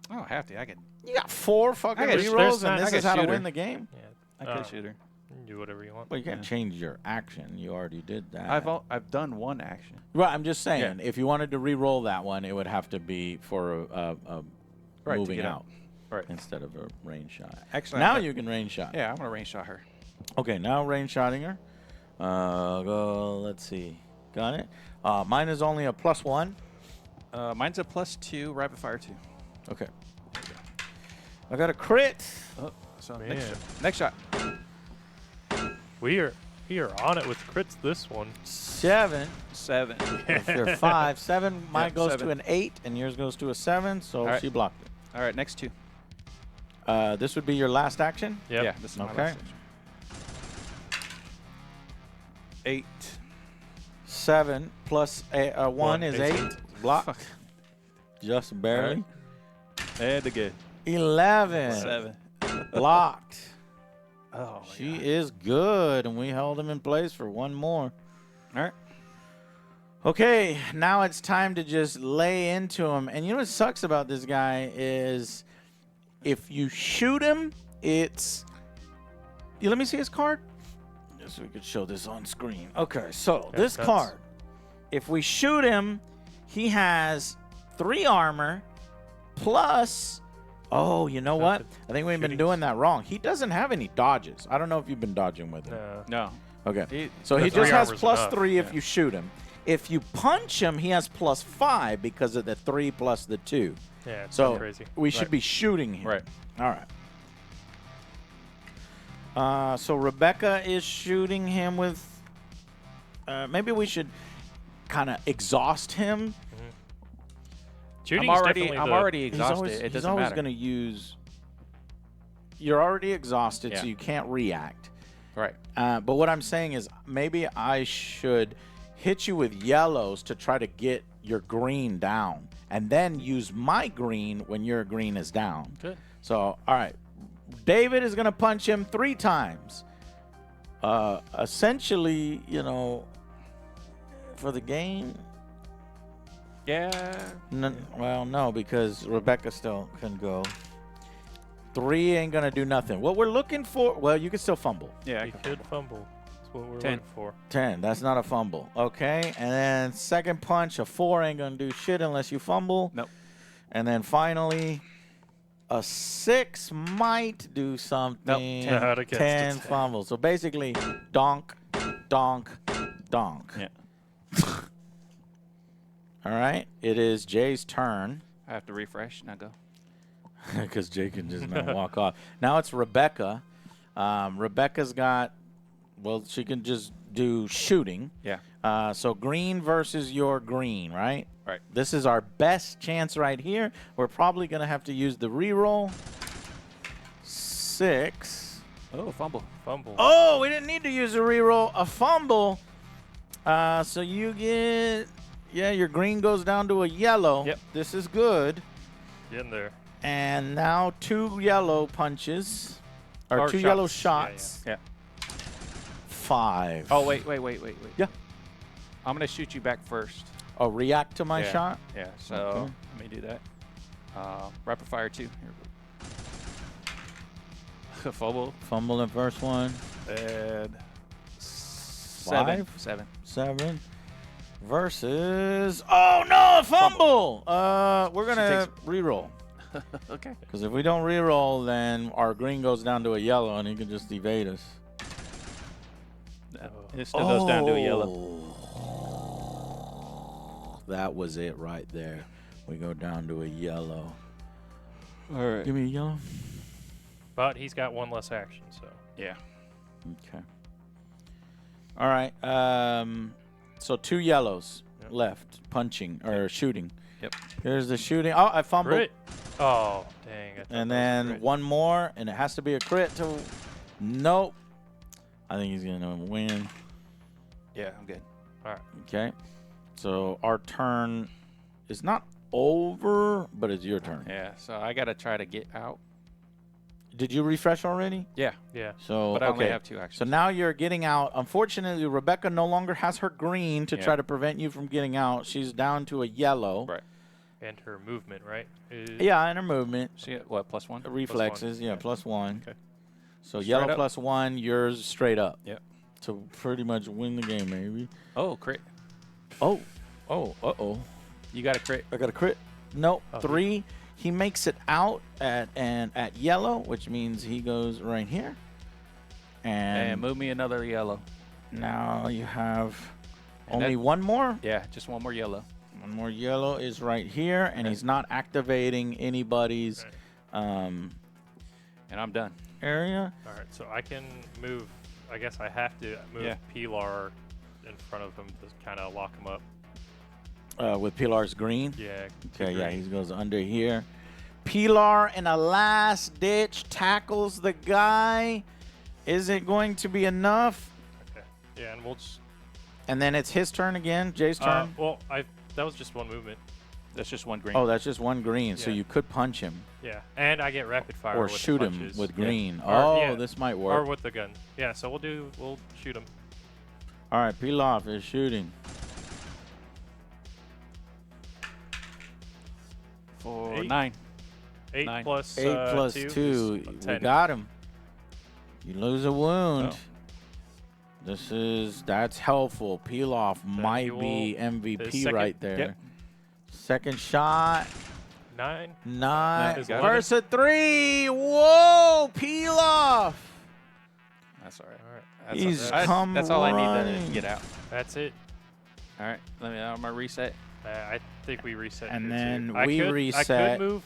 I don't have to. I can. You got 4 fucking I got- rerolls, there's and not- I this got is how to shooter. win the game? Yeah. I could shoot her. You can do whatever you want. Well, you can't change your action. You already did that. I've done one action. Right, I'm just saying, if you wanted to re-roll that one, it would have to be for a Right, to moving get out Right. instead of a range shot. Actually, Now you can range shot. Yeah, I'm gonna range shot her. Okay, now range shotting her. Go. Let's see. Got it. Mine is only a +1. Mine's a +2, rapid fire 2. Okay. I got a crit. Oh, so Man. next shot. We are on it with crits this one. 7. 7. If you're 5, 7. Mine goes 7. to an 8, and yours goes to a 7. So All right. she blocked it. All right, next 2. This would be your last action. Yep. Yeah, this is my Okay. last action. 8. 7 plus 1 is 8. Blocked. Fuck. Just barely. And again. 11. 7. Blocked. Oh, She is good, and we held him in place for one more. All right. Okay, now it's time to just lay into him. And you know what sucks about this guy is if you shoot him, it's... let me see his card. Just so we could show this on screen. Okay, so this card, if we shoot him, he has 3 armor plus... Oh, you know what? I think we've been doing that wrong. He doesn't have any dodges. I don't know if you've been dodging with him. No. Okay. So the he 3 just has armor's +3 enough. if you shoot him. If you punch him, he has +5 because of the 3 plus the 2. Yeah, it's So crazy. we should be shooting him. Right. All right. So Rebecca is shooting him with... maybe we should kind of exhaust him. Shooting I'm is already definitely exhausted. He's It doesn't always matter. going to use... You're already exhausted, Yeah. so you can't react. Right. But what I'm saying is maybe I should hit you with yellows to try to get your green down, and then use my green when your green is down. Good. So, all right. David is going to punch him 3 times. Essentially, you know, for the game... Yeah. Well, no, because Rebecca still can go. 3 ain't going to do nothing. What we're looking for... Well, you can still fumble. Yeah. You could fumble. That's what we're 10. looking for. 10. That's not a fumble. Okay. And then second punch, a 4 ain't going to do shit unless you fumble. Nope. And then finally, a 6 might do something. Nope, 10. Not against 10 a 10. fumbles. So basically, donk, donk, donk. Yeah. All right. It is Jay's turn. I have to refresh. Now go. Because Jay can just now walk off. Now it's Rebecca. Rebecca's got... Well, she can just do shooting. Yeah. So green versus your green, right? Right. This is our best chance right here. We're probably going to have to use the reroll. 6. Oh, fumble. Fumble. Oh, we didn't need to use a reroll. A fumble. So you get, your green goes down to a yellow. Yep. This is good. Get in there. And now 2 yellow punches. Or 2 yellow shots. Yeah. 5. Oh, wait. Yeah. I'm going to shoot you back first. Oh, react to my shot? Yeah, so Okay. let me do that. Rapid fire 2. Here. Fumble. Fumble the first one. And 5? 7. 7. Versus. Oh, no, a fumble. We're going to reroll. Okay. Because if we don't reroll, then our green goes down to a yellow and he can just evade us. It still goes down to a yellow. Oh. That was it right there. We go down to a yellow. All right. Give me a yellow. But he's got 1 less action, so. Yeah. Okay. All right. So 2 yellows left, punching or shooting. Yep. Here's the shooting. Oh, I fumbled. Crit. Oh, dang. I thought And that was a then crit. 1 more, and it has to be a crit to. Nope. I think he's gonna win. Yeah, I'm good. All right. Okay. So our turn is not over, but it's your turn. Yeah, so I got to try to get out. Did you refresh already? Yeah, Yeah. So but I only okay. have 2 actions. So now you're getting out. Unfortunately, Rebecca no longer has her green to Yeah. try to prevent you from getting out. She's down to a yellow. Right. And her movement, right? Yeah, and her movement. She got, what, +1? Reflexes, yeah, +1. Okay. So Straight yellow up. +1, yours straight up. Yep. To pretty much win the game, maybe. Oh, crit. Oh, uh-oh. You got a crit. I got a crit. Nope, Oh, 3. He makes it out at yellow, which means he goes right here. And And move me another yellow. now you have And only that- 1 more. Yeah, just 1 more yellow. 1 more yellow is right here, and Okay. he's not activating anybody's And I'm done. area. All right. So I can move. I guess I have to move Yeah. Pilar in front of him to kind of lock him up. With Pilar's green. Yeah. Okay, yeah, green. he goes under here. Pilar, in a last ditch, tackles the guy. Is it going to be enough? Okay. Yeah, and we'll just. And then it's his turn again, Jay's turn. Well, that was just 1 movement. That's just 1 green. Oh, that's just 1 green, so Yeah. you could punch him Yeah, and I get rapid fire. or with the shoot him punches. with Yeah. green. Or- Oh, yeah. this might Or work. with the gun. Yeah, so we'll shoot him. All right, Pilar is shooting. For 8. 9. 8 9. plus 8 plus 2. 2. is We 10. got him. You lose a wound. Oh. That's helpful. Peel off he might will- be the MVP second- right there. Yep. Second shot. 9. 9 Is versus a 3. Whoa, peel off. That's all right. All right. That's He's all, come that's all I need running. to get out. That's it. All right. I'm going to reset. I think we reset. And here, then too. I we could, I reset. could move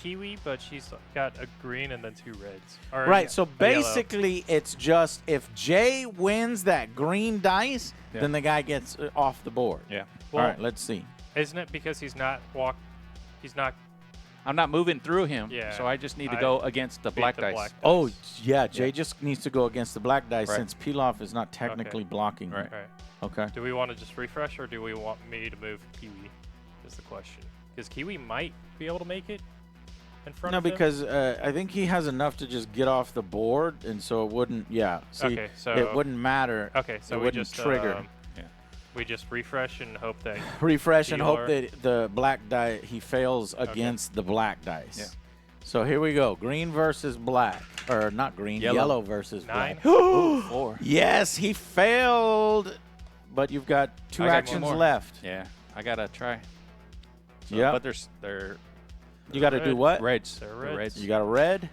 Kiwi, but she's got a green and then 2 reds. Or, Right, yeah, so a yellow. basically it's just if Jay wins that green dice, Yeah. then the guy gets off the board. Yeah. Well, All right, let's see. Isn't it because he's not I'm not moving through him, Yeah, so I just need to I go against the beat black the dice. black Oh, dice. yeah, Jay just needs to go against the black dice Right. since Pilaf is not technically Okay. blocking. Right. Right. Okay. Do we want to just refresh, or do we want me to move Kiwi? Is the question. Because Kiwi might be able to make it in front No, of him. because I think he has enough to just get off the board, and so it wouldn't, see, Okay, so it wouldn't matter. Okay, so it we wouldn't just trigger. Yeah. we just refresh and hope that Refresh and hope Dealer. that the black die he fails against the black dice. Yeah. So here we go. Green versus black. Or not green, Yellow. yellow versus 9. black. Ooh, 4. Yes, he failed, but you've got 2 I got one actions more. left. Yeah, I got to try. So, Yeah. But they're You got to do Red. what? reds. They're They're reds. You got a red.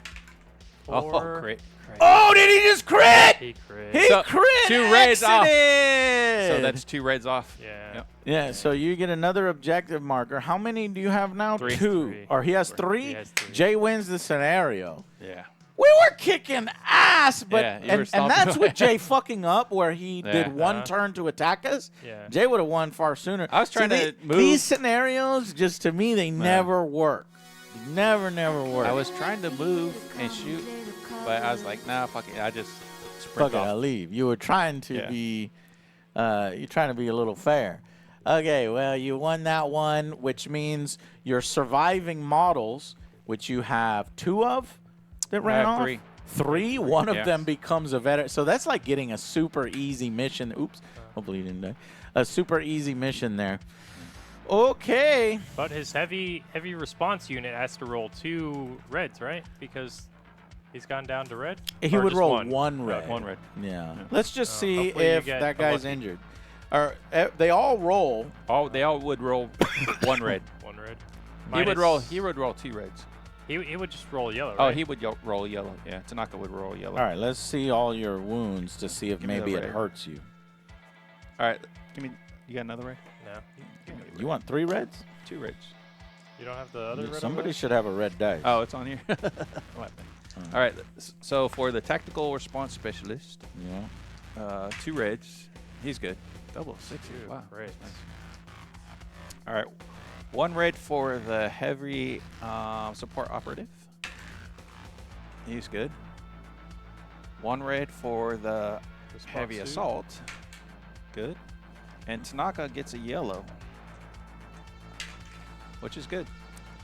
4. Oh, great. Oh, did he just crit? He crit. He So, crit. 2 reds off. Exited. So that's 2 reds off. Yeah. Yep. Yeah, so you get another objective marker. How many do you have now? 3. 2. Three. Or he has He 3? has 3. Jay wins the scenario. Yeah. We were kicking ass, but Yeah, you were and stomping that's away. with Jay fucking up where he Yeah. did one turn to attack us. Yeah. Jay would have won far sooner. I was trying to move. These scenarios, just to me, they never work. Never work. I was trying to move and shoot, but I was like, nah, fuck it. I just sprint Fuck it, off. I'll leave. You were trying to Yeah. be, you're trying to be a little fair. Okay, well, you won that one, which means your surviving models, which you have 2 of that ran have off. 3. 3? One of Yes. them becomes a veteran. So that's like getting a super easy mission. Oops. Hopefully you didn't die. A super easy mission there. Okay. But his heavy response unit has to roll 2 reds, right? Because he's gone down to red. He Or would just roll one? 1 red. 1 red. Yeah. Let's just see hopefully you if get that guy's unlucky. injured. Or they all roll. They all would roll 1 red. 1 red. He would roll. Minus- He would roll 2 reds. He would just roll yellow. Oh, right? he would roll yellow. Yeah, Tanaka would roll yellow. All right, let's see all your wounds to see if Give me the maybe it red. hurts you. All right, give me. You got another red? No. You want 3 reds? 2 reds. You don't have the other red. Somebody should have a red dice. Oh, it's on here. All right. So for the tactical response specialist, Yeah. 2 reds. He's good. Double 6. Wow. Great. All right. 1 red for the heavy support operative. He's good. 1 red for the heavy suit. assault. Good. And Tanaka gets a yellow, which is good.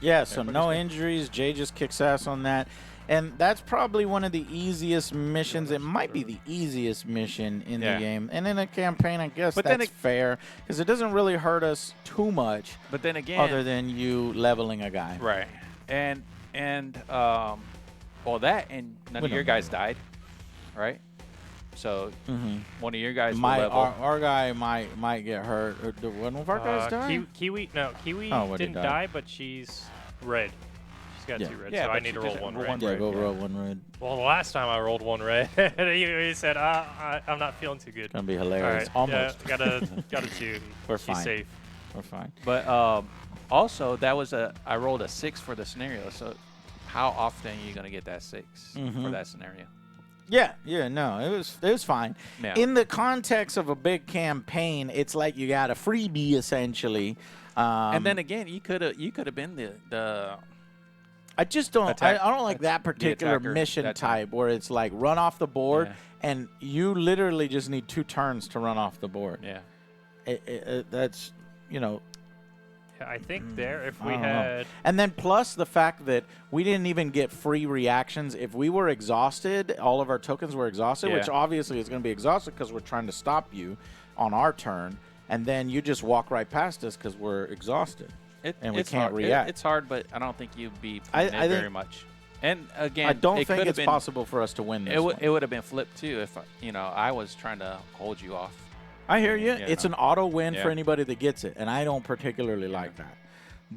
Yeah, so Everybody's no good. injuries. Jay just kicks ass on that. And that's probably one of the easiest missions. It might be the easiest mission in the Yeah. game. And in a campaign, I guess But then that's fair. Because it doesn't really hurt us too much But then again, other than you leveling a guy. right. And well, that and none We of your don't know. guys died, right? So Mm-hmm. one of your guys will My, level. our guy might get hurt. Or did one of our guys die? Kiwi Oh, what, he didn't died? die, but she's red. She's got Yeah. 2 reds, Yeah, so I but need she to roll just 1 roll red. one Yeah, red, go yeah. roll 1 red. Well, the last time I rolled 1 red, he said, I'm not feeling too good. Gonna be All hilarious. right, Almost. yeah, got a 2. We're She's fine. safe. We're fine. But also that was I rolled a 6 for the scenario. So how often are you gonna get that 6 for that scenario? Yeah, no, it was fine. Yeah. In the context of a big campaign, it's like you got a freebie essentially. And then again, you could have been the I just don't. Attack- I don't like that particular attacker mission that type where it's like run off the board, Yeah. and you literally just need 2 turns to run off the board. yeah. That's Yeah, I think there, if I we don't know. had. And then plus the fact that we didn't even get free reactions. If we were exhausted, all of our tokens were exhausted, which Yeah. obviously is going to be exhausted because we're trying to stop you on our turn. And then you just walk right past us because we're exhausted. And we it's can't hard. react. It's hard, but I don't think you'd be I playing it very think- much. And again, I don't it think could've it's been, possible for us to win this one. It would have been flipped too if I was trying to hold you off. I hear you. Yeah, It's no. an auto win for Yeah. anybody that gets it, and I don't particularly like that.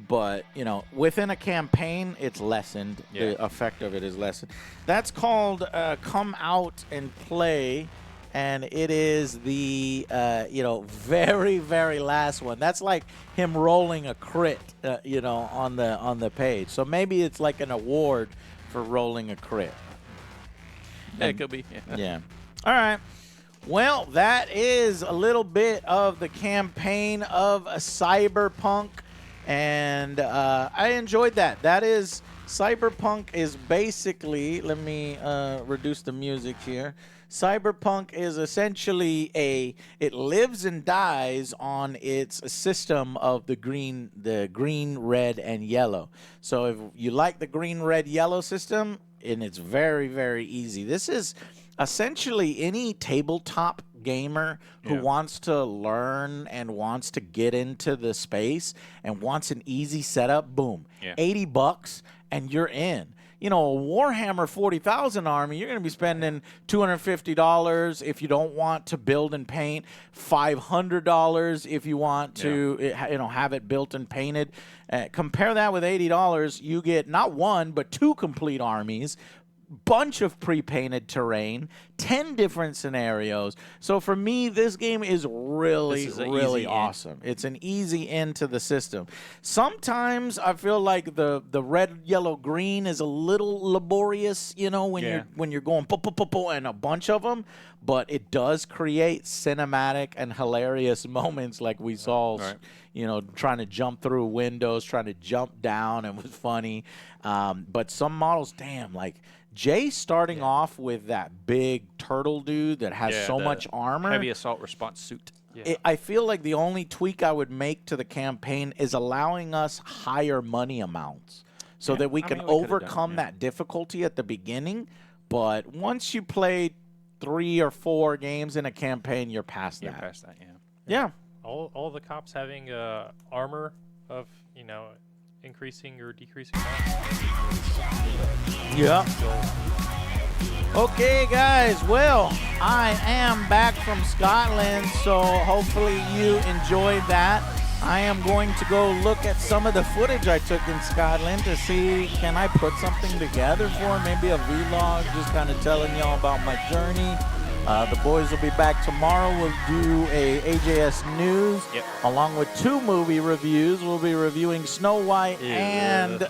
But, within a campaign, it's lessened. Yeah. The effect of it is lessened. That's called Come Out and Play, and it is the, very, very last one. That's like him rolling a crit, on the page. So maybe it's like an award for rolling a crit. Yeah, it could be. Yeah. Yeah. All right. Well, that is a little bit of the campaign of Cyberpunk, and I enjoyed that. That is, Cyberpunk is basically, let me reduce the music here. Cyberpunk is essentially it lives and dies on its system of the green, red, and yellow. So if you like the green, red, yellow system, and it's very, very easy. This is essentially any tabletop gamer who Yeah. wants to learn and wants to get into the space and wants an easy setup. Boom, Yeah. $80 and you're in. A Warhammer 40,000 army, you're going to be spending $250 if you don't want to build and paint, $500 if you want to have it built and painted. Compare that with $80, you get not 1 but 2 complete armies, bunch of pre-painted terrain, 10 different scenarios. So for me, this game is really, really awesome. It's an easy end to the system. Sometimes I feel like the red, yellow, green is a little laborious, you know, when you're going and a bunch of them, but it does create cinematic and hilarious moments like we saw, you know, trying to jump through windows, trying to jump down, and was funny. But some models, damn, like Jay starting off with that big turtle dude that has so much armor. Heavy assault response suit. Yeah. I feel like the only tweak I would make to the campaign is allowing us higher money amounts so that we can overcome that difficulty at the beginning. But once you play 3 or 4 games in a campaign, you're past that. You're past that, Yeah. All the cops having armor of, you know, increasing or decreasing. Yeah. Okay, guys. Well, I am back from Scotland, so hopefully you enjoyed that. I am going to go look at some of the footage I took in Scotland to see, can I put something together for maybe a vlog, just kind of telling y'all about my journey. The boys will be back tomorrow. We'll do a AJS News along with 2 movie reviews. We'll be reviewing Snow White and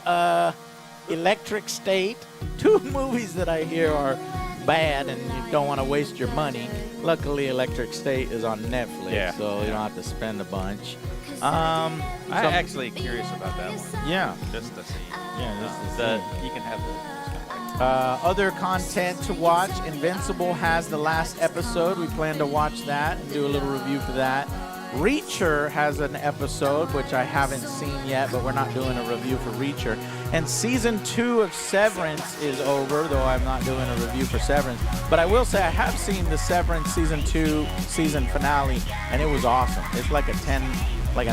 Electric State, 2 movies that I hear are bad and you don't want to waste your money. Luckily, Electric State is on Netflix, so you don't have to spend a bunch. I'm actually curious about that one. Yeah. Just to see. Yeah, you can have the... other content to watch. Invincible has the last episode. We plan to watch that and do a little review for that. Reacher has an episode, which I haven't seen yet, but we're not doing a review for Reacher. And season 2 of Severance is over, though I'm not doing a review for Severance. But I will say I have seen the Severance season 2 season finale, and it was awesome. It's like a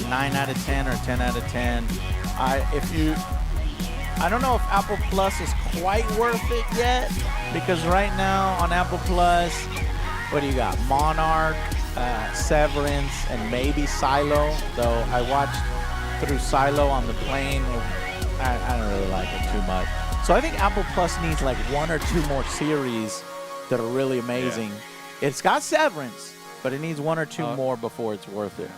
9 out of 10 or 10 out of 10. I don't know if Apple Plus is quite worth it yet, because right now on Apple Plus, what do you got? Monarch, Severance, and maybe Silo, though I watched through Silo on the plane. I don't really like it too much. So I think Apple Plus needs like 1 or 2 more series that are really amazing. It's got Severance, but it needs 1 or 2 more before it's worth it.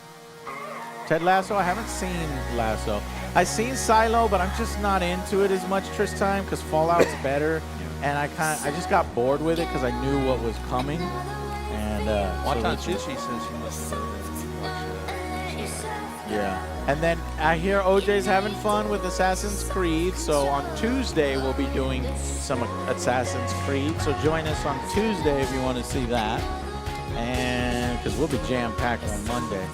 Ted Lasso, I haven't seen Lasso. I've seen Silo, but I'm just not into it as much this time because Fallout's better. And I just got bored with it because I knew what was coming. And She says she must have watched Yeah. And then I hear OJ's having fun with Assassin's Creed. So on Tuesday, we'll be doing some Assassin's Creed. So join us on Tuesday if you want to see that. And because we'll be jam-packed on Monday.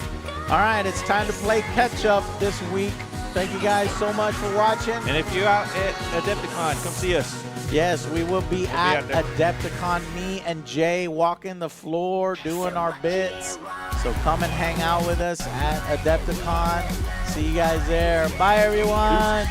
All right, it's time to play catch-up this week. Thank you guys so much for watching. And if you're out at Adepticon, come see us. Yes, we will be at Adepticon. Me and Jay walking the floor, doing our bits. So come and hang out with us at Adepticon. See you guys there. Bye, everyone.